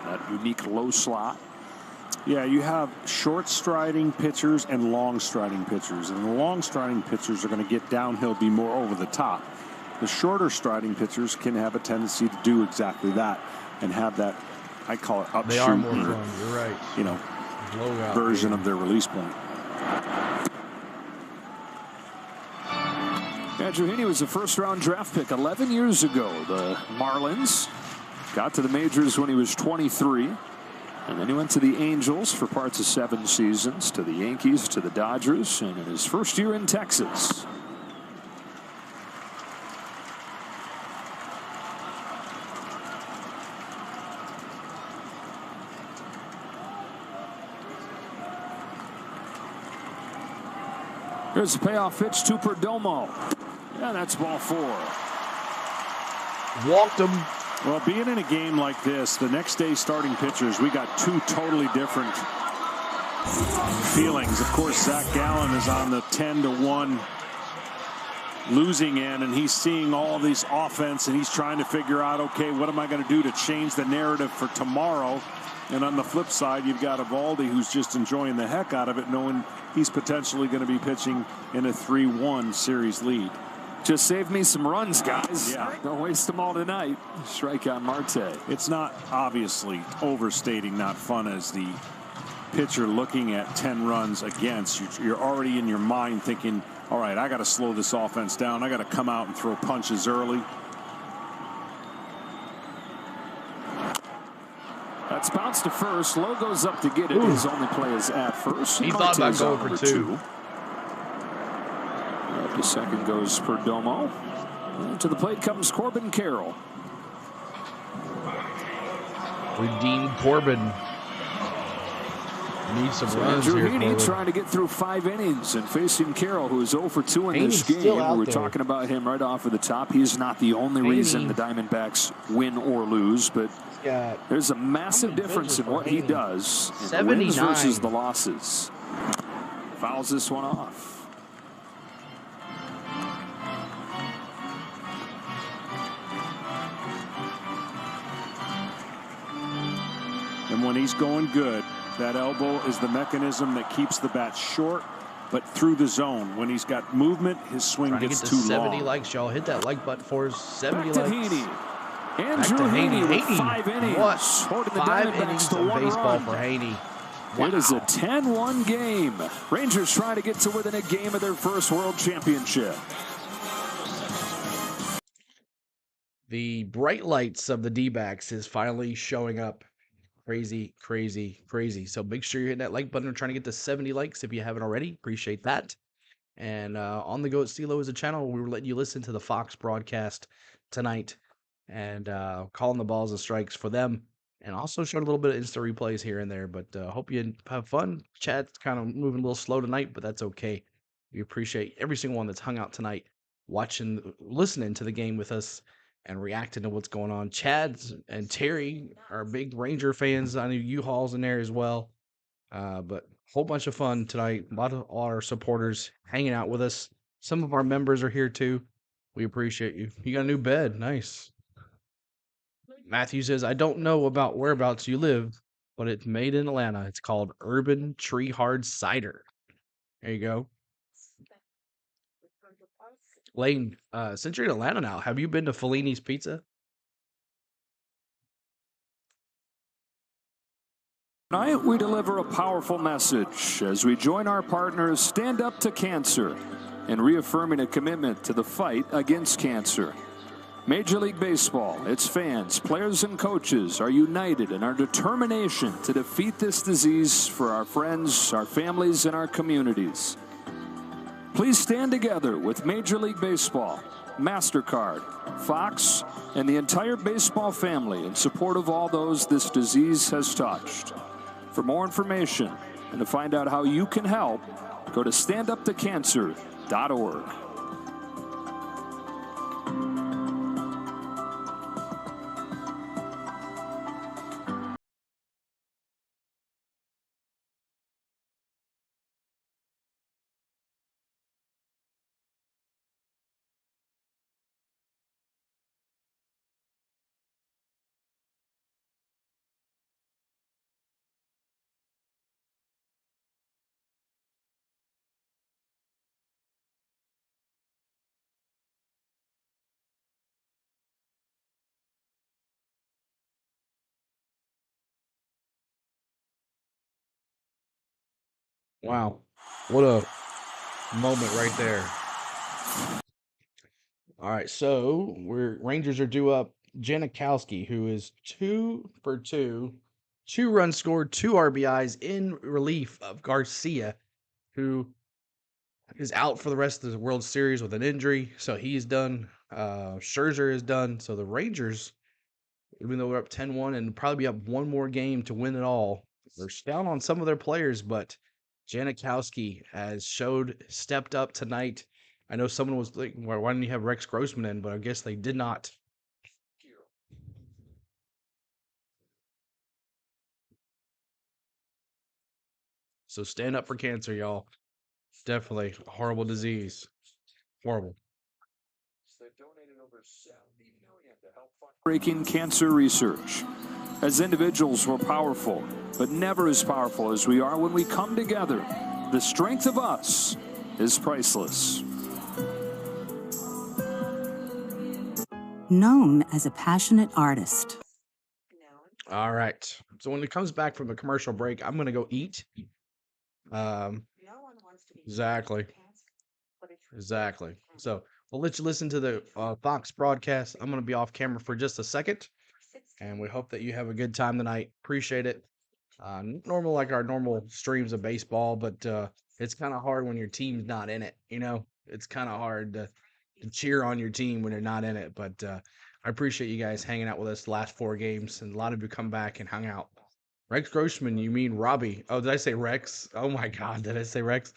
that unique low slot. Yeah, you have short striding pitchers and long striding pitchers, and the long striding pitchers are going to get downhill, be more over the top. The shorter striding pitchers can have a tendency to do exactly that and have that, I call it upshoot. They are more prone, you're right. You know, version of their release point. Andrew Heaney was a first-round draft pick 11 years ago. The Marlins got to the majors when he was 23. And then he went to the Angels for parts of 7 seasons, to the Yankees, to the Dodgers, and in his first year in Texas. Here's the payoff pitch to Perdomo. Yeah, that's ball 4. Walked him. Well, being in a game like this, the next day starting pitchers, we got two totally different feelings. Of course, Zach Gallen is on the 10-1 losing end, and he's seeing all these offense, and he's trying to figure out, okay, what am I going to do to change the narrative for tomorrow? And on the flip side, you've got Eovaldi, who's just enjoying the heck out of it, knowing he's potentially going to be pitching in a 3-1 series lead. Just save me some runs, guys. Yeah. Don't waste them all tonight. Strike out Marte. It's not obviously overstating not fun as the pitcher looking at 10 runs against. You're already in your mind thinking, all right, I got to slow this offense down. I got to come out and throw punches early. That's bounced to first. Lowe goes up to get it. His only play is at first. He thought about going for two. Up to second goes Perdomo. And to the plate comes Corbin Carroll. Redeem Corbin. Need some runs Andrew here. Heaney trying to get through 5 innings and facing Carroll, who is 0 for 2 in this Heaney's game. out We're there. talking about him right off of the top. He's not the only reason the Diamondbacks win or lose, but there's a massive difference in what he does in the wins 79 versus the losses. Fouls this one off. And when he's going good, that elbow is the mechanism that keeps the bat short, but through the zone. When he's got movement, his swing Trying to gets get too to 70 long. likes, y'all. Hit that like button for us. 70 Back to likes. Heaney. Back Andrew to Heaney with Heaney. 5 innings. What? Holding the 5 Diamondbacks innings to of 1 baseball run. for Heaney. It is a 10-1 game. Rangers trying to get to within a game of their first world championship. The bright lights of the D-backs is finally showing up. Crazy, crazy, crazy. So make sure you're hitting that like button and trying to get to 70 likes if you haven't already. Appreciate that. And On the Go at CeeLo is a channel. We were letting you listen to the Fox broadcast tonight and calling the balls and strikes for them. And also showed a little bit of Insta replays here and there. But hope you have fun. Chat's kind of moving a little slow tonight, but that's okay. We appreciate every single one that's hung out tonight, listening to the game with us and reacting to what's going on. Chad and Terry are big Ranger fans. I know U-Haul's in there as well. But a whole bunch of fun tonight. A lot of our supporters hanging out with us. Some of our members are here too. We appreciate you. You got a new bed. Nice. Matthew says, I don't know about whereabouts you live, but it's made in Atlanta. It's called Urban Tree Hard Cider. There you go. Lane, since you're in Atlanta now, have you been to Fellini's Pizza? Tonight, we deliver a powerful message as we join our partners Stand Up to Cancer in reaffirming a commitment to the fight against cancer. Major League Baseball, its fans, players, and coaches are united in our determination to defeat this disease for our friends, our families, and our communities. Please stand together with Major League Baseball, MasterCard, Fox, and the entire baseball family in support of all those this disease has touched. For more information and to find out how you can help, go to standuptocancer.org. Wow. What a moment right there. All right, so Rangers are due up Janikowski, who is 2 for 2, 2 runs scored, 2 RBIs in relief of Garcia, who is out for the rest of the World Series with an injury. So he's done. Scherzer is done. So the Rangers, even though we're up 10-1 and probably be up one more game to win it all, they're down on some of their players, but Janikowski has stepped up tonight. I know someone was like, why didn't you have Rex Grossman in? But I guess they did not. So stand up for cancer, y'all. Definitely a horrible disease. Horrible. Breaking cancer research. As individuals, we're powerful, but never as powerful as we are when we come together. The strength of us is priceless. Known as a passionate artist. All right. So when it comes back from the commercial break, I'm gonna go eat. Exactly. Exactly. So we'll let you listen to the Fox broadcast. I'm gonna be off camera for just a second, and we hope that you have a good time tonight. Appreciate it. Normal like our normal streams of baseball, but it's kind of hard when your team's not in it. You know, it's kind of hard to cheer on your team when you're not in it. But I appreciate you guys hanging out with us the last 4 games, and a lot of you come back and hung out. Rex Grossman, you mean Robbie? Oh, did I say Rex? Oh my God, did I say Rex?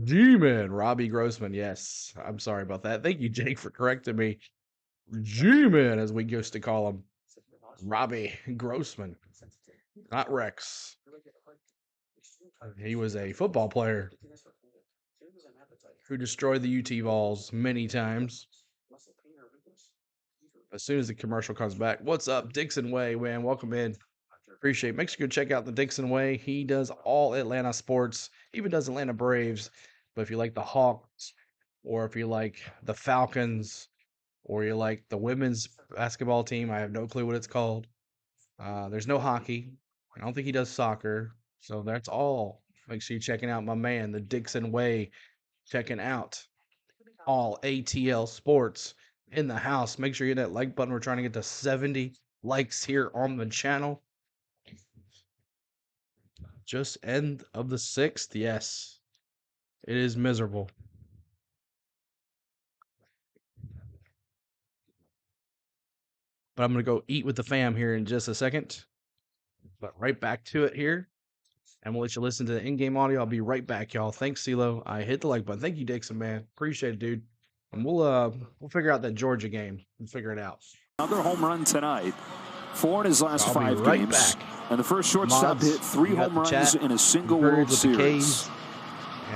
G-Man, Robbie Grossman. Yes, I'm sorry about that. Thank you, Jake, for correcting me. G-Man, as we used to call him, Robbie Grossman, not Rex. He was a football player who destroyed the UT Vols many times. As soon as the commercial comes back, what's up, Dixon Way, man? Welcome in. Appreciate it. Make sure you go check out the Dixon Way. He does all Atlanta sports, even does Atlanta Braves. But if you like the Hawks, or if you like the Falcons, or you like the women's basketball team, I have no clue what it's called. There's no hockey. I don't think he does soccer. So that's all. Make sure you're checking out my man, the Dixon Way. Checking out all ATL sports in the house. Make sure you hit that like button. We're trying to get to 70 likes here on the channel. Just end of the 6th. Yes, it is miserable. But I'm going to go eat with the fam here in just a second. But right back to it here. And we'll let you listen to the in-game audio. I'll be right back, y'all. Thanks, CeeLo. I hit the like button. Thank you, Dixon, man. Appreciate it, dude. And we'll figure out that Georgia game. We'll figure it out. Another home run tonight. 4 in his last I'll 5 be right games. back. And the first shortstop Mods, hit 3 you got home the runs chat. in a single Birds World with the Series. Ks. Now,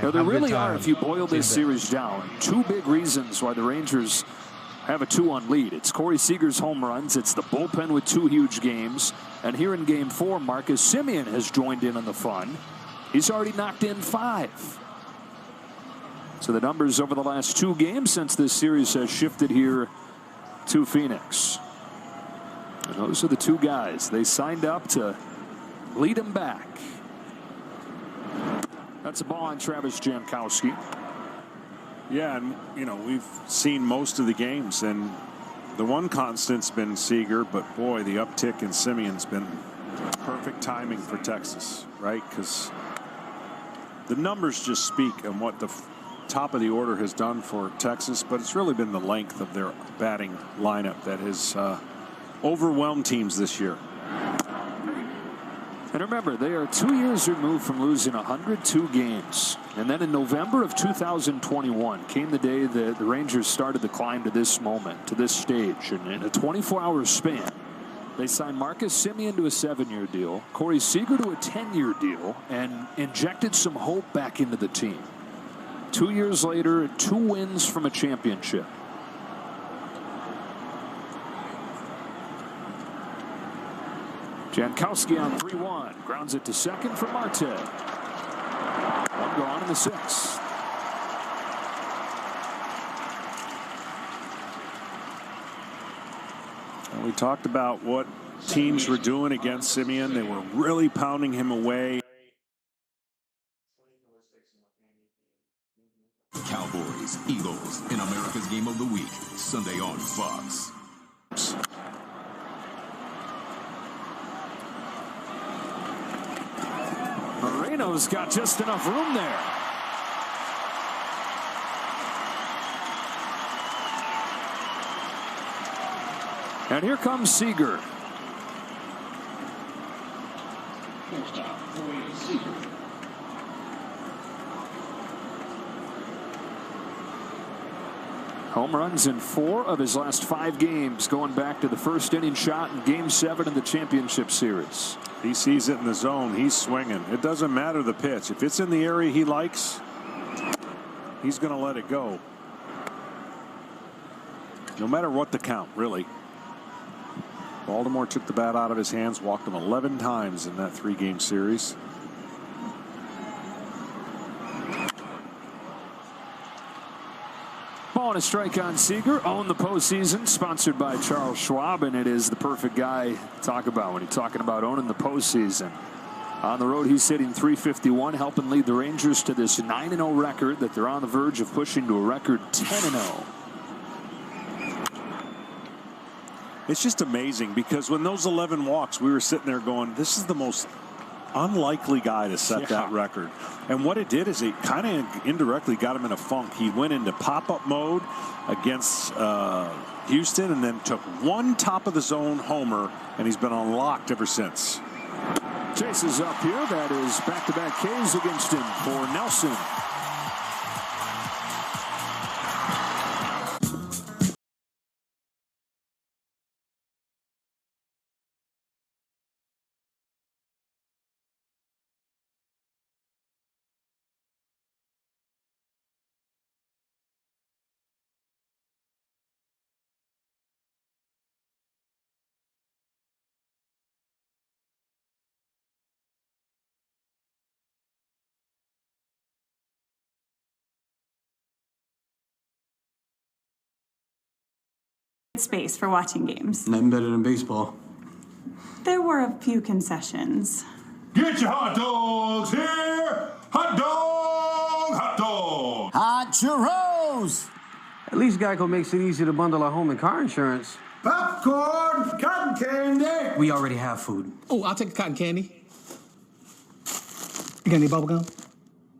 there Have a good really are, time. if you boil this See you series down, 2 big reasons why the Rangers have a 2-1 lead. It's Corey Seager's home runs. It's the bullpen with 2 huge games. And here in Game 4, Marcus Semien has joined in on the fun. He's already knocked in 5. So the numbers over the last 2 games since this series has shifted here to Phoenix. And those are the 2 guys they signed up to lead them back. That's a ball on Travis Jankowski. Yeah, and we've seen most of the games, and the one constant's been Seager, but boy, the uptick in Semien's been perfect timing for Texas, right? Because the numbers just speak on what the top of the order has done for Texas, but it's really been the length of their batting lineup that has overwhelmed teams this year. And remember, they are 2 years removed from losing 102 games. And then in November of 2021 came the day that the Rangers started the climb to this moment, to this stage. And in a 24-hour span, they signed Marcus Semien to a 7-year deal, Corey Seager to a 10-year deal, and injected some hope back into the team. 2 years later, 2 wins from a championship. Jankowski on 3-1. Grounds it to second for Marte. 1 gone in the 6th. And we talked about what teams were doing against Semien. They were really pounding him away. Cowboys, Eagles, in America's Game of the Week, Sunday on Fox. Moreno's got just enough room there. And here comes Seager. Home runs in 4 of his last 5 games, going back to the first inning shot in Game 7 of the championship series. He sees it in the zone. He's swinging. It doesn't matter the pitch. If it's in the area he likes, he's going to let it go. No matter what the count, really. Baltimore took the bat out of his hands, walked him 11 times in that 3-game series. Ball and a strike on Seager. Own the postseason. Sponsored by Charles Schwab, and it is the perfect guy to talk about when he's talking about owning the postseason. On the road, he's hitting .351, helping lead the Rangers to this 9-0 record that they're on the verge of pushing to a record 10-0. It's just amazing because when those 11 walks, we were sitting there going, this is the most unlikely guy to set that record. And what it did is it kind of indirectly got him in a funk. He went into pop-up mode against Houston and then took one top of the zone homer, and he's been unlocked ever since. Chases up here. That is back-to-back Ks against him for Nelson. Space for watching games. Nothing better than baseball. There were a few concessions. Get your hot dogs here! Hot dog! Hot dog! Hot churros! At least Geico makes it easy to bundle our home and car insurance. Popcorn! Cotton candy! We already have food. Oh, I'll take the cotton candy. You got any bubble gum?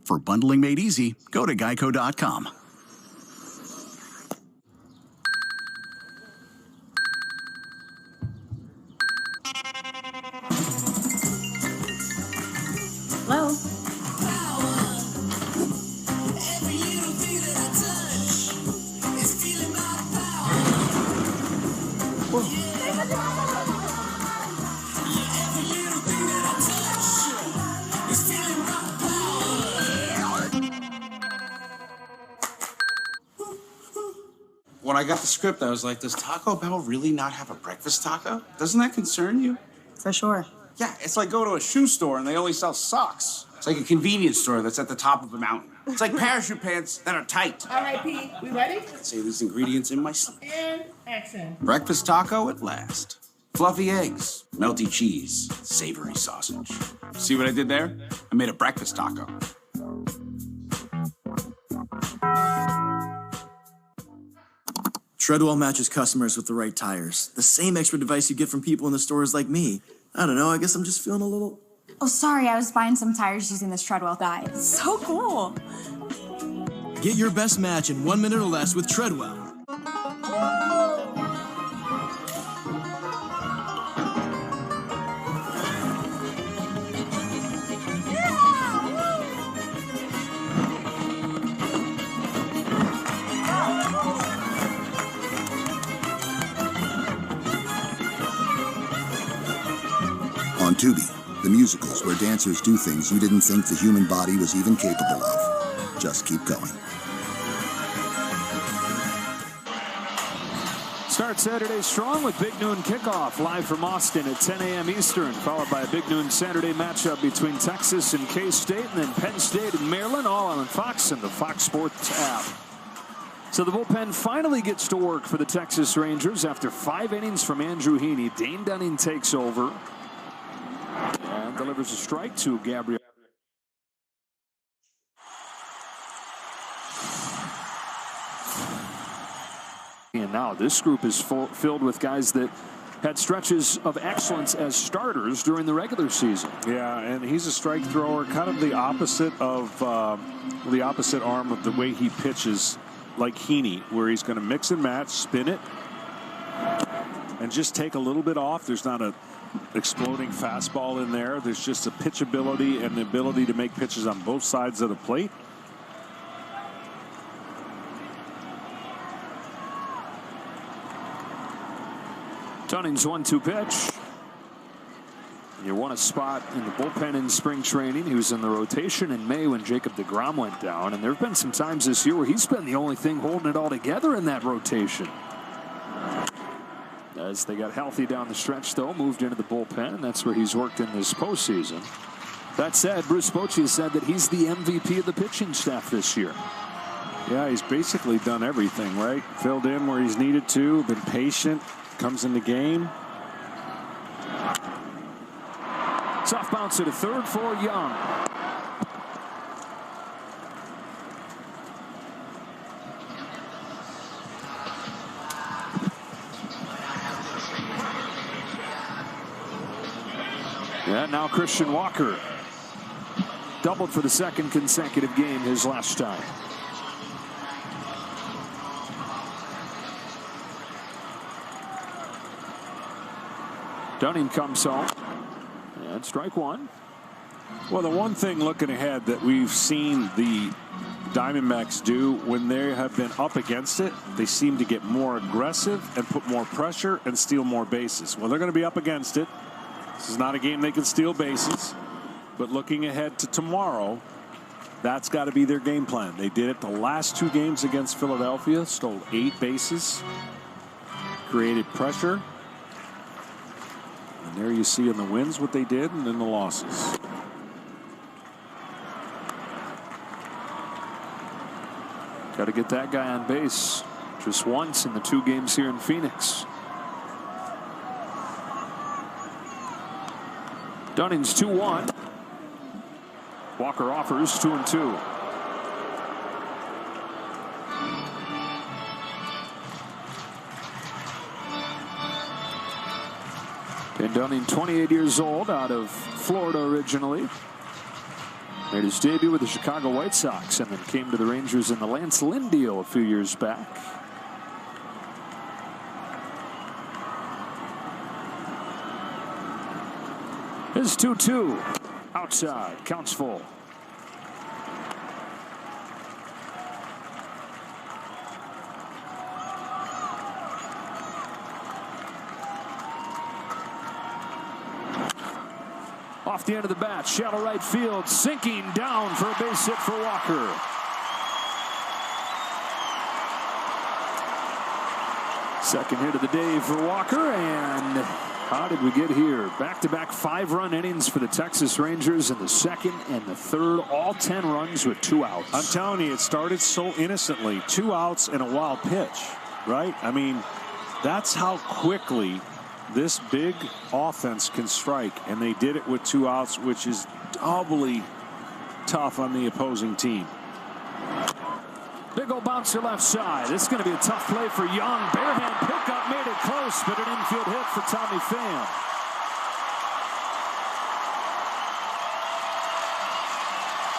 For bundling made easy, go to geico.com. Hello? When I got the script, I was like, does Taco Bell really not have a breakfast taco? Doesn't that concern you? For sure. Yeah, it's like going to a shoe store and they only sell socks. It's like a convenience store that's at the top of a mountain. It's like parachute pants that are tight. All right, Pete, we ready? Say these ingredients in my sleep. And action. Breakfast taco at last. Fluffy eggs, melty cheese, savory sausage. See what I did there? I made a breakfast taco. Treadwell matches customers with the right tires. The same expert advice you get from people in the stores like me. I don't know, I guess I'm just feeling a little... Oh, sorry, I was buying some tires using this Treadwell guide. So cool. Get your best match in 1 minute or less with Treadwell. On Tubi, the musicals where dancers do things you didn't think the human body was even capable of. Just keep going. Start Saturday strong with Big Noon Kickoff live from Austin at 10 a.m. Eastern, followed by a Big Noon Saturday matchup between Texas and K-State, and then Penn State and Maryland, all on Fox and the Fox Sports app. So the bullpen finally gets to work for the Texas Rangers after 5 innings from Andrew Heaney. Dane Dunning takes over and delivers a strike to Gabriel. And now this group is filled with guys that had stretches of excellence as starters during the regular season. Yeah, and he's a strike thrower, kind of the opposite of the opposite arm of the way he pitches, like Heaney, where he's going to mix and match, spin it, and just take a little bit off. There's not a exploding fastball in there. There's just a pitchability and the ability to make pitches on both sides of the plate. Dunning's 1-2 pitch. You won a spot in the bullpen in spring training. He was in the rotation in May when Jacob deGrom went down. And there have been some times this year where he's been the only thing holding it all together in that rotation. As they got healthy down the stretch, though, moved into the bullpen, and that's where he's worked in this postseason. That said, Bruce Bochy said that he's the MVP of the pitching staff this year. Yeah, he's basically done everything, right? Filled in where he's needed to, been patient, comes in the game. Soft bounce to third for Young. Yeah, now Christian Walker doubled for the second consecutive game his last time. Dunning comes home. And strike one. Well, the one thing looking ahead that we've seen the Diamondbacks do when they have been up against it, they seem to get more aggressive and put more pressure and steal more bases. Well, they're going to be up against it. This is not a game they can steal bases. But looking ahead to tomorrow, that's got to be their game plan. They did it the last two games against Philadelphia, stole 8 bases, created pressure. And there you see in the wins what they did, and in the losses. Got to get that guy on base just once in the 2 games here in Phoenix. Dunning's 2-1. Walker offers 2-2. And Dunning, 28 years old, out of Florida originally. Made his debut with the Chicago White Sox and then came to the Rangers in the Lance Lynn deal a few years back. His 2-2. Outside. Counts full. Off the end of the bat, shallow right field, sinking down for a base hit for Walker. Second hit of the day for Walker, and how did we get here? Back-to-back 5-run innings for the Texas Rangers in the second and the third, all 10 runs with 2 outs. I'm telling you, it started so innocently. 2 outs and a wild pitch, right? I mean, that's how quickly this big offense can strike, and they did it with 2 outs, which is doubly tough on the opposing team. Big old bouncer left side. It's going to be a tough play for Young. Barehand pickup made it close, but an infield hit for Tommy Pham.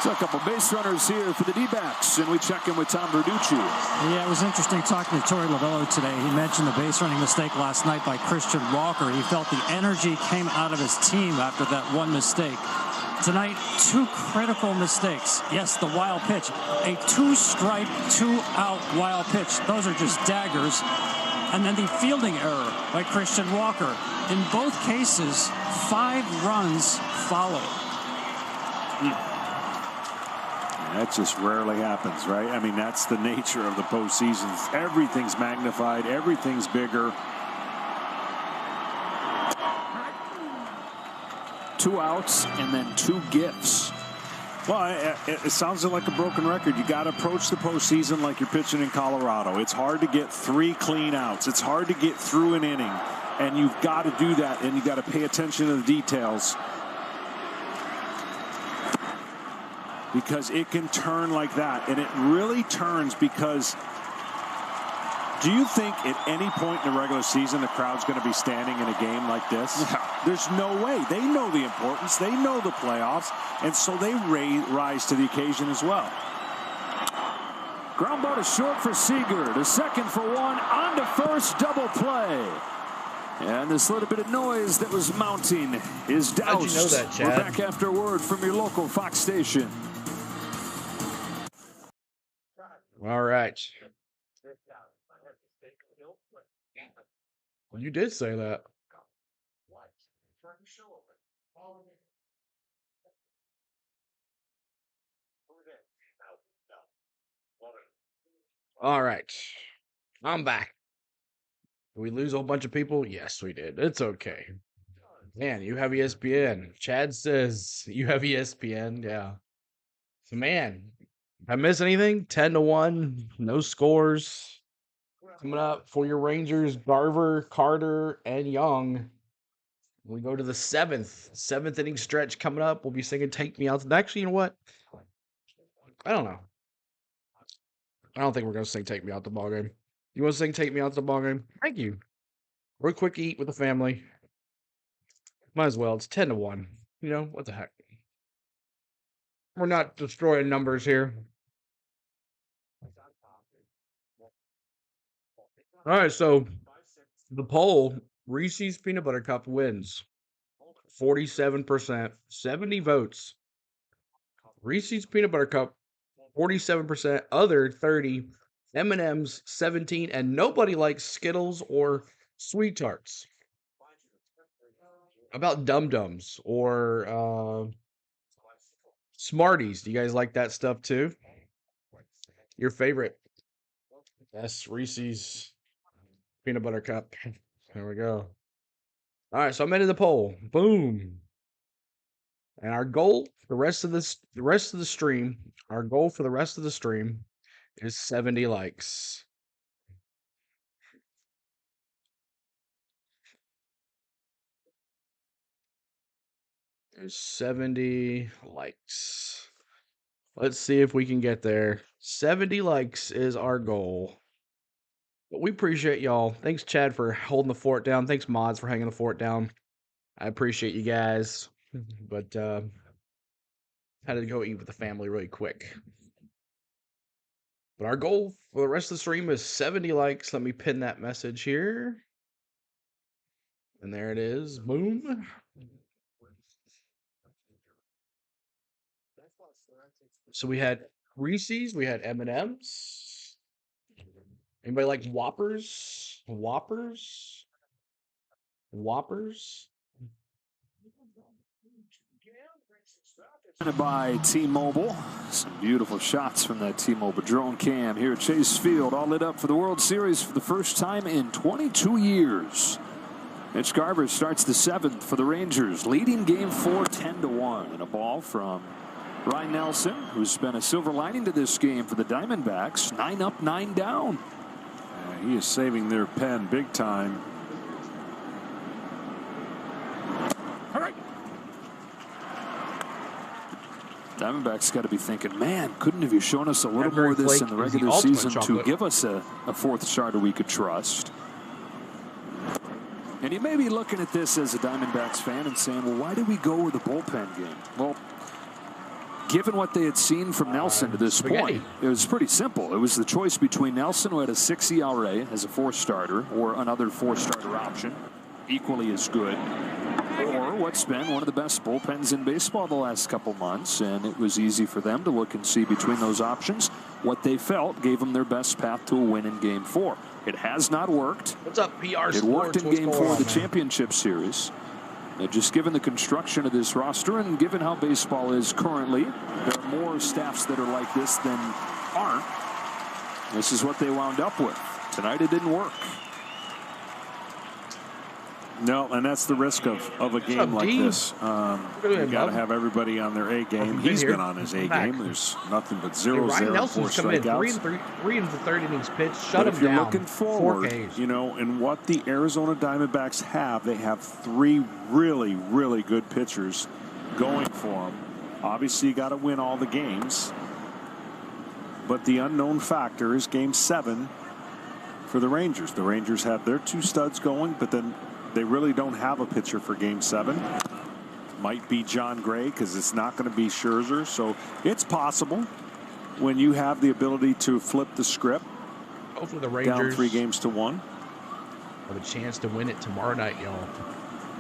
So a couple base runners here for the D-backs, and we check in with Tom Verducci. Yeah, it was interesting talking to Torey Lovello today. He mentioned the base running mistake last night by Christian Walker. He felt the energy came out of his team after that one mistake. Tonight, 2 critical mistakes. Yes, the wild pitch. A 2-strike, 2-out wild pitch. Those are just daggers. And then the fielding error by Christian Walker. In both cases, 5 runs followed. That just rarely happens, right? I mean, that's the nature of the postseason. Everything's magnified. Everything's bigger. 2 outs and then 2 gifts. Well, it sounds like a broken record. You got to approach the postseason like you're pitching in Colorado. It's hard to get 3 clean outs. It's hard to get through an inning, and you've got to do that, and you got to pay attention to the details, because it can turn like that, and it really turns because do you think at any point in the regular season the crowd's going to be standing in a game like this? No. There's no way. They know the importance. They know the playoffs, and so they rise to the occasion as well. Ground ball to short for Seager. To second for 1. On to first. Double play. And this little bit of noise that was mounting is doused. How'd you know that, Chad? We're back after a word from your local Fox station. All right. Well, you did say that. All right. I'm back. Did we lose a whole bunch of people? Yes, we did. It's okay. Man, you have ESPN. Chad says you have ESPN. Yeah. So, man, if I miss anything, 10-1, no scores. Coming up for your Rangers, Garver, Carter, and Young. We go to the seventh inning stretch coming up. We'll be singing Take Me Out. Actually, you know what? I don't know. I don't think we're going to sing Take Me Out the ballgame. You want to sing Take Me Out the ballgame? Thank you. Real quick eat with the family. Might as well. It's 10-1. You know, what the heck? We're not destroying numbers here. All right, so the poll, Reese's Peanut Butter Cup wins. 47%, 70 votes. Reese's Peanut Butter Cup, 47%, other 30, M&M's 17, and nobody likes Skittles or Sweet Tarts. About Dum-Dums or Smarties. Do you guys like that stuff too? Your favorite? Yes, Reese's Peanut Butter Cup. There we go. All right, so I'm into the poll. Boom. And our goal for the rest of the stream, our goal for the rest of the stream is 70 likes. There's 70 likes. Let's see if we can get there. 70 likes is our goal. But we appreciate y'all. Thanks, Chad, for holding the fort down. Thanks, Mods, for hanging the fort down. I appreciate you guys. But had to go eat with the family really quick. But our goal for the rest of the stream is 70 likes. Let me pin that message here. And there it is. Boom. So we had Reese's, we had M&M's. Anybody like Whoppers? Whoppers? By T-Mobile. Some beautiful shots from that T-Mobile drone cam here at Chase Field, all lit up for the World Series for the first time in 22 years. Mitch Garver starts the seventh for the Rangers, leading Game 4 10-1, and a ball from Ryan Nelson, who's been a silver lining to this game for the Diamondbacks. 9 up, 9 down. He is saving their pen big time. All right. Diamondbacks got to be thinking, man, couldn't have you shown us a little more of this in the regular season to give us a fourth starter we could trust? And you may be looking at this as a Diamondbacks fan and saying, well, why did we go with the bullpen game? Well, given what they had seen from Nelson to this point, it was pretty simple. It was the choice between Nelson, who had a 6 ERA as a fourth starter, or another four-starter option, equally as good, or what's been one of the best bullpens in baseball the last couple months. And it was easy for them to look and see between those options what they felt gave them their best path to a win in Game 4. It has not worked. What's up, PR It worked in Game 4 of the championship series. Just given the construction of this roster and given how baseball is currently, there are more staffs that are like this than aren't. This is what they wound up with. Tonight it didn't work. No, and that's the risk of a game like this. You got to have everybody on their A game. He's been on his A game. There's nothing but 0-0, Ryan Nelson's 4 coming strikeouts. in 3 in the third innings pitch. Shut him down. If you're looking forward, 4 Ks. you know, and what the Arizona Diamondbacks have, they have 3 really, really good pitchers going for them. Obviously, you got to win all the games. But the unknown factor is Game 7 for the Rangers. The Rangers have their 2 studs going, but then they really don't have a pitcher for Game 7. Might be John Gray because it's not going to be Scherzer. So it's possible when you have the ability to flip the script. Hopefully the Rangers down 3-1 have a chance to win it tomorrow night, y'all.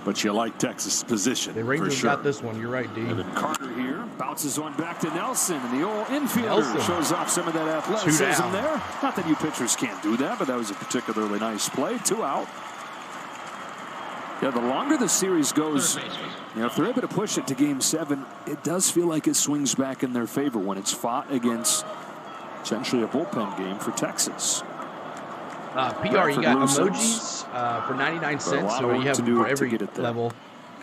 But you like Texas' position. The Rangers for sure. got this one. You're right, D. Evan Carter here bounces one back to Nelson, and the old infielder shows off some of that athleticism there. Not that you pitchers can't do that, but that was a particularly nice play. 2 out. Yeah, the longer the series goes, you know, if they're able to push it to Game 7, it does feel like it swings back in their favor when it's fought against Potentially a bullpen game for Texas. PR, you got emojis for 99 cents, so you have them for every level.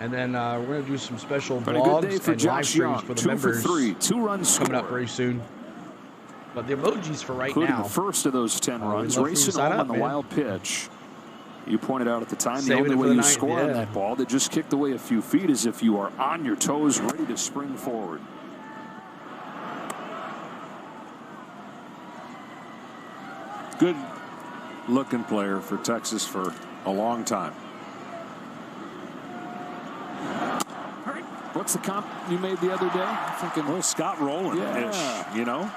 And then we're going to do some special vlogs and live streams for the members 2 runs coming up very soon. But the emojis for right including now. The first of those 10 runs, racing home on the wild pitch. You pointed out at the time, the only way you score on that ball that just kicked away a few feet is if you are on your toes, ready to spring forward. Good looking player for Texas for a long time. What's the comp you made the other day? I'm thinking, well, Scott Rowland-ish, you know?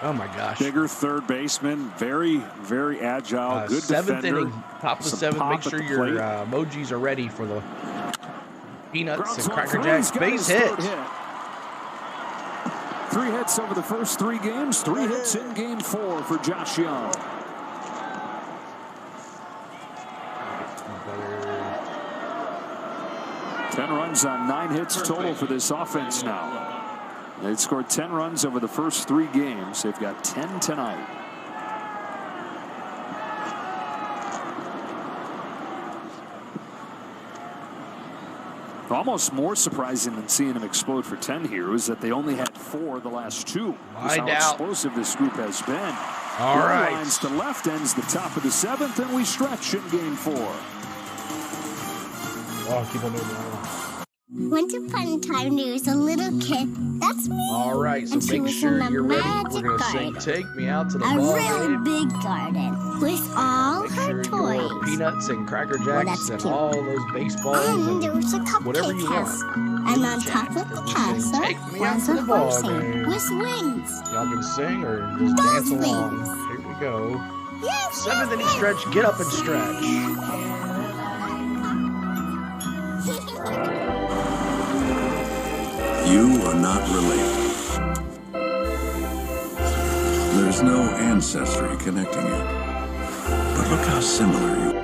Oh, my gosh. Bigger third baseman, very, very agile, good seventh defender. Inning, top of the seventh. Make sure your emojis are ready for the peanuts and Cracker Jacks base hit. 3 hits over the first 3 games, 3 hits in game 4 for Josh Young. Ten runs on 9 hits total for this offense now. They've scored 10 runs over the first 3 games. They've got 10 tonight. Almost more surprising than seeing them explode for 10 here is that they only had 4 the last 2. That's how explosive this group has been. All right. Lines to left, ends the top of the 7th, and we stretch in game 4. Oh, keep on moving on. Once upon a time, there was a little kid. That's me. All right, so make sure you're ready. We're going to sing Take Me Out to the Ball Game. A really big garden with all her toys. Your peanuts and Cracker Jacks and all those baseballs and there was a cupcake house. And on top of the castle was a horse with wings. Y'all can sing or just dance along. Here we go. Yes, 7th inning stretch. Get up and stretch. You are not related. There's no ancestry connecting you. But look how similar you are.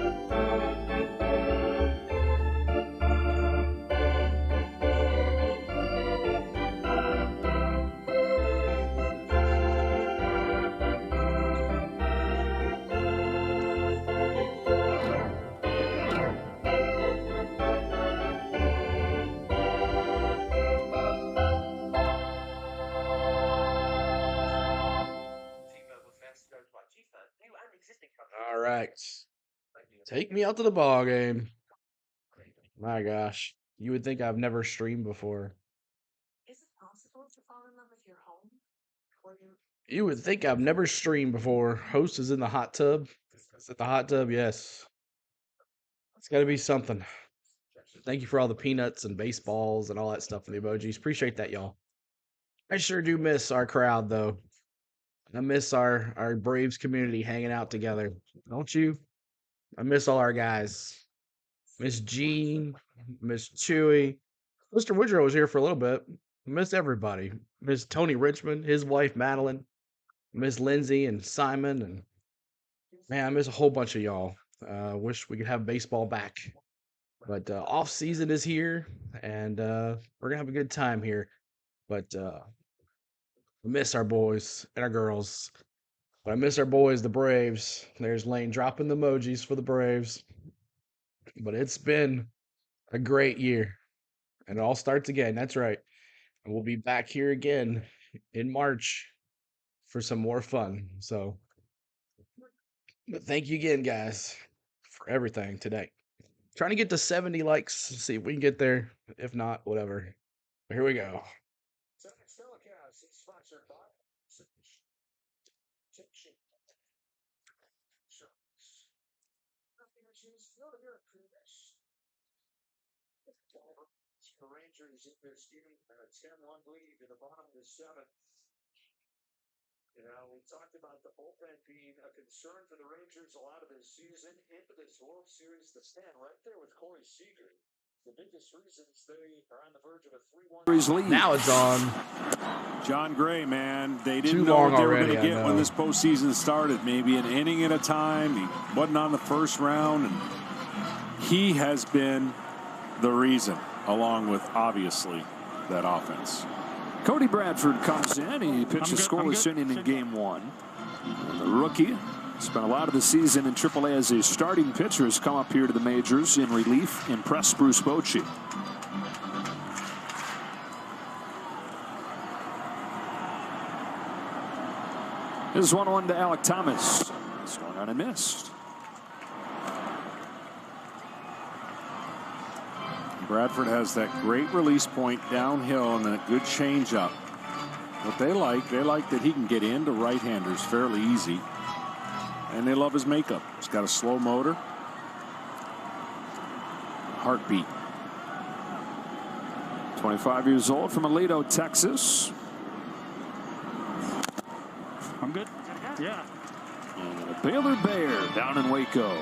All right. Take me out to the ball game. My gosh. You would think I've never streamed before. Is it possible to fall in love with your home? You would think I've never streamed before. Host is in the hot tub. Is it the hot tub? Yes. It's got to be something. Thank you for all the peanuts and baseballs and all that stuff and the emojis. Appreciate that, y'all. I sure do miss our crowd, though. I miss our Braves community hanging out together. Don't you? I miss all our guys. Miss Gene, Miss Chewy. Mr. Woodrow was here for a little bit. Miss everybody. Miss Tony Richmond, his wife Madeline, Miss Lindsay and Simon, and man, I miss a whole bunch of y'all. Wish we could have baseball back. But off season is here, and we're gonna have a good time here. But we miss our boys and our girls. But I miss our boys, the Braves. There's Lane dropping the emojis for the Braves. But it's been a great year. And it all starts again. That's right. And we'll be back here again in March for some more fun. So, but thank you again, guys, for everything today. Trying to get to 70 likes. See if we can get there. If not, whatever. But here we go. The Rangers in this game, 10-1 lead to the bottom of the 7th. You know, we talked about the bullpen being a concern for the Rangers a lot of this season. Into this World Series, the stand right there with Corey Seager. The biggest reasons they are on the verge of a 3-1 lead. Now it's on. John Gray, man, they didn't know what they were going to get when this postseason started. Maybe an inning at a time. He wasn't on the first round, and he has been the reason, along with obviously that offense. Cody Bradford comes in. He pitched a scoreless inning in game 1. And the rookie spent a lot of the season in AAA as a starting pitcher. Has come up here to the majors in relief. Impressed Bruce Bochy. This is 1-1 to Alek Thomas. Swung on and missed. Bradford has that great release point downhill and then a good changeup. What they like that he can get into right-handers fairly easy. And they love his makeup. He's got a slow motor. Heartbeat. 25 years old from Aledo, Texas. I'm good. Yeah. And a Baylor Bear down in Waco.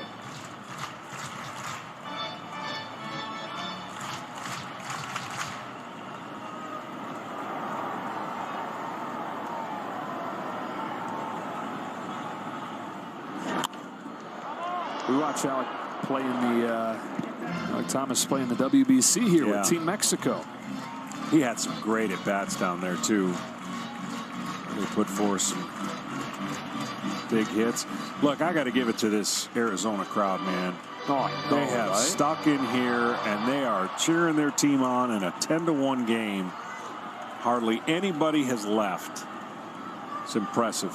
We watch Alek play in the Alek Thomas play in the WBC here with Team Mexico. He had some great at-bats down there, too. They put forth some big hits. Look, I got to give it to this Arizona crowd, man. They have stuck in here, and they are cheering their team on in a 10-1 game. Hardly anybody has left. It's impressive.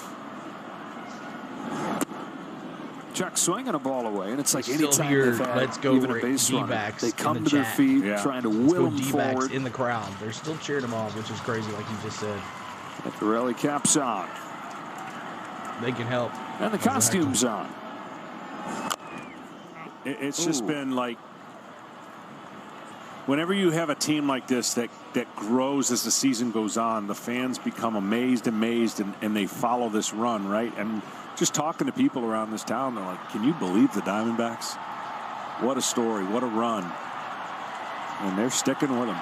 Check swing and a ball away, and it's like Still anytime hear, they've had let's go even a base runner, D-backs they in come the to their chat. feet, trying to will them D-backs forward. in the crowd. They're still cheering them on, which is crazy, like you just said. The rally caps on. They can help. And the costumes on. It's just been like, whenever you have a team like this that grows as the season goes on, the fans become amazed, and they follow this run, right? And just talking to people around this town, they're like, can you believe the Diamondbacks? What a story, what a run. And they're sticking with them.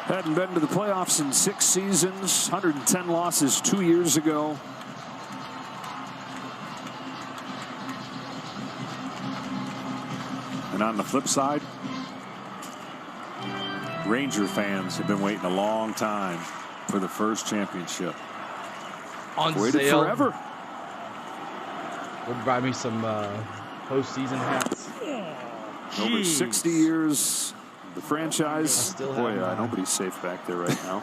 Hadn't been to the playoffs in 6 seasons, 110 losses 2 years ago. And on the flip side, Ranger fans have been waiting a long time for the first championship. Waited sale. Forever. We'll buy me some postseason hats. Over 60 years, the franchise. Boy, nobody's safe back there right now.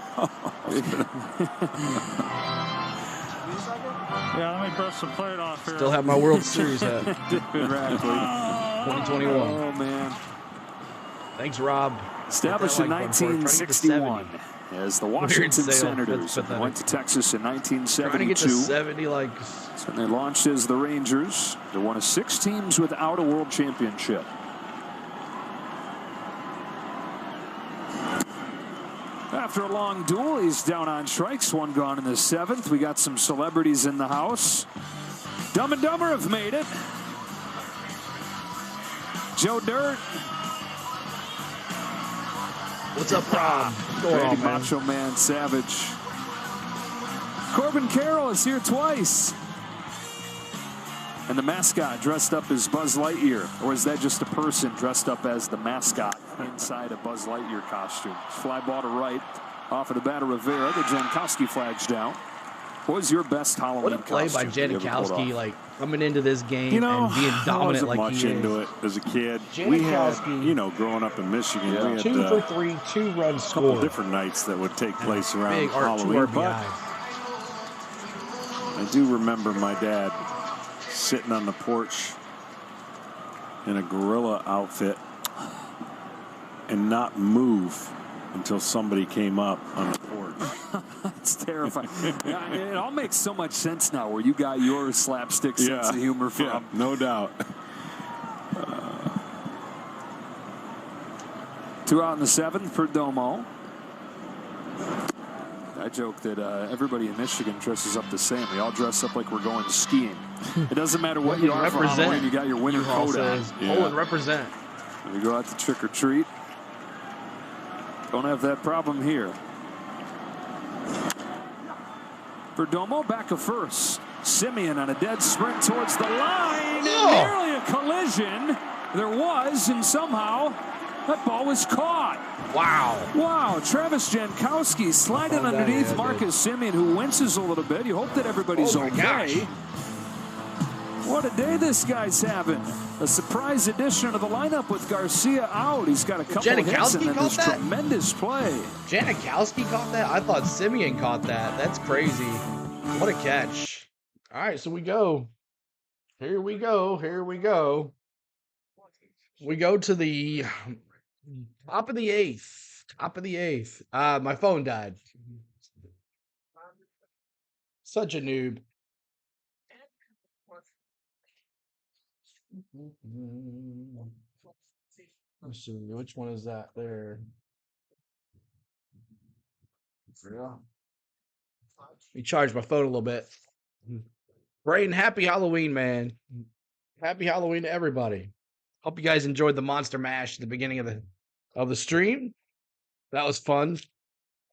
Yeah, let me brush the plate off here. Still have my World Series hat. 2021. Oh, man. Thanks, Rob. Established in 1961 as the Washington Senators. Went to Texas in 1972. Trying to get to 70 likes. So they launched as the Rangers. They're one of 6 teams without a world championship. After a long duel, he's down on strikes. 1 gone in the 7th. We got some celebrities in the house. Dumb and Dumber have made it. Joe Dirt. What's up, Rob? What's going on, man? Macho Man Savage. Corbin Carroll is here twice. And the mascot dressed up as Buzz Lightyear. Or is that just a person dressed up as the mascot inside a Buzz Lightyear costume? Fly ball to right off of the bat of Rivera. The Jankowski flag's down. What was your best Halloween costume? What a play by Janikowski, like coming into this game and being dominant like he is. I wasn't much into it as a kid. Janikowski, we had, growing up in Michigan, we had 2 for 3, 2-run score. A couple different nights that would take place around Halloween. But I do remember my dad sitting on the porch in a gorilla outfit and not move until somebody came up on the porch. That's terrifying. Yeah, it all makes so much sense now where you got your slapstick sense of humor from. Yeah, no doubt. 2 out in the 7th for Perdomo. I joke that everybody in Michigan dresses up the same. We all dress up like we're going skiing. It doesn't matter what you are for Halloween. You got your winter coat on. Oh, and represent. We go out to trick or treat. Don't have that problem here. Perdomo back of first. Simeon on a dead sprint towards the line. And nearly a collision. There was, and somehow That ball was caught. Wow. Wow. Travis Jankowski sliding underneath Marcus Semien, who winces a little bit. You hope that everybody's okay. Gosh. What a day this guy's having. A surprise addition to the lineup with Garcia out. He's got a couple of hits and then this tremendous play. Janikowski caught that? I thought Semien caught that. That's crazy. What a catch. All right, so we go. Here we go. Here we go. We go to the top of the eighth. Top of the eighth. My phone died. Such a noob. Let's see, which one is that there? Yeah. Let me charge my phone a little bit. Brayden, happy Halloween, man. Happy Halloween to everybody. Hope you guys enjoyed the Monster Mash at the beginning of the stream. That was fun.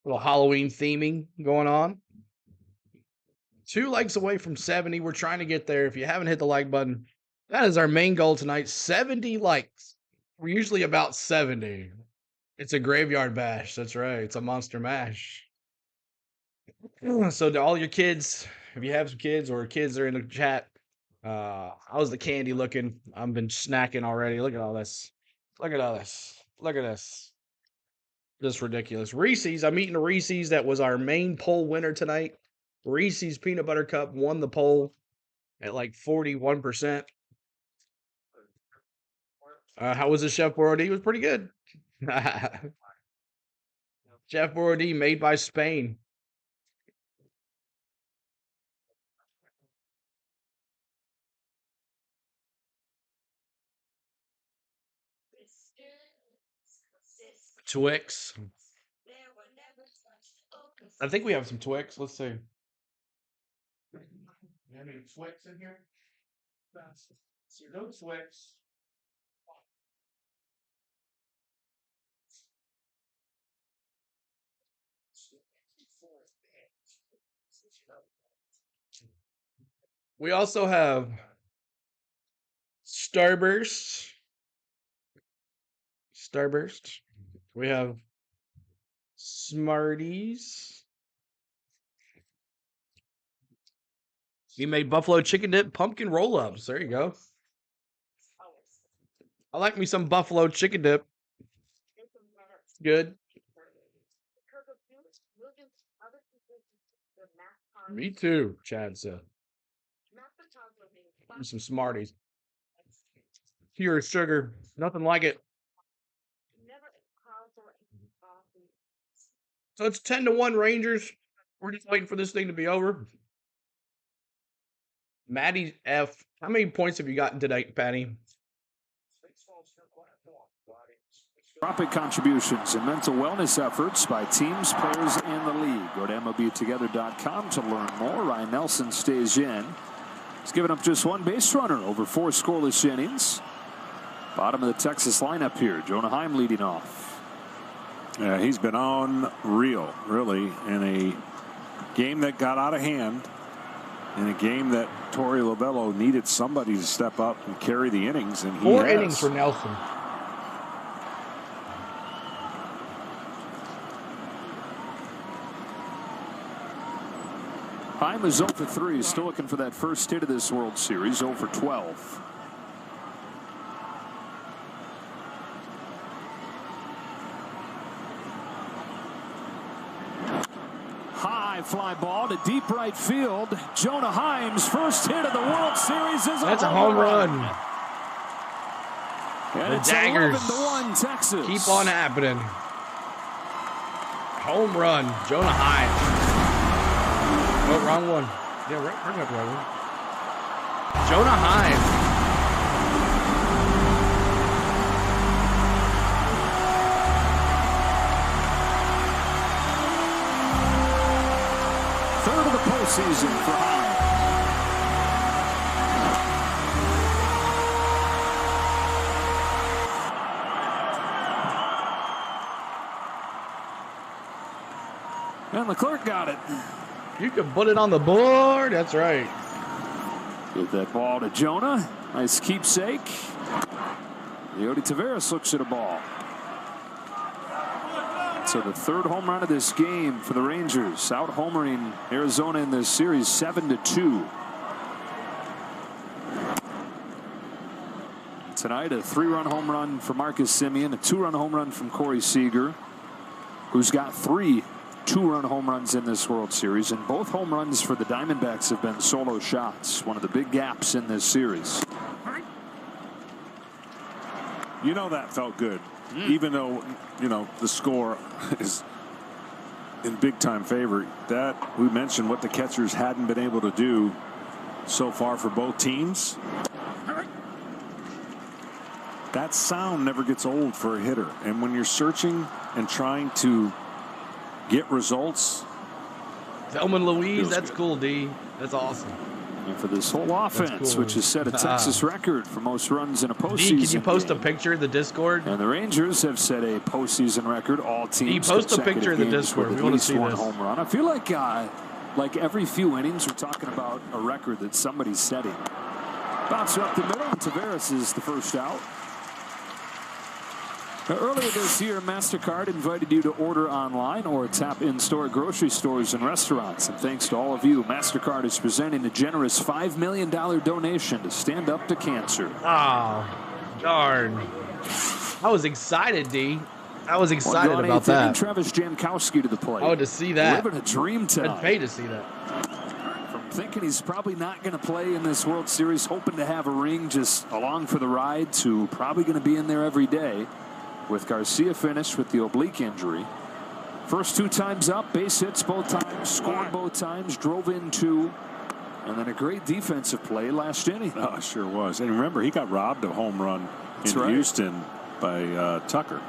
Little Halloween theming going on. 2 likes away from 70. We're trying to get there. If you haven't hit the like button, that is our main goal tonight. 70 likes. We're usually about 70. It's a graveyard bash. That's right. It's a Monster Mash. So to all your kids, if you have some kids or kids that are in the chat, how's the candy looking? I've been snacking already. Look at all this. Look at all this. Look at this. This is ridiculous. Reese's. I'm eating a Reese's. That was our main poll winner tonight. Reese's Peanut Butter Cup won the poll at like 41%. How was the Chef Boyardee? It was pretty good. Chef Boyardee made by Spain. Twix. I think we have some Twix. Let's see. Any Twix in here? No Twix. We also have Starburst. We have Smarties. We made buffalo chicken dip pumpkin roll-ups. There you go. I like me some buffalo chicken dip. Good. Me too, Chad said. Some Smarties. Pure sugar. Nothing like it. So it's 10-1 Rangers. We're just waiting for this thing to be over. Maddie F. How many points have you gotten today, Patty? Profit contributions and mental wellness efforts by teams, players, and the league. Go to MLBtogether.com to learn more. Ryan Nelson stays in. He's given up just 1 base runner over 4 scoreless innings. Bottom of the Texas lineup here. Jonah Heim leading off. Yeah, he's been unreal, really, in a game that got out of hand, in a game that Torey Lovullo needed somebody to step up and carry the innings, and he 4 has. innings for Nelson. Heim is 0 for 3. Still looking for that first hit of this World Series. 0 for 12. High fly ball to deep right field. Jonah Heim's first hit of the World Series is a home run. And the it's Daggers 11-1 Texas. Keep on happening. Home run, Jonah Heim. Oh, wrong one. Yeah, right one. Jonah Heim. Third of the postseason for Heim. And Leclerc got it. You can put it on the board. That's right. Give that ball to Jonah. Nice keepsake. Leody Taveras looks at a ball. So the third home run of this game for the Rangers, out homering Arizona in this series 7-2. Tonight, a 3-run home run for Marcus Semien, a 2-run home run from Corey Seager, who's got 3 2-run home runs in this World Series, and both home runs for the Diamondbacks have been solo shots, one of the big gaps in this series. You know that felt good, even though, you know, the score is in big-time favor. That, we mentioned what the catchers hadn't been able to do so far for both teams. That sound never ges old for a hitter, and when you're searching and trying to get results. Thelma Louise, that's good. Cool, D. That's awesome. And for this whole offense, cool. Which has set a Texas record for most runs in a postseason. D, can you post a picture in the Discord? And the Rangers have set a postseason record. All teams. D, post a picture in the Discord. We want to see one this. Home run. I feel like every few innings we're talking about a record that somebody's setting. Bouncer up the middle, and Tavares is the first out. Earlier this year, MasterCard invited you to order online or tap in-store at grocery stores and restaurants. And thanks to all of you, MasterCard is presenting a generous $5 million donation to stand up to cancer. Oh, darn. I was excited, D. I was excited about that. Travis Jankowski to the plate. Oh, to see that. Living a dream tonight. I'd pay to see that. From thinking he's probably not going to play in this World Series, hoping to have a ring just along for the ride, to probably going to be in there every day. With Garcia finished with the oblique injury. First 2 times up, base hits both times, scored both times, drove in 2, and then a great defensive play last inning. Oh, sure was. And remember, he got robbed of a home run in Houston by Tucker.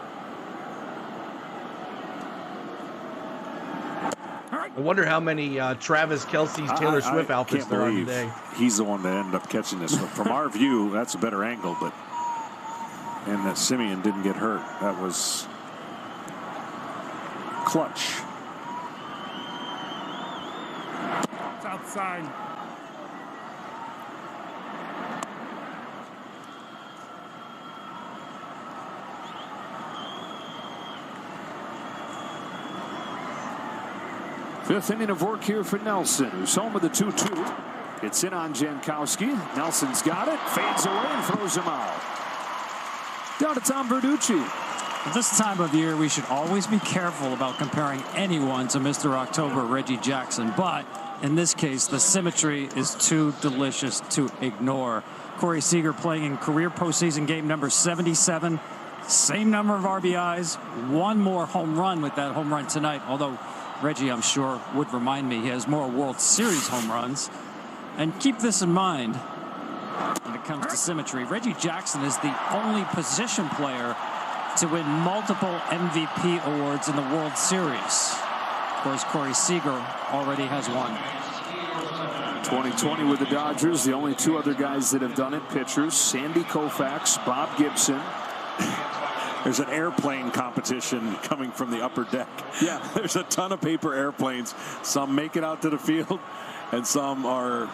I wonder how many Travis Kelce's Taylor Swift outfits there are today. He's the one that ended up catching this. From our view, that's a better angle, but. And that Semien didn't get hurt. That was clutch. It's outside. Fifth inning of work here for Nelson, who's home with the 2-2. It's in on Jankowski. Nelson's got it, fades away and throws him out. Down to Tom Verducci. At this time of year, we should always be careful about comparing anyone to Mr. October, Reggie Jackson. But in this case, the symmetry is too delicious to ignore. Corey Seager playing in career postseason game number 77. Same number of RBIs. 1 more home run with that home run tonight. Although Reggie, I'm sure, would remind me he has more World Series home runs. And keep this in mind. When it comes to symmetry, Reggie Jackson is the only position player to win multiple MVP awards in the World Series. Of course, Corey Seager already has 1. 2020 with the Dodgers. The only 2 other guys that have done it, pitchers, Sandy Koufax, Bob Gibson. There's an airplane competition coming from the upper deck. Yeah, there's a ton of paper airplanes. Some make it out to the field, and some are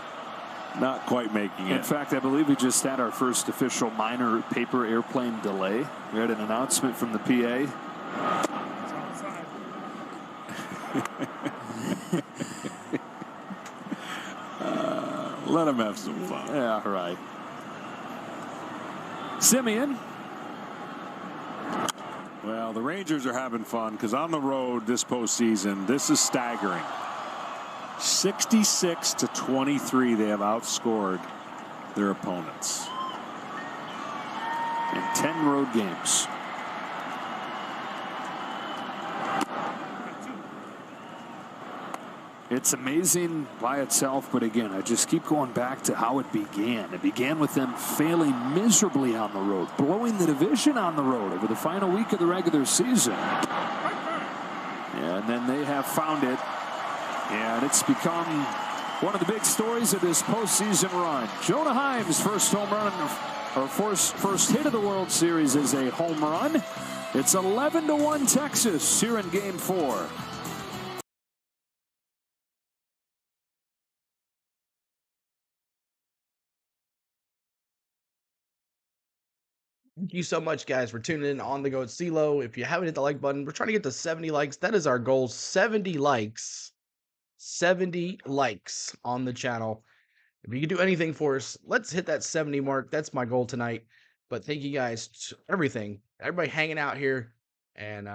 not quite making it. In fact, I believe we just had our first official minor paper airplane delay. We had an announcement from the PA. Let him have some fun. Yeah, right. Semien. Well, the Rangers are having fun because on the road this postseason, this is staggering. 66-23, they have outscored their opponents in 10 road games. It's amazing by itself, but again, I just keep going back to how it began. It began with them failing miserably on the road, blowing the division on the road over the final week of the regular season. And then they have found it. And it's become one of the big stories of this postseason run. Jonah Heim's first home run, or first hit of the World Series is a home run. It's 11-1 Texas here in Game 4. Thank you so much, guys, for tuning in on the go at CeeLo. If you haven't hit the like button, we're trying to get to 70 likes. That is our goal. 70 likes. 70 likes on the channel. If you can do anything for us, let's hit that 70 mark. That's my goal tonight. But thank you guys, everybody hanging out here, and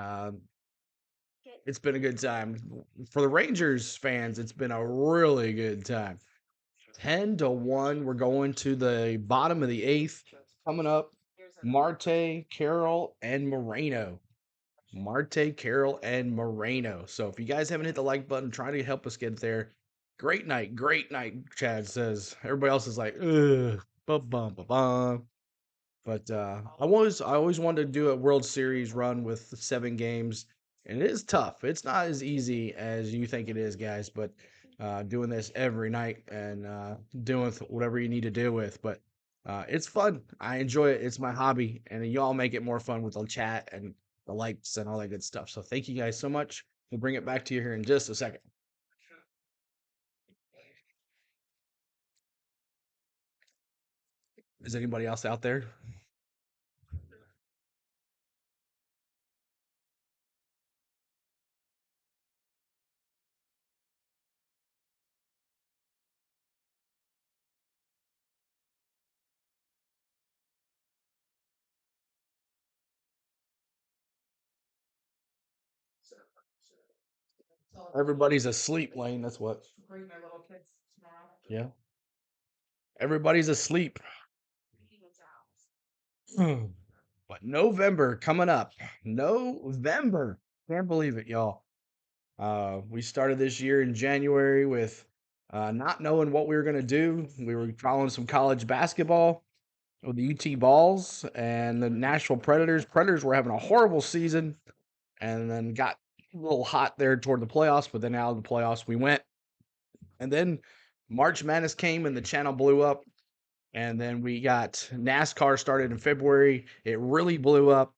it's been a good time. For the Rangers fans, it's been a really good time. 10-1. We're going to the bottom of the 8th. Coming up, Marte, Carroll, and Moreno. Marte, Carroll, and Moreno. So if you guys haven't hit the like button, try to help us get there. Great night, Chad says. Everybody else is like, ugh, ba-bum. But I always wanted to do a World Series run with 7 games, and it is tough. It's not as easy as you think it is, guys, but doing this every night and doing whatever you need to do with. But it's fun. I enjoy it. It's my hobby, and y'all make it more fun with the chat and the likes and all that good stuff. So thank you guys so much. We'll bring it back to you here in just a second. Is anybody else out there? Everybody's asleep, Lane. That's what. Yeah. Everybody's asleep. But November coming up. November. Can't believe it, y'all. We started this year in January with not knowing what we were going to do. We were following some college basketball with the UT Balls and the Nashville Predators. Predators were having a horrible season and then got a little hot there toward the playoffs, but then out of the playoffs we went. And then March Madness came and the channel blew up. And then we got NASCAR started in February. It really blew up.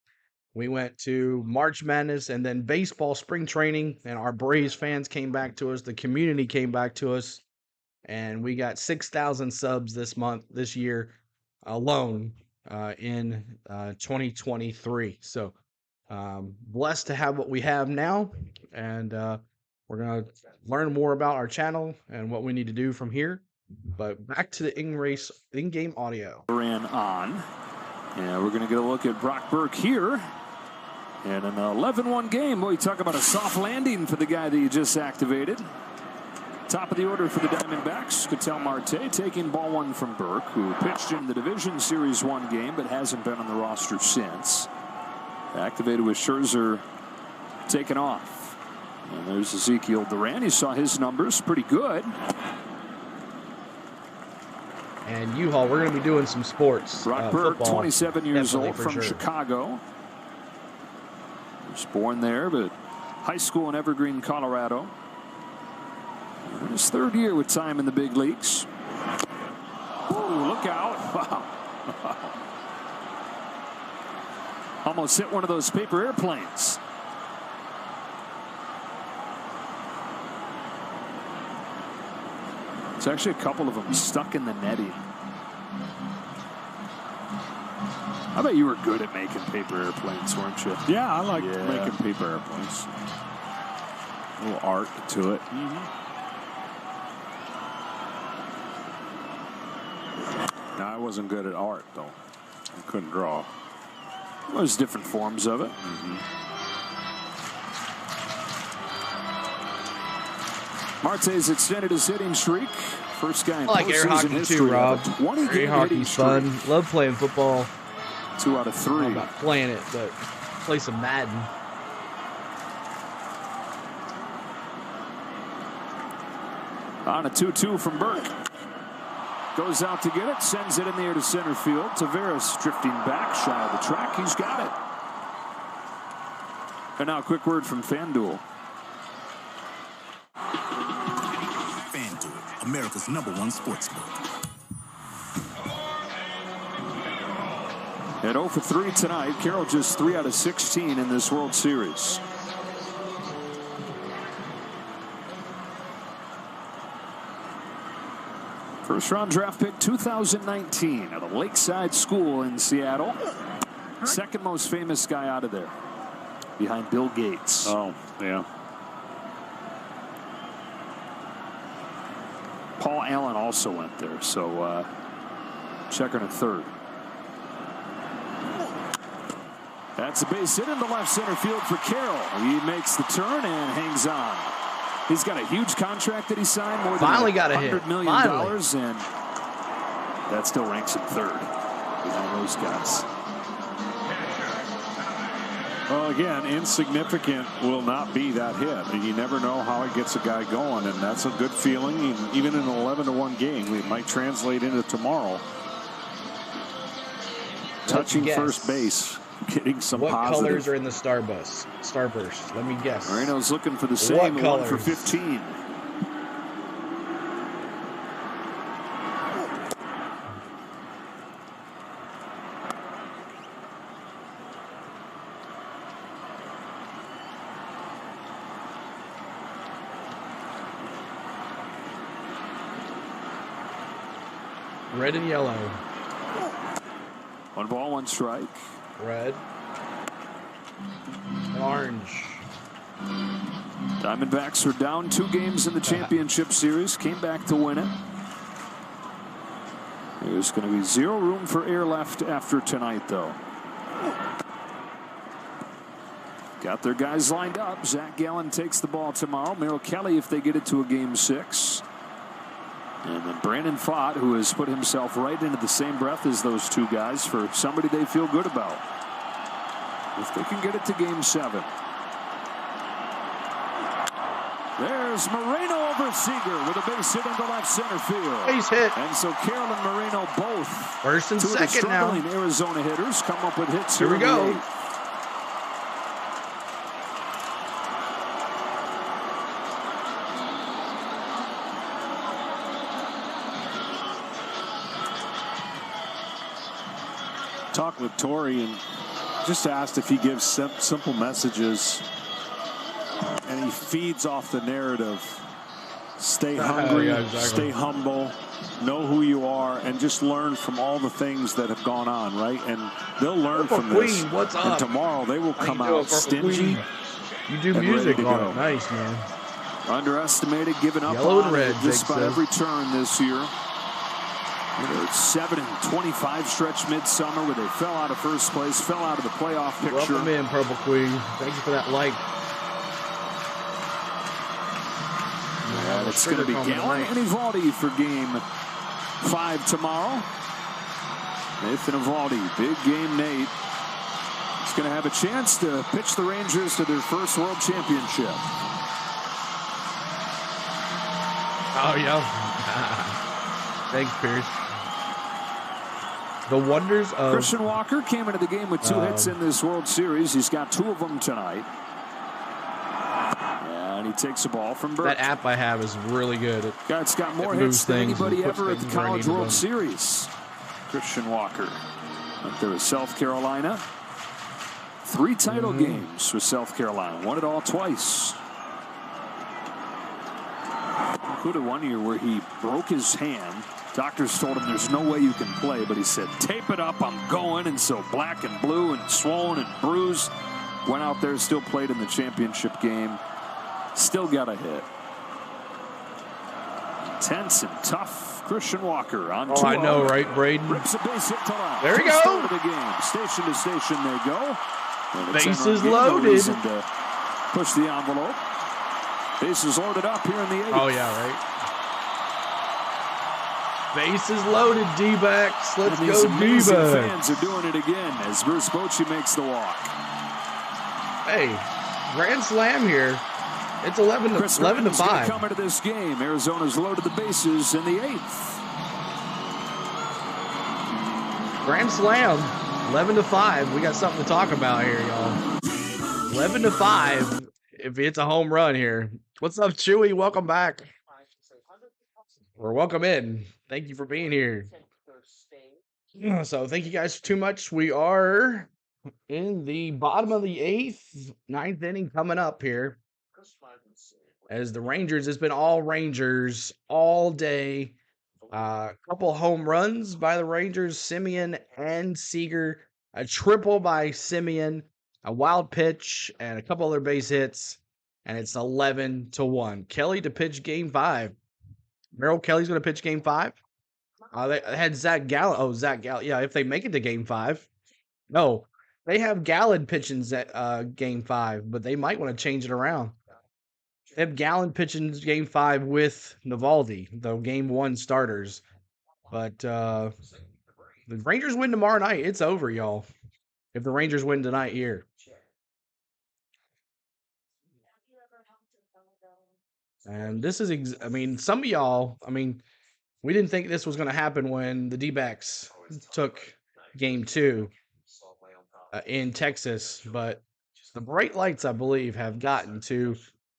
We went to March Madness and then baseball spring training, and our Braves fans came back to us. The community came back to us, and we got 6,000 subs this year alone in 2023. So blessed to have what we have now, and we're going to learn more about our channel and what we need to do from here. But back to the in-game audio. Ran on. And we're going to get a look at Brock Burke here. And an 11-1 game. Boy, you talk about a soft landing for the guy that you just activated. Top of the order for the Diamondbacks. Ketel Marte taking ball 1 from Burke, who pitched in the Division Series 1 game but hasn't been on the roster since. Activated with Scherzer taken off. And there's Ezekiel Duran. You saw his numbers. Pretty good. And U-Haul, we're going to be doing some sports. Brock Burke, football, 27 years old, from sure. Chicago. He was born there, but high school in Evergreen, Colorado. In his 3rd year with time in the big leagues. Ooh, look out. Wow. Almost hit one of those paper airplanes. There's actually a couple of them stuck in the netting. I bet you were good at making paper airplanes, weren't you? Yeah, I like making paper airplanes. A little art to it. No, I wasn't good at art, though. I couldn't draw. Well, there's different forms of it. Marte's extended his hitting streak. First guy in like air postseason hockey history. too, Rob. 20 Air hockey's fun. Love playing football. 2 out of 3. I'm not playing it, but play some Madden. On a 2-2 from Burke. Goes out to get it. Sends it in the air to center field. Taveras drifting back. Shy of the track. He's got it. And now a quick word from FanDuel. FanDuel, America's #1 sportsbook. At 0 for 3 tonight. Carroll just 3 out of 16 in this World Series. First round draft pick 2019 at a Lakeside school in Seattle. Second most famous guy out of there, behind Bill Gates. Oh, yeah. Paul Allen also went there, so checker to third. That's a base hit into left center field for Carroll. He makes the turn and hangs on. He's got a huge contract that he signed, more than $100 million, and that still ranks him third behind those guys. Well, again, insignificant will not be that hit. And you never know how it gets a guy going, and that's a good feeling. Even in an 11-1 game, it might translate into tomorrow. Touching first base, getting some what positive. What colors are in the starburst? Let me guess. Moreno's looking for the same. One for 15. Red and yellow. 1 ball, 1 strike. Red. And orange. Diamondbacks are down 2 games in the championship series. Came back to win it. There's going to be 0 room for air left after tonight, though. Got their guys lined up. Zach Gallen takes the ball tomorrow. Merrill Kelly if they get it to a game 6. And then Brandon Pfaadt, who has put himself right into the same breath as those 2 guys for somebody they feel good about. If they can get it to game 7. There's Moreno over Seager with a base hit into left center field. Base hit. And so Carroll and Moreno both. First and second now. Arizona hitters come up with hits. Here we go. Talked with Torrey and just asked if he gives simple messages, and he feeds off the narrative. Stay hungry, stay humble, know who you are, and just learn from all the things that have gone on, right? And they'll learn from this. What's up? And tomorrow they will come out stingy. You do music on it. Nice, man. Underestimated, giving up Yellow on and red, just about every turn this year. 7-25 stretch midsummer where they fell out of first place, fell out of the playoff picture. Welcome in, Purple Queen. Thank you for that like. And it's going to be Gallen and Evaldi for game 5 tomorrow. Nathan Evaldi, big game Nate. He's going to have a chance to pitch the Rangers to their first World Championship. Oh, yeah. Thanks, Pierce. The wonders of... Christian Walker came into the game with 2 hits in this World Series. He's got 2 of them tonight. And he takes a ball from Burke. That app I have is really good. It's got more hits than anybody ever at the College World Series. Christian Walker up there with South Carolina. 3 title games with South Carolina. Won it all twice. Included 1 year where he broke his hand. Doctors told him there's no way you can play, but he said, tape it up, I'm going. And so black and blue and swollen and bruised. Went out there, still played in the championship game. Still got a hit. Intense and tough Christian Walker on 2-0. I know, right, Braden? Rips a base hit to left. There we go. Start of the game. Station to station they go. Bases loaded. To push the envelope. Bases loaded up here in the 8th. Oh, yeah, right. Bases loaded, D-backs. Let's go, D-backs. Fans are doing it again as Bruce Bochy makes the walk. Hey, grand slam here. It's 11 to 5. Coming to this game. Arizona's loaded the bases in the 8th. Grand slam. 11 to 5. We got something to talk about here, y'all. 11 to 5. If it's a home run here. What's up, Chewy? Welcome back. Or welcome in. Thank you for being here. So thank you guys too much. We are in the bottom of the 8th, 9th inning coming up here. As the Rangers, it's been all Rangers all day. Couple home runs by the Rangers, Simeon and Seager. A triple by Simeon, a wild pitch, and a couple other base hits, and it's 11-1. Kelly to pitch Game 5. Merrill Kelly's going to pitch Game 5. They had Zach Gallen. Oh, Zach Gallen. Yeah, if they make it to Game 5. No, they have Gallen pitching Game 5, but they might want to change it around. They have Gallen pitching Game 5 with Navaldi, the Game 1 starters. But the Rangers win tomorrow night. It's over, y'all. If the Rangers win tonight here. And this is, some of y'all, we didn't think this was going to happen when the D-backs took Game 2 in Texas. But the bright lights, I believe, have gotten to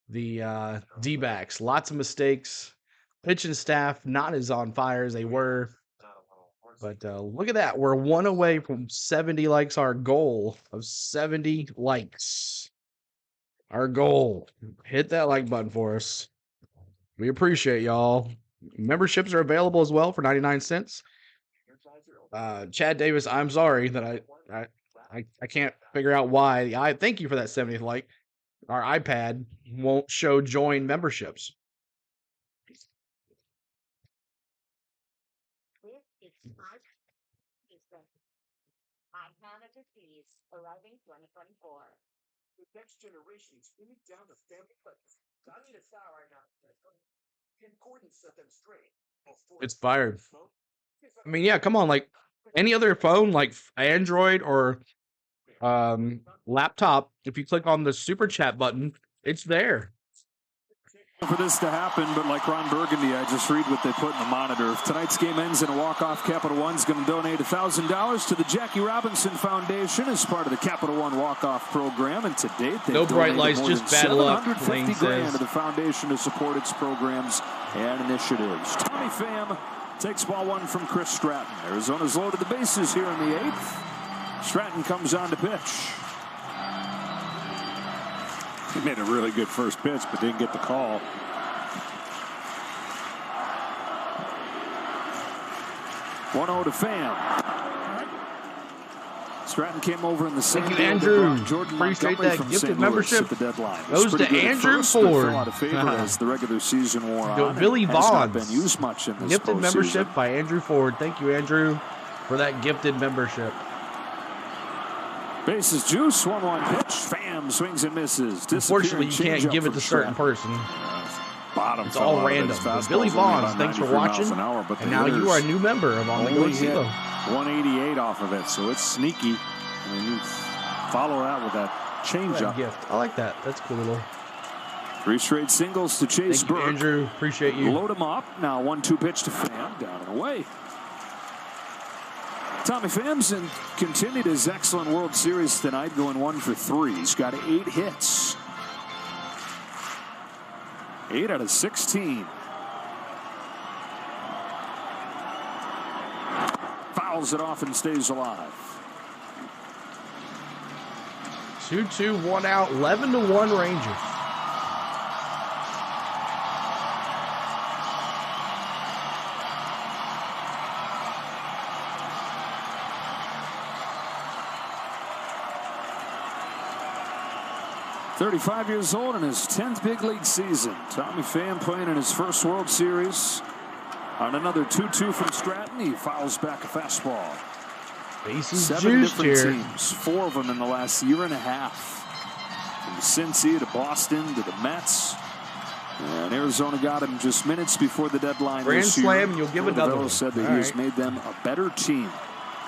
the D-backs. Lots of mistakes. Pitching staff not as on fire as they were. But look at that. We're one away from 70 likes, our goal of 70 likes. Our goal. Hit that like button for us. We appreciate y'all. Memberships are available as well for 99 cents. Chad Davis, I'm sorry that I can't figure out why. I thank you for that 70th like. Our iPad won't show join memberships. Arriving 2024. The next generation is beaming down the family clips. I need a shower right now. Can Gordon set them straight? It's fired. Yeah, come on. Like any other phone, like Android or laptop, if you click on the super chat button, it's there. For this to happen, but like Ron Burgundy, I just read what they put in the monitor. If tonight's game ends in a walk-off, Capital One's going to donate $1,000 to the Jackie Robinson Foundation as part of the Capital One walk-off program. And to date, they've no bright lights, more just than bad luck. $750,000 to the foundation to support its programs and initiatives. Tommy Pham takes ball one from Chris Stratton. Arizona's loaded the bases here in the 8th. Stratton comes on to pitch. He made a really good first pitch, but didn't get the call. One-0 to Pham. Stratton came over in the second. Thank you, Andrew. Jordan Appreciate Montgomery that from gifted St. membership. Louis at the deadline. Goes to Andrew Ford. Out of favor as the regular season wore on. Billy Has not Bonds. been used much in this Gifted postseason. membership by Andrew Ford. Thank you, Andrew, for that gifted membership. Bases juice, 1-1 pitch. Pham swings and misses. Unfortunately, you can't give it to a certain person. Bottom. It's all random. Billy Bonds, thanks for watching. And now you are a new member of On the Go CeeLo. 188 off of it, so it's sneaky. You follow that with that changeup. Gift. I like that. That's cool little. 3 straight singles to Chase Thank you, Burke. Andrew. Appreciate you. Load him up. Now 1-2 pitch to Pham. Down and away. Tommy Pham's continued his excellent World Series tonight, going 1 for 3. He's got 8 hits. 8 out of 16. Fouls it off and stays alive. 2-2, 1 out, 11-1 Rangers. .35 years old in his 10th big league season. Tommy Pham playing in his first World Series. On another 2-2 from Stratton, he fouls back a fastball. Bases 7 juiced different here. teams, 4 of them in the last year and a half. From Cincy to Boston to the Mets. And Arizona got him just minutes before the deadline Grand this year. slam, you'll give another one. said that All he has right. made them a better team.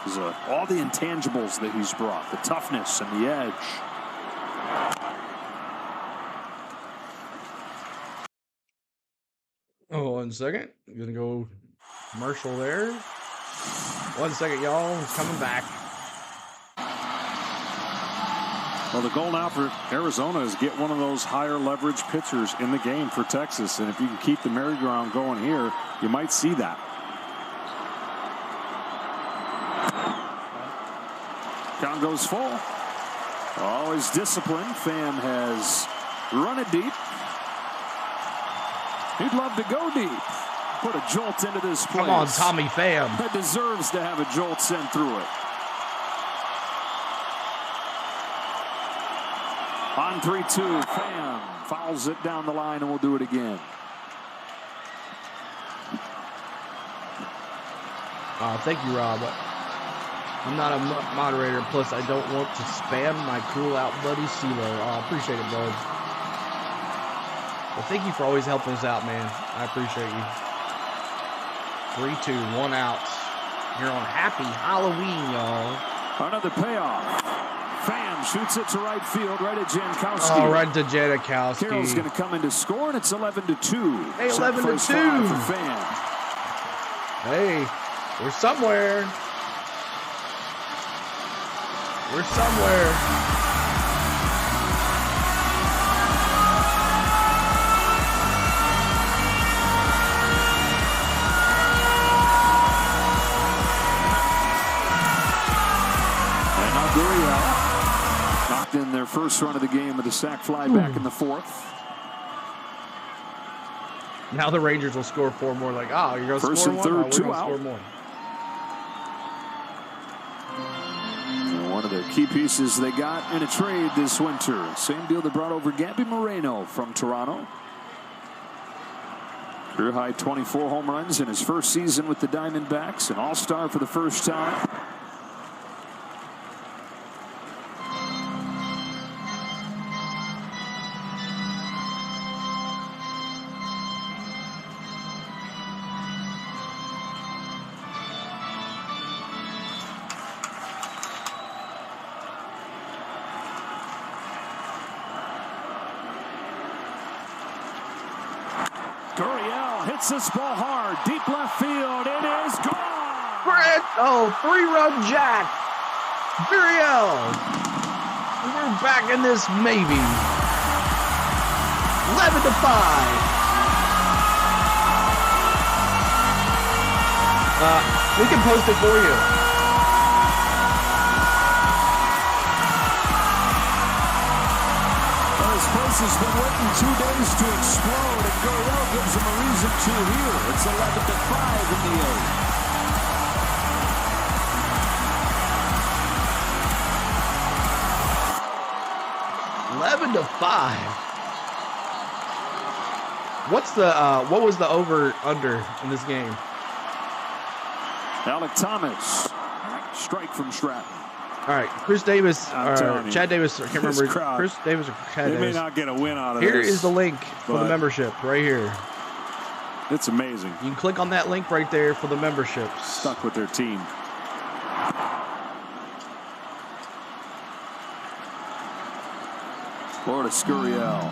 Because of all the intangibles that he's brought, the toughness and the edge. Oh, 1 second. I'm going to go commercial there. 1 second, y'all. He's coming back. Well, the goal now for Arizona is get one of those higher leverage pitchers in the game for Texas. And if you can keep the merry-go-round going here, you might see that. Count goes full. Always disciplined. Pham has run it deep. He'd love to go deep. Put a jolt into this place. Come on, Tommy Pham. That deserves to have a jolt sent through it. On 3-2, Pham fouls it down the line, and we'll do it again. Thank you, Rob. I'm not a moderator, plus I don't want to spam my cool out buddy CeeLo. Appreciate it, bud. Well, thank you for always helping us out, man. I appreciate you. 3-2, 1 out. You're on Happy Halloween, y'all. Another payoff. Pham shoots it to right field, right at Jankowski. Oh, right to Jankowski. Carroll's going to come in to score, and it's 11-2. Hey, 11-2 for Pham. Hey, we're somewhere. We're somewhere. And now Gurriel knocked in their first run of the game with a sac fly back in the fourth. Now the Rangers will score 4 more. Like, oh, you're going to First score and one? third, Oh, 2 we're gonna out. score more. One of the key pieces they got in a trade this winter. Same deal that brought over Gabby Moreno from Toronto. Career high 24 home runs in his first season with the Diamondbacks. An all-star for the first time. Gurriel hits this ball hard. Deep left field. It is gone. Oh, 3-run jack. Gurriel. We're back in this maybe. 11-5. We can post it for you. This place has been waiting 2 days to explode, and Gurriel gives them a reason to here. It's 11-5 in the 8. 11-5. What's the what was the over under in this game? Alec Thomas, strike from Stratton. All right, Chris Davis, telling you, Chad Davis, I can't remember. crowd, Chris Davis or Chad They Davis. may not get a win out of Here this. is the link for the but membership right here. It's amazing. You can click on that link right there for the membership. Stuck with their team. Florida Gurriel.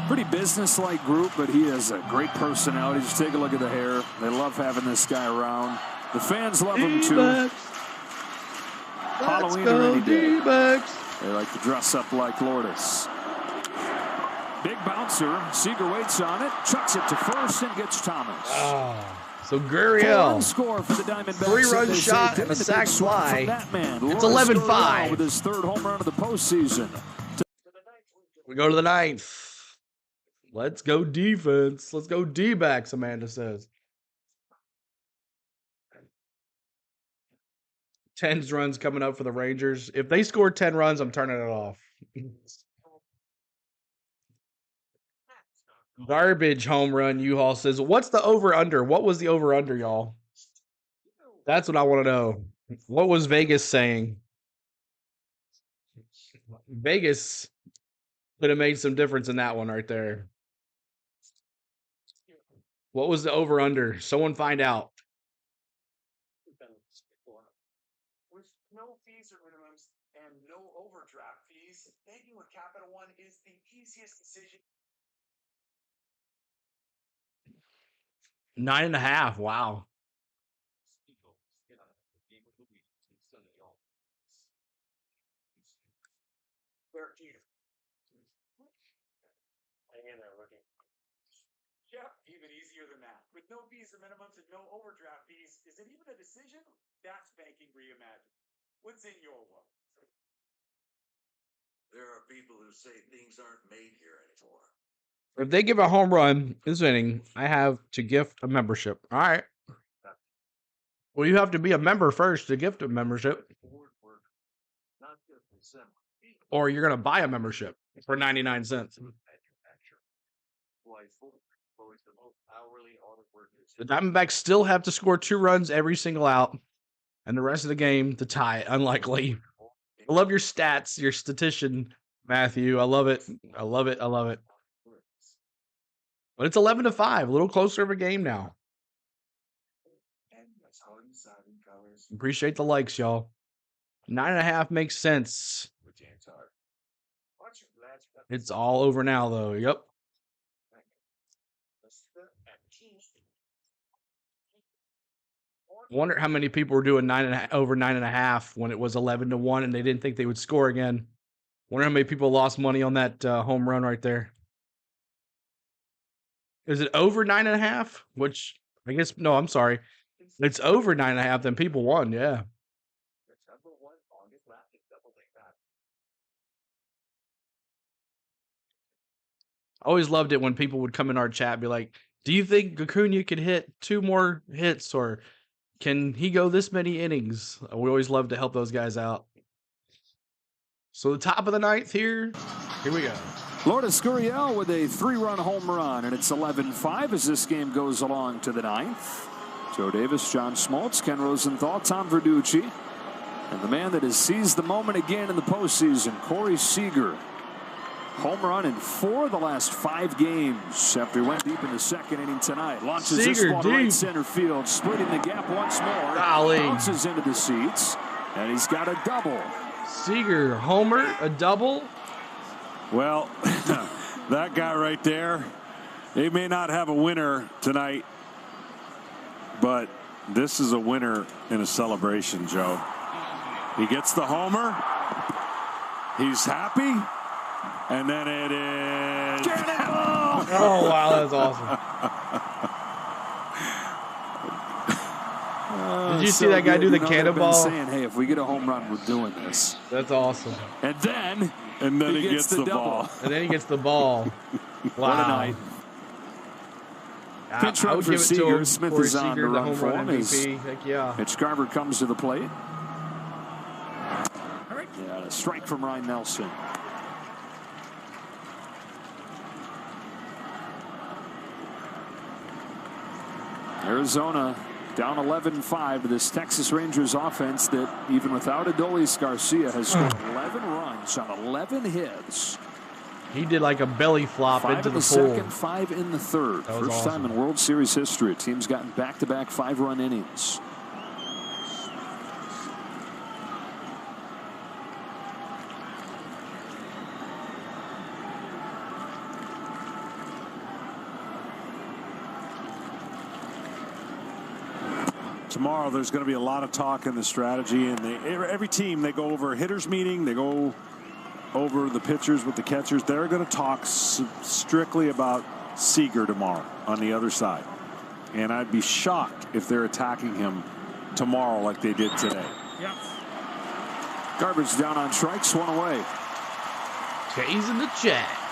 Pretty business-like group, but he has a great personality. Just take a look at the hair. They love having this guy around. The fans love him too. Halloween or any day. They like to dress up like Lourdes. Big bouncer. Seager waits on it. Chucks it to first and gets Thomas. So Gurriel, Score for the Diamondbacks. 3-run shot and a sac fly. It's 11-5 with his third home run of the postseason. We go to the 9th. Let's go defense. Let's go D-backs, Amanda says. 10 runs coming up for the Rangers. If they score 10 runs, I'm turning it off. Garbage home run, U-Haul says. What's the over-under? What was the over-under, y'all? That's what I want to know. What was Vegas saying? Vegas could have made some difference in that one right there. What was the over-under? Someone find out. With no fees or minimums and no overdraft fees, banking with Capital One is the easiest decision. 9.5. Wow. Yeah, even easier than that. With no fees or minimums and no overdraft fees, is it even a decision? That's banking reimagined. What's in your world? There are people who say things aren't made here anymore. If they give a home run this inning, I have to gift a membership. All right. Well, you have to be a member first to gift a membership. Or you're going to buy a membership. for 99 cents. The Diamondbacks still have to score 2 runs every single out, and the rest of the game to tie it. Unlikely. I love your stats, your statistician, Matthew. I love it. I love it. I love it. But it's 11-5, a little closer of a game now. Appreciate the likes, y'all. 9.5 makes sense. It's all over now, though. Yep. Wonder how many people were doing over 9.5 when it was 11-1 and they didn't think they would score again. Wonder how many people lost money on that home run right there. Is it over 9.5? Which I guess no, I'm sorry. It's over 9.5. Then people won. Yeah. I always loved it when people would come in our chat and be like, "Do you think Acuna could hit 2 more hits or can he go this many innings?" We always love to help those guys out. So the top of the 9th here we go. Lourdes Gurriel with a 3-run home run, and it's 11-5 as this game goes along to the 9th. Joe Davis, John Smoltz, Ken Rosenthal, Tom Verducci, and the man that has seized the moment again in the postseason, Corey Seager. Home run in 4 of the last 5 games after he went deep in the 2nd inning tonight. Launches this one right center field, splitting the gap once more. Bounces into the seats, and he's got a double. Seager, homer, a double. Well, that guy right there, they may not have a winner tonight, but this is a winner in a celebration, Joe. He gets the homer. He's happy. And then it is. Oh, wow, that's awesome. Did you see that guy do the cannonball? Saying, hey, if we get a home run, we're doing this. That's awesome. And then he gets the ball. And then he gets the ball. Wow. What a night. Pinch run for Seager. Smith is on to run for him. Heck yeah. Mitch Garver comes to the plate. Yeah, a strike from Ryan Nelson. Arizona down 11-5 to this Texas Rangers offense that, even without Adolis Garcia, has scored 11 runs on 11 hits. He did like a belly flop into the pool. 5 in the second, 5 in the third. First awesome. Time in World Series history a team's gotten back-to-back 5-run innings. Tomorrow there's going to be a lot of talk in the strategy, and every team, they go over a hitters meeting, they go over the pitchers with the catchers. They're going to talk strictly about Seager tomorrow on the other side, and I'd be shocked if they're attacking him tomorrow like they did today. Yep. Garbage down on strikes, 1 away. K's in the chat.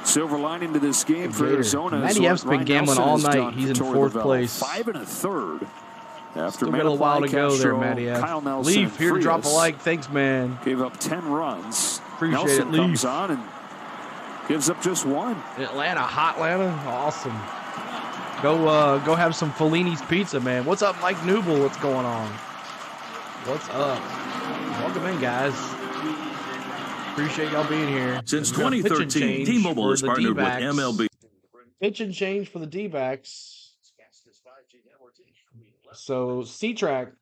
Silver lining to this game for Arizona. Matty F's been gambling all night. He's in 4th place. 5 1/3. After Still got a while to go there, Matty F. Kyle Nelson, Leaf here to drop a like. Thanks, man. Gave up 10 runs. Appreciate Nelson it, Leaf. comes on and gives up just 1. Atlanta, hot Atlanta, awesome. Go have some Fellini's pizza, man. What's up, Mike Newble? What's going on? What's up? Welcome in, guys. Appreciate y'all being here. Since 2013, T-Mobile has partnered with MLB. Pitch and change for the D-backs. So C-Frank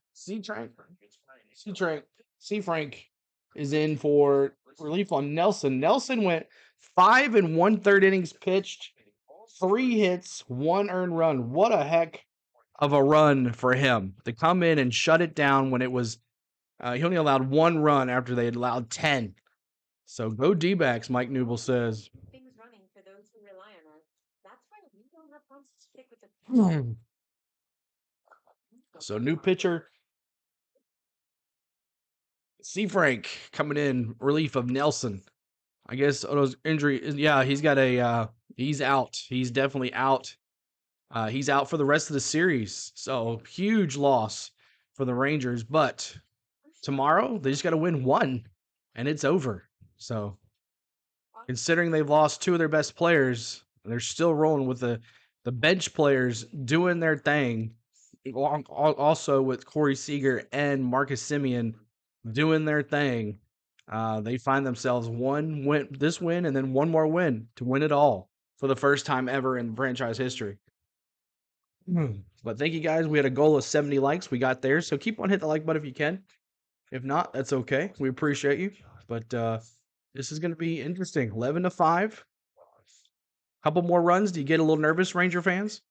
is in for relief on Nelson. Nelson went 5 1/3 innings pitched, 3 hits, 1 earned run. What a heck of a run for him to come in and shut it down when it was he only allowed 1 run after they had allowed 10. So go D-backs, Mike Newble says. Things running for those who rely on us. That's why we don't have problems to stick with the So new pitcher. C-Frank coming in relief of Nelson. I guess Odo's injury. Yeah, he's got he's out. He's definitely out. He's out for the rest of the series. So huge loss for the Rangers, but tomorrow, they just got to win one, and it's over. So, considering they've lost two of their best players, they're still rolling with the bench players doing their thing. Also with Corey Seager and Marcus Semien doing their thing. They find themselves one win and then one more win to win it all for the first time ever in franchise history. But thank you guys. We had a goal of 70 likes. We got there. So keep on hitting the like button if you can. If not, that's okay. We appreciate you. But this is going to be interesting. 11-5. Couple more runs. Do you get a little nervous, Ranger fans?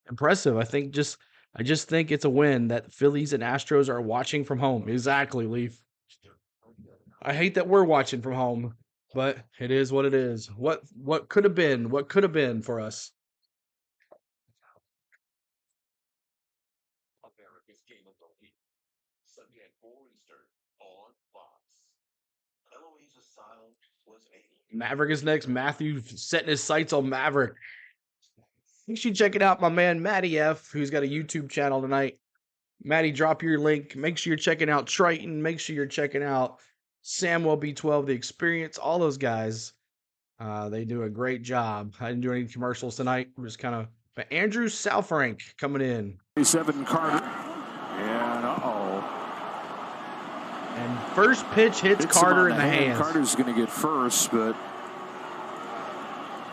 Impressive. I just think it's a win that Phillies and Astros are watching from home. Exactly, Leaf. I hate that we're watching from home, but it is what it is. What could have been? What could have been for us? Maverick is next. Matthew setting his sights on Maverick. Make sure you check it out, my man Matty F, who's got a YouTube channel tonight. Matty, drop your link. Make sure you're checking out Triton. Make sure you're checking out Samuel B12, The Experience. All those guys, they do a great job. I didn't do any commercials tonight. I'm just kind of... But Andrew Southrank coming in. 7 Carter. And And first pitch hits Carter in the hands. Carter's going to get first, but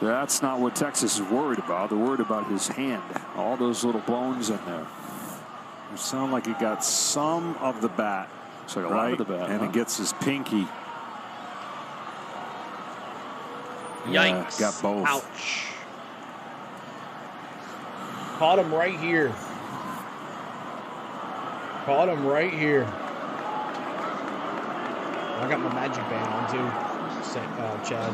that's not what Texas is worried about. They're worried about his hand. All those little bones in there. It sounds like he got some of the bat. So a lot of the bat, and it gets his pinky. Yikes. Got both. Ouch. Caught him right here. Caught him right here. I got my magic band on too, Chad.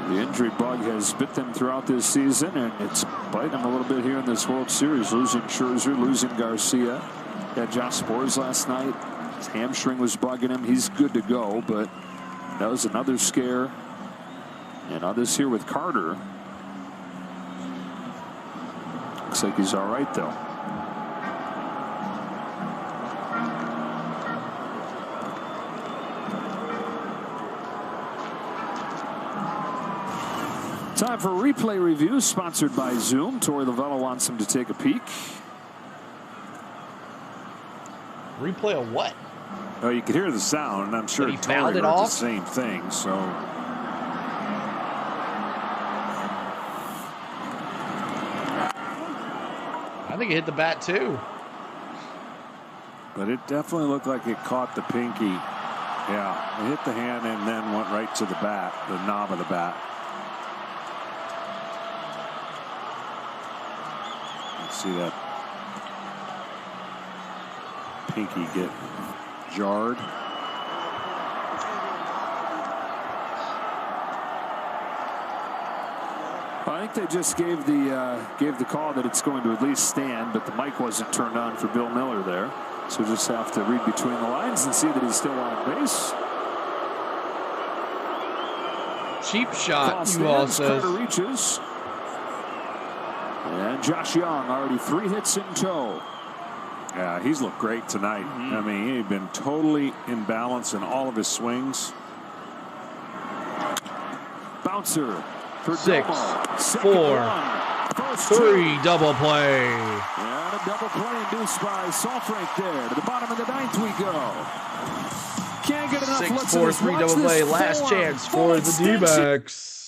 The injury bug has bit them throughout this season, and it's biting them a little bit here in this World Series. Losing Scherzer, losing Garcia. Had Josh Sborz last night. His hamstring was bugging him. He's good to go, but that was another scare. And now this here with Carter. Looks like he's all right, though. Time for a replay review sponsored by Zoom. Torey Lovello wants him to take a peek. Replay of what? Oh, you could hear the sound, and I'm sure Torey heard the same thing. So I think it hit the bat too. But it definitely looked like it caught the pinky. Yeah, it hit the hand and then went right to the bat, the knob of the bat. See that pinky get jarred. I think they just gave the call that it's going to at least stand, but the mic wasn't turned on for Bill Miller there. So just have to read between the lines and see that he's still on base. Cheap shot, you all says. Carter reaches. And Josh Young already 3 hits in tow. Yeah, he's looked great tonight. I mean, he'd been totally in balance in all of his swings. Bouncer for 6, Domo. 4, 3 double play. And a double play induced by Southrank there. To the bottom of the 9th we go. Can't get enough 6, 4, 3 double play. Last chance for the D-backs.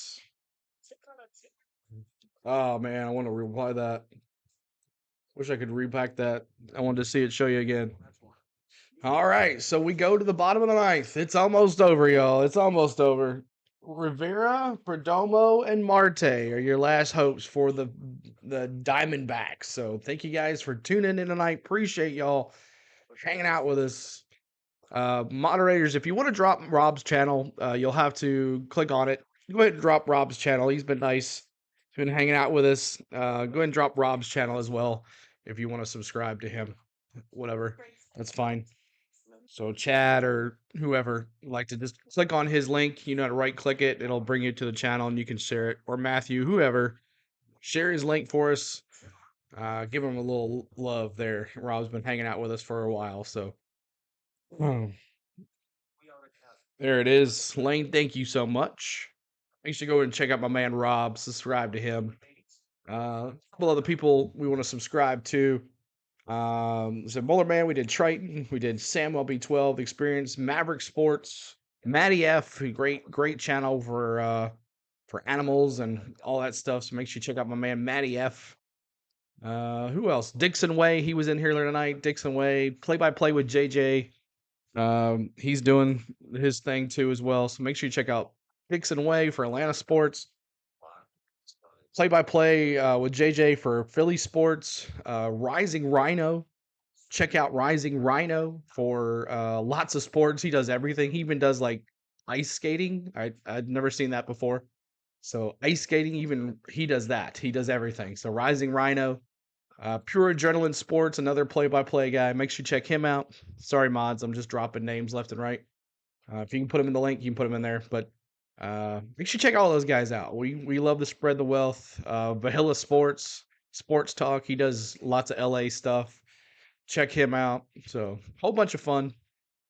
Oh, man, I want to reply that. Wish I could repack that. I wanted to see it show you again. All right, so we go to the bottom of the 9th. It's almost over, y'all. It's almost over. Rivera, Perdomo, and Marte are your last hopes for the Diamondbacks. So thank you guys for tuning in tonight. Appreciate y'all hanging out with us. Moderators, if you want to drop Rob's channel, you'll have to click on it. Go ahead and drop Rob's channel. He's been nice. Been hanging out with us. Go ahead and drop Rob's channel as well if you want to subscribe to him. Whatever, that's fine. So Chad or whoever, like to just click on his link. You know how to right click it. It'll bring you to the channel and you can share it. Or Matthew, whoever, share his link for us. Give him a little love there. Rob's been hanging out with us for a while, so. There it is. Lane, thank you so much. Make sure you go and check out my man Rob. Subscribe to him. A couple other people we want to subscribe to. So Bowler Man, we did Triton, we did Sam LB12 Experience, Maverick Sports, Matty F, great channel for animals and all that stuff. So make sure you check out my man Matty F. Who else? Dixon Way, he was in here tonight. Dixon Way, play-by-play with JJ. He's doing his thing too as well. So make sure you check out Dixon Way for Atlanta sports. Play-by-play with JJ for Philly sports. Rising Rhino. Check out Rising Rhino for lots of sports. He does everything. He even does like ice skating. I'd never seen that before. So ice skating, even he does that. He does everything. So Rising Rhino. Pure Adrenaline Sports, another play-by-play guy. Make sure you check him out. Sorry, mods, I'm just dropping names left and right. If you can put them in the link, you can put them in there. But make sure you check all those guys out. We love to spread the wealth. Vahilla Sports Talk. He does lots of LA stuff. Check him out. So, whole bunch of fun.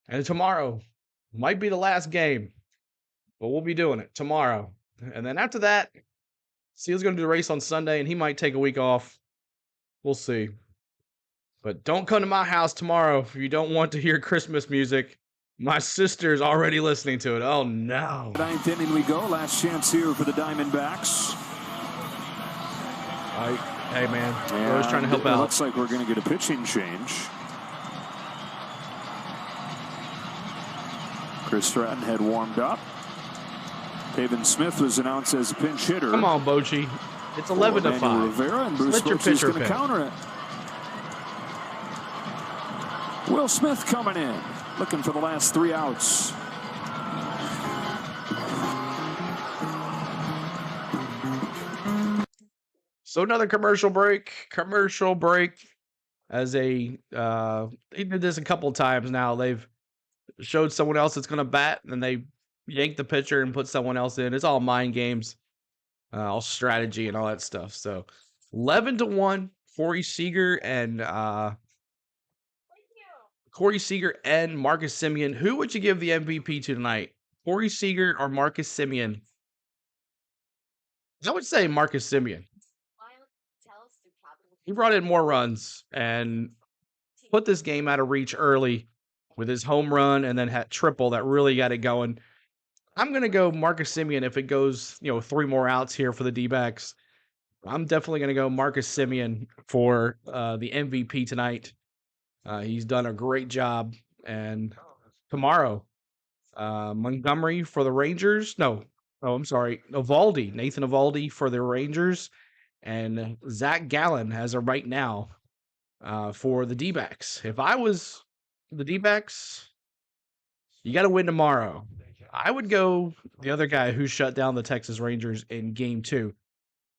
And tomorrow might be the last game, but we'll be doing it tomorrow. And then after that, Seal's going to do the race on Sunday, and he might take a week off. We'll see. But don't come to my house tomorrow if you don't want to hear Christmas music. My sister's already listening to it. Oh, no. Ninth inning we go. Last chance here for the Diamondbacks. Hey, man. I was trying to help out. It looks like we're going to get a pitching change. Chris Stratton had warmed up. Pavin Smith was announced as a pinch hitter. Come on, Bochy. It's 11-5. Rivera and Bruce Brooks is going to counter it. Will Smith coming in, looking for the last 3 outs. So another commercial break. As he did this a couple of times now. They've showed someone else that's going to bat, and they yank the pitcher and put someone else in. It's all mind games. All strategy and all that stuff. So 11-1, Corey Seager and Marcus Semien. Who would you give the MVP to tonight? Corey Seager or Marcus Semien? I would say Marcus Semien. He brought in more runs and put this game out of reach early with his home run and then had triple that really got it going. I'm going to go Marcus Semien if it goes, 3 more outs here for the D-backs. I'm definitely going to go Marcus Semien for the MVP tonight. He's done a great job. And tomorrow, Montgomery for the Rangers. Nathan Eovaldi for the Rangers. And Zach Gallen as of right now for the D-backs. If I was the D-backs, you got to win tomorrow. I would go the other guy who shut down the Texas Rangers in Game 2.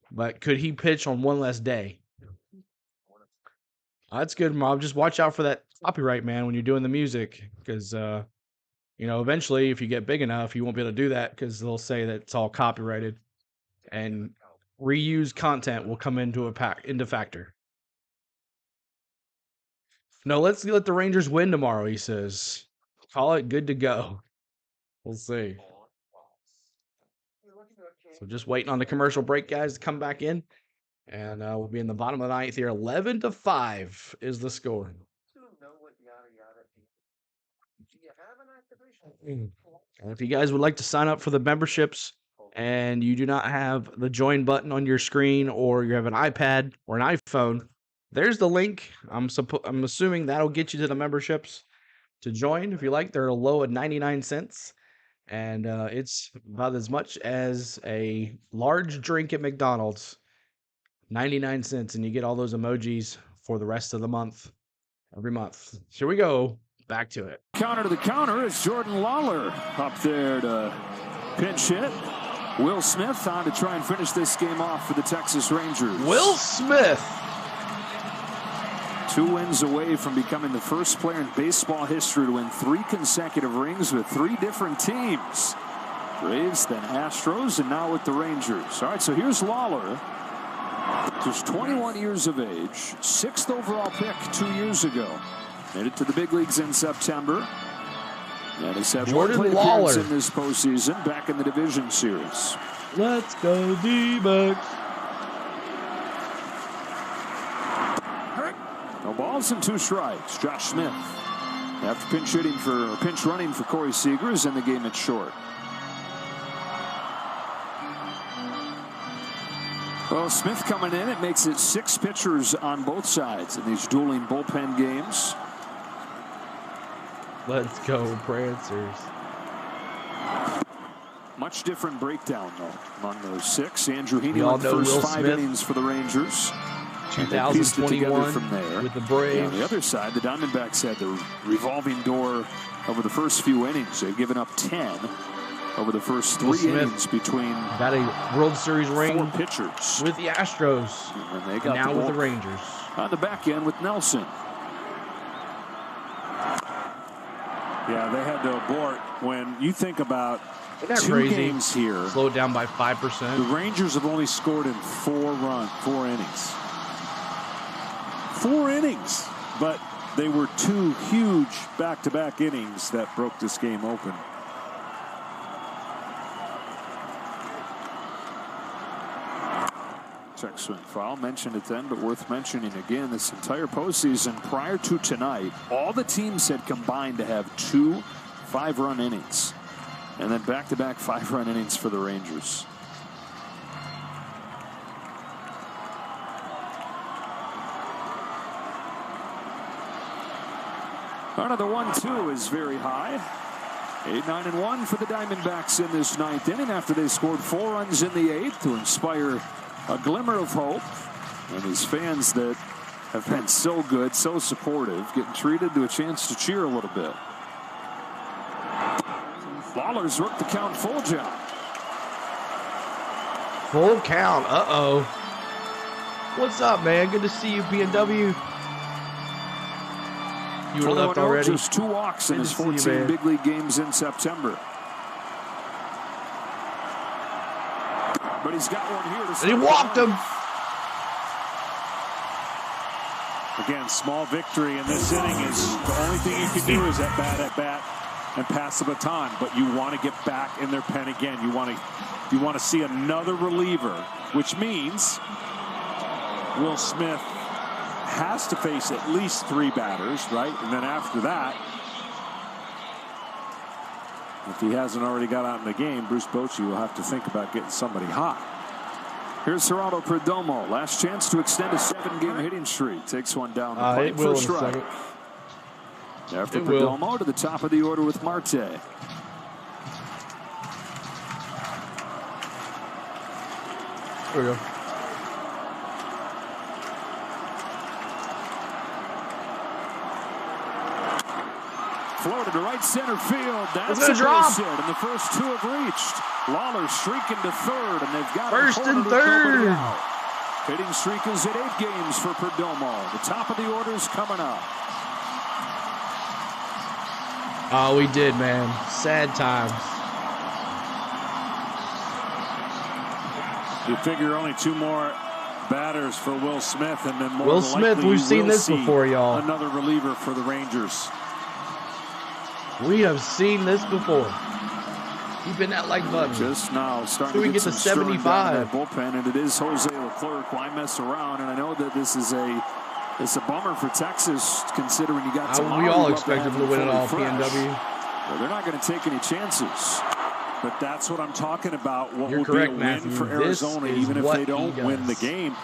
But could he pitch on one less day? That's good, Mob. Just watch out for that copyright, man, when you're doing the music. Because, eventually, if you get big enough, you won't be able to do that because they'll say that it's all copyrighted. And reused content will come into factor. No, let's let the Rangers win tomorrow, he says. Call it good to go. We'll see. So just waiting on the commercial break, guys, to come back in. And we'll be in the bottom of the ninth here. 11-5 is the score. And if you guys would like to sign up for the memberships and you do not have the join button on your screen or you have an iPad or an iPhone, there's the link. I'm assuming that'll get you to the memberships to join. If you like, they're low at 99 cents. And it's about as much as a large drink at McDonald's. 99 cents, and you get all those emojis for the rest of the month, every month. Here we go. Back to it. Counter to the counter is Jordan Lawler up there to pinch hit. Will Smith on to try and finish this game off for the Texas Rangers. Will Smith. 2 wins away from becoming the first player in baseball history to win 3 consecutive rings with 3 different teams. Braves, then Astros, and now with the Rangers. All right, so here's Lawler. Just 21 years of age, 6th overall pick 2 years ago. Made it to the big leagues in September. And he's had one plate appearance in this postseason back in the division series. Let's go D-backs. No balls and 2 strikes. Josh Smith after pinch running for Corey Seager is in the game at short. Well, Smith coming in, it makes it 6 pitchers on both sides in these dueling bullpen games. Let's go, Prancers. Much different breakdown, though, among those 6. Andrew Heaney went the first 5 innings for the Rangers. 2021 from there. With the Braves. And on the other side, the Diamondbacks had the revolving door over the first few innings. They've given up 10 over the first 3 innings between got a World Series ring 4 pitchers with the Astros, and they got now with the Rangers. On the back end with Nelson. Yeah, they had to abort. When you think about 2 games here, slowed down by 5%. The Rangers have only scored in 4 innings. 4 innings, but they were 2 huge back-to-back innings that broke this game open. Check swing foul. Mentioned it then, but worth mentioning again. This entire postseason prior to tonight, all the teams had combined to have 2 5-run innings, and then back-to-back 5-run innings for the Rangers. Another 1-2 is very high. 8-9-1 for the Diamondbacks in this 9th inning after they scored 4 runs in the 8th to inspire a glimmer of hope. And these fans that have been so good, so supportive, getting treated to a chance to cheer a little bit. Lawler's worked the count full, John. Full count. Uh-oh. What's up, man? Good to see you, PNW. You were left already. Just 2 walks in his 14 big league games in September. But he's got one here. And he walked him. Again, small victory in this inning is the only thing you can do is at bat and pass the baton. But you want to get back in their pen again. You want to see another reliever, which means Will Smith has to face at least 3 batters, right? And then after that, if he hasn't already got out in the game, Bruce Bochy will have to think about getting somebody hot. Here's Geraldo Perdomo. Last chance to extend a 7-game hitting streak. Takes one down the plate for a strike. After Perdomo, to the top of the order with Marte. There we go. Floated to right center field. That's a drop. And the first 2 have reached. Lawler streaking to 3rd, and they've got first and 3rd. Hitting streak is at 8 games for Perdomo. The top of the order is coming up. Oh, we did, man. Sad times. You figure only 2 more batters for Will Smith, and then more Will Smith, we've seen this before, y'all. Another reliever for the Rangers. We have seen this before. Keep in that like button. Just now starting to get to 75. That bullpen, and it is Jose Leclerc. Why mess around? And I know that this is a bummer for Texas, considering you got tomorrow. We all expect them to win it all, PNW. Well, they're not going to take any chances. But that's what I'm talking about. What You're will correct, be a win Matthew. for Arizona, even if they don't win the game.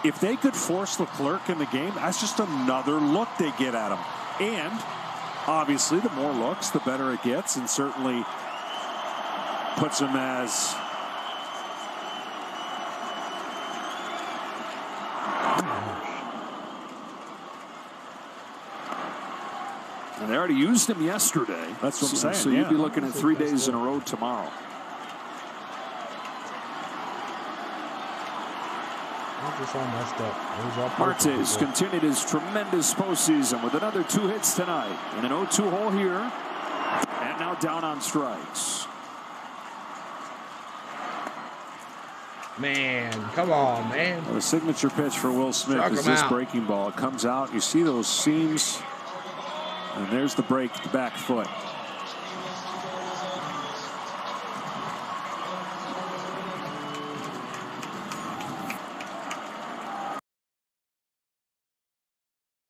If they could force Leclerc in the game, that's just another look they get at him. And obviously, the more looks, the better it gets, and certainly puts him as and they already used him yesterday. That's what I'm saying. So you'd be looking at 3 days in a row tomorrow. Martes continued his tremendous postseason with another 2 hits tonight in an 0-2 hole here, and now down on strikes. Man, come on, man. Well, the signature pitch for Will Smith is this breaking ball. It comes out. You see those seams. And there's the break, the back foot.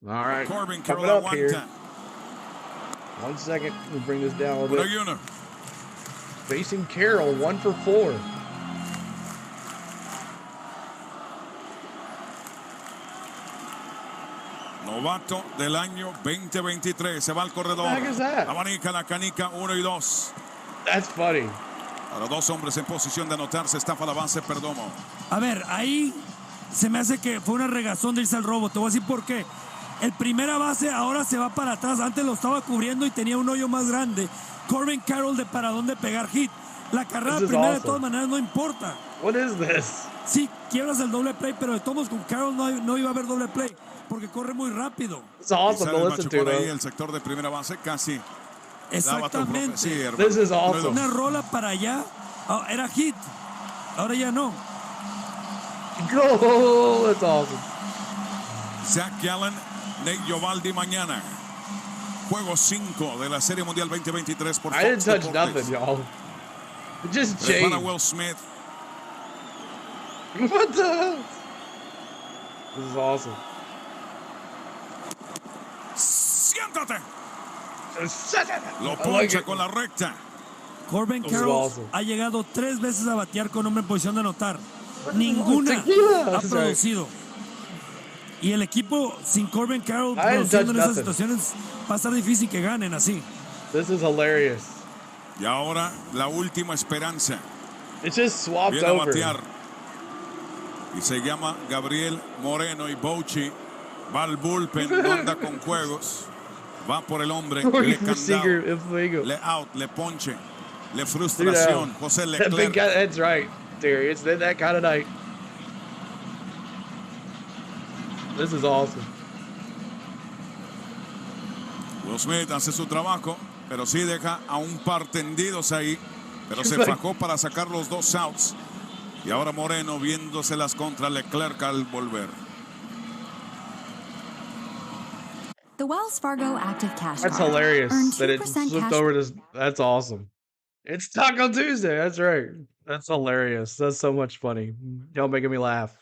All right. Corbin Coming Carroll up here. 1 second. We'll bring this down a little bit. Facing Carroll, 1 for 4. Novato del año 2023. Se va al corredor. What the heck is that? Abanica la canica 1 y 2. That's funny. Ahora 2 hombres en posición de anotarse. Estafa la base Perdomo. A ver, ahí se me hace que fue una regazón de irse al robo. Te voy a decir por qué. El primera base ahora se va para atrás. Antes lo estaba cubriendo y tenía un hoyo más grande. Corbin Carroll de para dónde pegar hit. La carrera primera de todas maneras no importa. What is this? Sí, quiebras el doble play, pero de todos con Carroll no iba a haber doble play porque corre muy rápido. It's awesome to listen to, ahí el sector de primera base casi. Exactamente. Sí, this is awesome. Una rola para allá. Oh, era hit. Ahora ya no. Oh, that's awesome. Zach Gallen, Nate Giovaldi mañana. Juego 5 de la Serie Mundial 2023 por Fox I didn't touch Deportes. nothing, y'all. It just Prepara changed. Will Smith. What the hell? This is awesome. Siéntate. Lo I like plancha it. con la recta. Corbin This is Carroll awesome. ha llegado 3 veces a batear con hombre en posición de anotar. Ninguna ha producido. Y el equipo sin Corbin Carroll produciendo en esas situaciones va a estar difícil que ganen así. This is hilarious. Y ahora la última esperanza. It just swapped Viene a over. batear. Y se llama Gabriel Moreno y Bouchi. Va al bullpen, no anda con juegos. Va por el hombre. Le candado, le out, le ponche, le frustración. José Leclerc. That's right, Terry. It's that kind of night. This is awesome. Will Smith hace su trabajo, pero sí deja a un par tendidos ahí. Pero se fajó para sacar los 2 outs. Y ahora Moreno viéndoselas contra Leclerc al volver. The Wells Fargo Active Cash That's Card. hilarious Earn that it 2% flipped cash. over to. That's awesome. It's Taco Tuesday. That's right. That's hilarious. That's so much funny. Y'all making me laugh.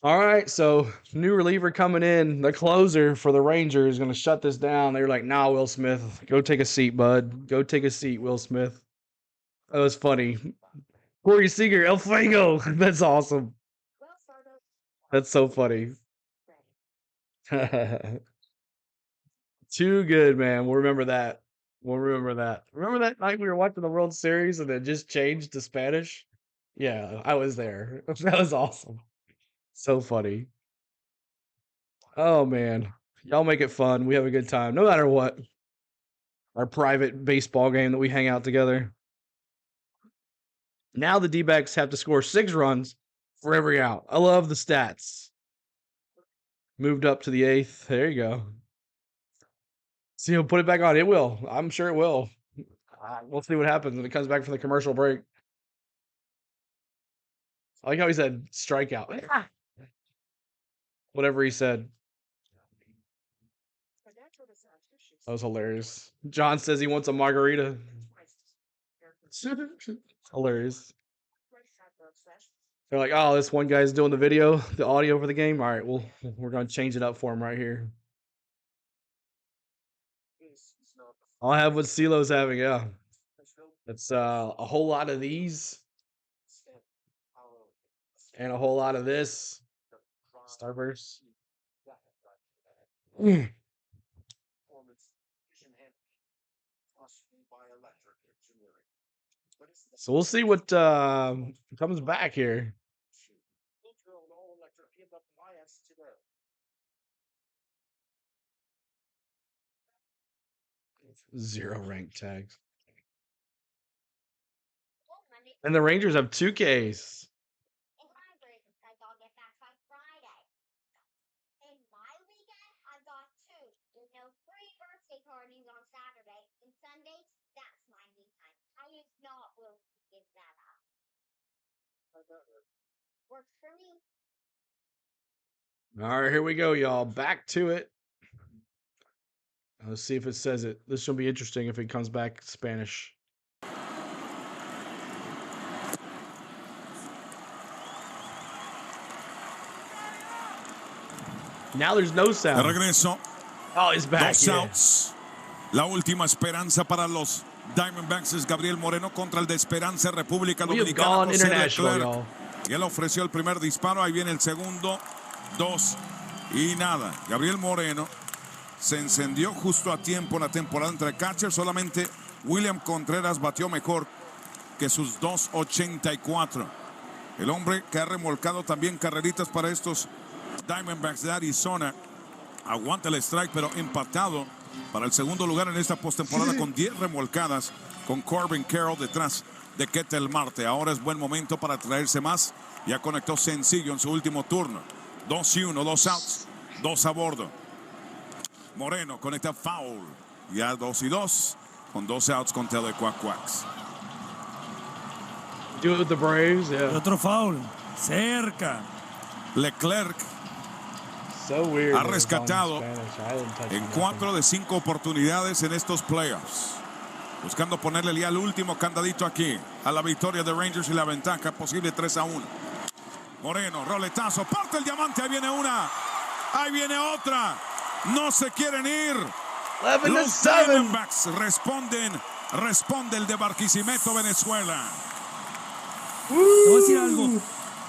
All right, so new reliever coming in. The closer for the Rangers is going to shut this down. They're like, nah, Will Smith, go take a seat, bud. Go take a seat, Will Smith. That was funny. Corey Seager, El Fuego. That's awesome. That's so funny. Too good, man. We'll remember that. We'll remember that. Remember that night we were watching the World Series and it just changed to Spanish? Yeah, I was there. That was awesome. So funny. Oh, man. Y'all make it fun. We have a good time, no matter what. Our private baseball game that we hang out together. Now the D-backs have to score 6 runs for every out. I love the stats. Moved up to the 8th. There you go. See, he'll put it back on. It will. I'm sure it will. We'll see what happens when it comes back from the commercial break. I like how he said strikeout. Whatever he said. That was hilarious. John says he wants a margarita. Hilarious. They're like, oh, this one guy's doing the video, the audio for the game. All right, well, we're going to change it up for him right here. I'll have what CeeLo's having, yeah. It's a whole lot of these. And a whole lot of this. Starburst. So we'll see what comes back here. Zero rank tags. And the Rangers have 2 Ks. All right, here we go, y'all. Back to it. Let's see if it says it. This will be interesting if it comes back Spanish. Now there's no sound. De regreso. Oh, he's back. Dos outs. La última esperanza para los Diamondbacks es Gabriel Moreno contra el de Esperanza República Dominicana. José Leclerc. Y él ofreció el primer disparo. Ahí viene el segundo. 2 y nada. Gabriel Moreno se encendió justo a tiempo en la temporada entre catchers. Solamente William Contreras batió mejor que sus 2.84. El hombre que ha remolcado también carreritas para estos Diamondbacks de Arizona. Aguanta el strike, pero empatado para el segundo lugar en esta postemporada con 10 remolcadas, con Corbin Carroll detrás de Ketel Marte. Ahora es buen momento para traerse más. Ya conectó sencillo en su último turno. 2-1, 2 outs, 2 a bordo. Moreno conecta foul. Ya 2-2 con 12 outs contra de Quacks. Do it with the Braves, yeah. Otro foul. Cerca. Leclerc ha rescatado en 4 de 5 oportunidades en estos playoffs. Buscando ponerle ya el último candadito aquí a la victoria de Rangers y la ventaja posible 3-1. Moreno, roletazo, parte el diamante, ahí viene una, ahí viene otra, no se quieren ir. Los Diamondbacks responde el de Barquisimeto, Venezuela. Te voy a decir algo,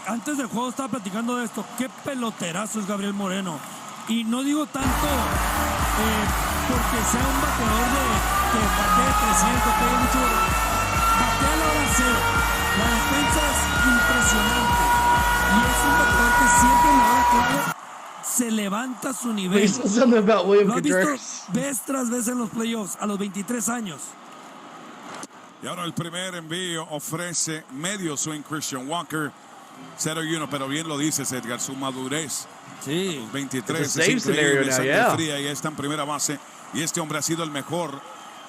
antes del juego estaba platicando de esto, qué peloterazo es Gabriel Moreno, y no digo tanto porque sea un bateador que batee 300, pegue mucho, batea la hora cero, la defensa es impresionante. Y es un bateador que siempre en la hora clave se levanta su nivel. Lo has visto vez tras vez en los playoffs a los 23 años. Y ahora el primer envío ofrece medio swing Christian Walker. 0-1, pero bien lo dices, Edgar, su madurez. Sí. Los 23 es increíble, sangre fría y está en primera base. Y este hombre ha sido el mejor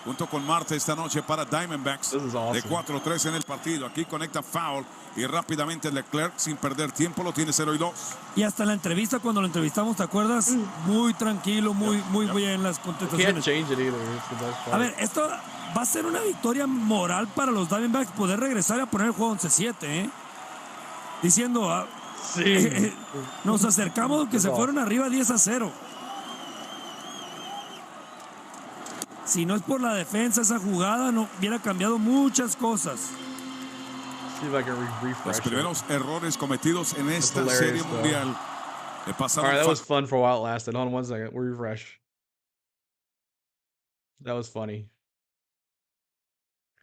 junto con Marte esta noche para Diamondbacks. De 4-3 en el partido. Aquí conecta foul y rápidamente Leclerc sin perder tiempo lo tiene 0-2. Y hasta en la entrevista, cuando lo entrevistamos, ¿te acuerdas? Muy tranquilo, muy bien las contestaciones. A ver, esto va a ser una victoria moral para los Diamondbacks poder regresar y a poner el juego 11-7, ¿eh? Diciendo, nos acercamos que se fueron arriba 10-0. Si no es por la defensa, esa jugada no hubiera cambiado muchas cosas. Los primeros errores cometidos en esta serie mundial. Alright, that was fun for a while. It lasted. Hold on 1 second. We'll refresh. That was funny.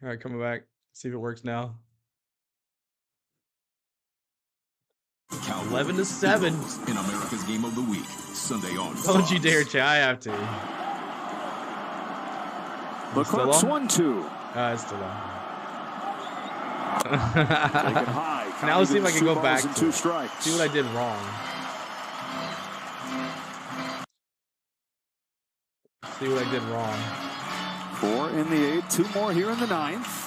Alright, coming back. See if it works now. 11-7 in America's Game of the Week Sunday on Fox. Don't you dare, Chay. I have to. The clock's 1-2. It's still on. High. Now let's see if I can go back. Two strikes. See what I did wrong. See what I did wrong. 4 in the 8th, 2 more here in the 9th.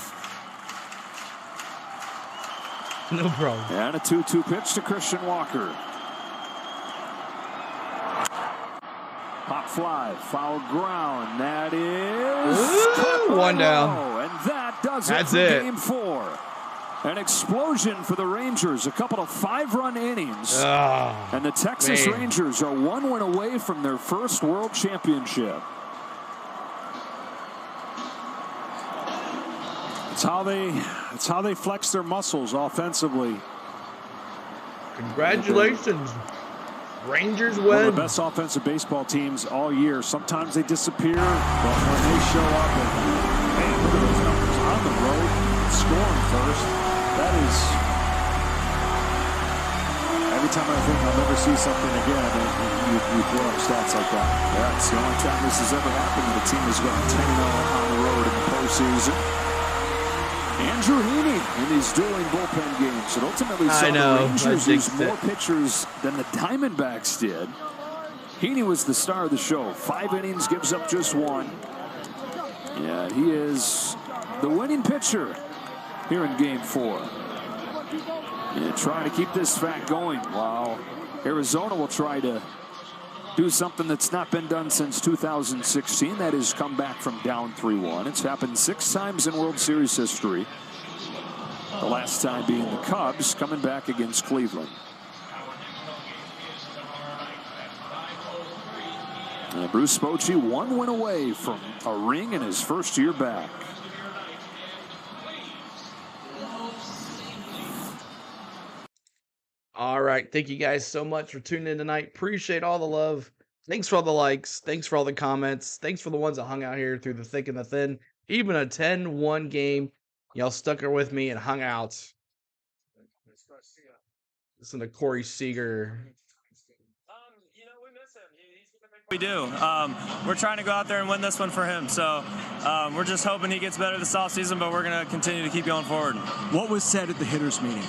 No problem. And a 2-2 pitch to Christian Walker. Hot fly, foul ground. That is one down. And that does it for Game 4. An explosion for the Rangers. A couple of 5-run innings. And the Texas Rangers are 1 win away from their first World Championship. It's how they flex their muscles offensively. Congratulations. Rangers win. One of the best offensive baseball teams all year. Sometimes they disappear, but when they show up and man, look at those numbers on the road, scoring first. That is every time I think I'll never see something again, you throw up stats like that. Yeah, it's the only time this has ever happened that a team has gone 10-0 on the road in the postseason. Andrew Heaney in these dueling bullpen games. It ultimately saw the Rangers use more pitchers than the Diamondbacks did. Heaney was the star of the show. 5 innings, gives up just 1. Yeah, he is the winning pitcher here in Game 4. Yeah, trying to keep this track going while Arizona will try to do something that's not been done since 2016. That is come back from down 3-1. It's happened 6 times in World Series history. The last time being the Cubs coming back against Cleveland. And Bruce Bochy 1 win away from a ring in his first year back. All right. Thank you guys so much for tuning in tonight. Appreciate all the love. Thanks for all the likes. Thanks for all the comments. Thanks for the ones that hung out here through the thick and the thin. Even a 10-1 game. Y'all stuck here with me and hung out. Listen to Corey Seager. We do. We're trying to go out there and win this one for him. So we're just hoping he gets better this offseason, but we're going to continue to keep going forward. What was said at the hitters meeting?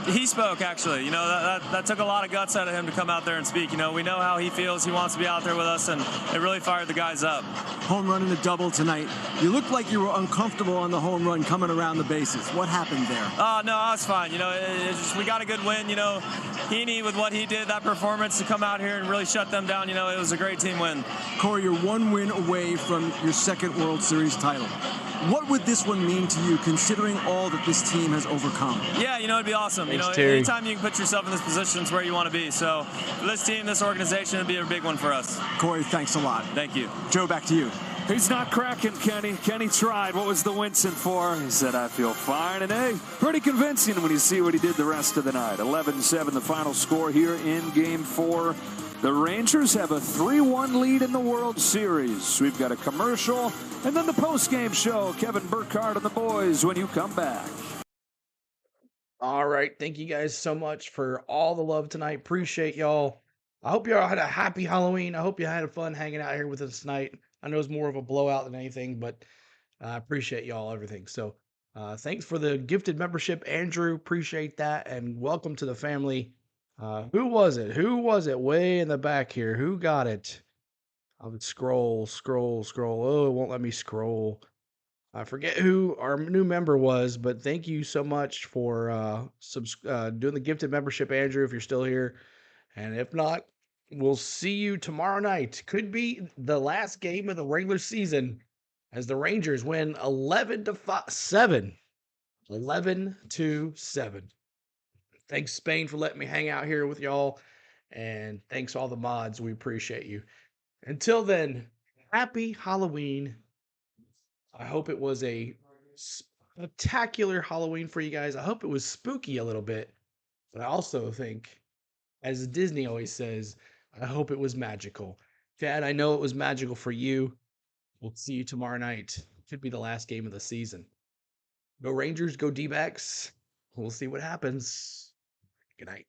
He spoke, actually. You know, that took a lot of guts out of him to come out there and speak. You know, we know how he feels. He wants to be out there with us, and it really fired the guys up. Home run and a double tonight. You looked like you were uncomfortable on the home run coming around the bases. What happened there? No, I was fine. You know, we got a good win. You know, Heaney, with what he did, that performance to come out here and really shut them down, you know, it was a great team win. Corey, you're 1 win away from your 2nd World Series title. What would this one mean to you, considering all that this team has overcome? Yeah, you know, it'd be awesome. Thanks, you know, Terry. anytime you can put yourself in this position, it's where you want to be. So for this team, this organization, it'd be a big one for us. Corey, thanks a lot. Thank you. Joe, back to you. He's not cracking, Kenny. Kenny tried. What was the Winston for? He said, I feel fine. And, hey, pretty convincing when you see what he did the rest of the night. 11-7, the final score here in Game 4. The Rangers have a 3-1 lead in the World Series. We've got a commercial and then the post-game show. Kevin Burkhardt and the boys when you come back. All right. Thank you guys so much for all the love tonight. Appreciate y'all. I hope y'all had a happy Halloween. I hope you had fun hanging out here with us tonight. I know it's more of a blowout than anything, but I appreciate y'all, everything. So thanks for the gifted membership, Andrew. Appreciate that. And welcome to the family. Who was it? Who was it way in the back here? Who got it? I'll scroll. Oh, it won't let me scroll. I forget who our new member was, but thank you so much for doing the gifted membership, Andrew, if you're still here. And if not, we'll see you tomorrow night. Could be the last game of the regular season as the Rangers win 11-7. 11-7. Thanks, Spain, for letting me hang out here with y'all. And thanks all the mods. We appreciate you. Until then, happy Halloween. I hope it was a spectacular Halloween for you guys. I hope it was spooky a little bit. But I also think, as Disney always says, I hope it was magical. Dad, I know it was magical for you. We'll see you tomorrow night. Could be the last game of the season. Go Rangers, go D-backs. We'll see what happens. Good night.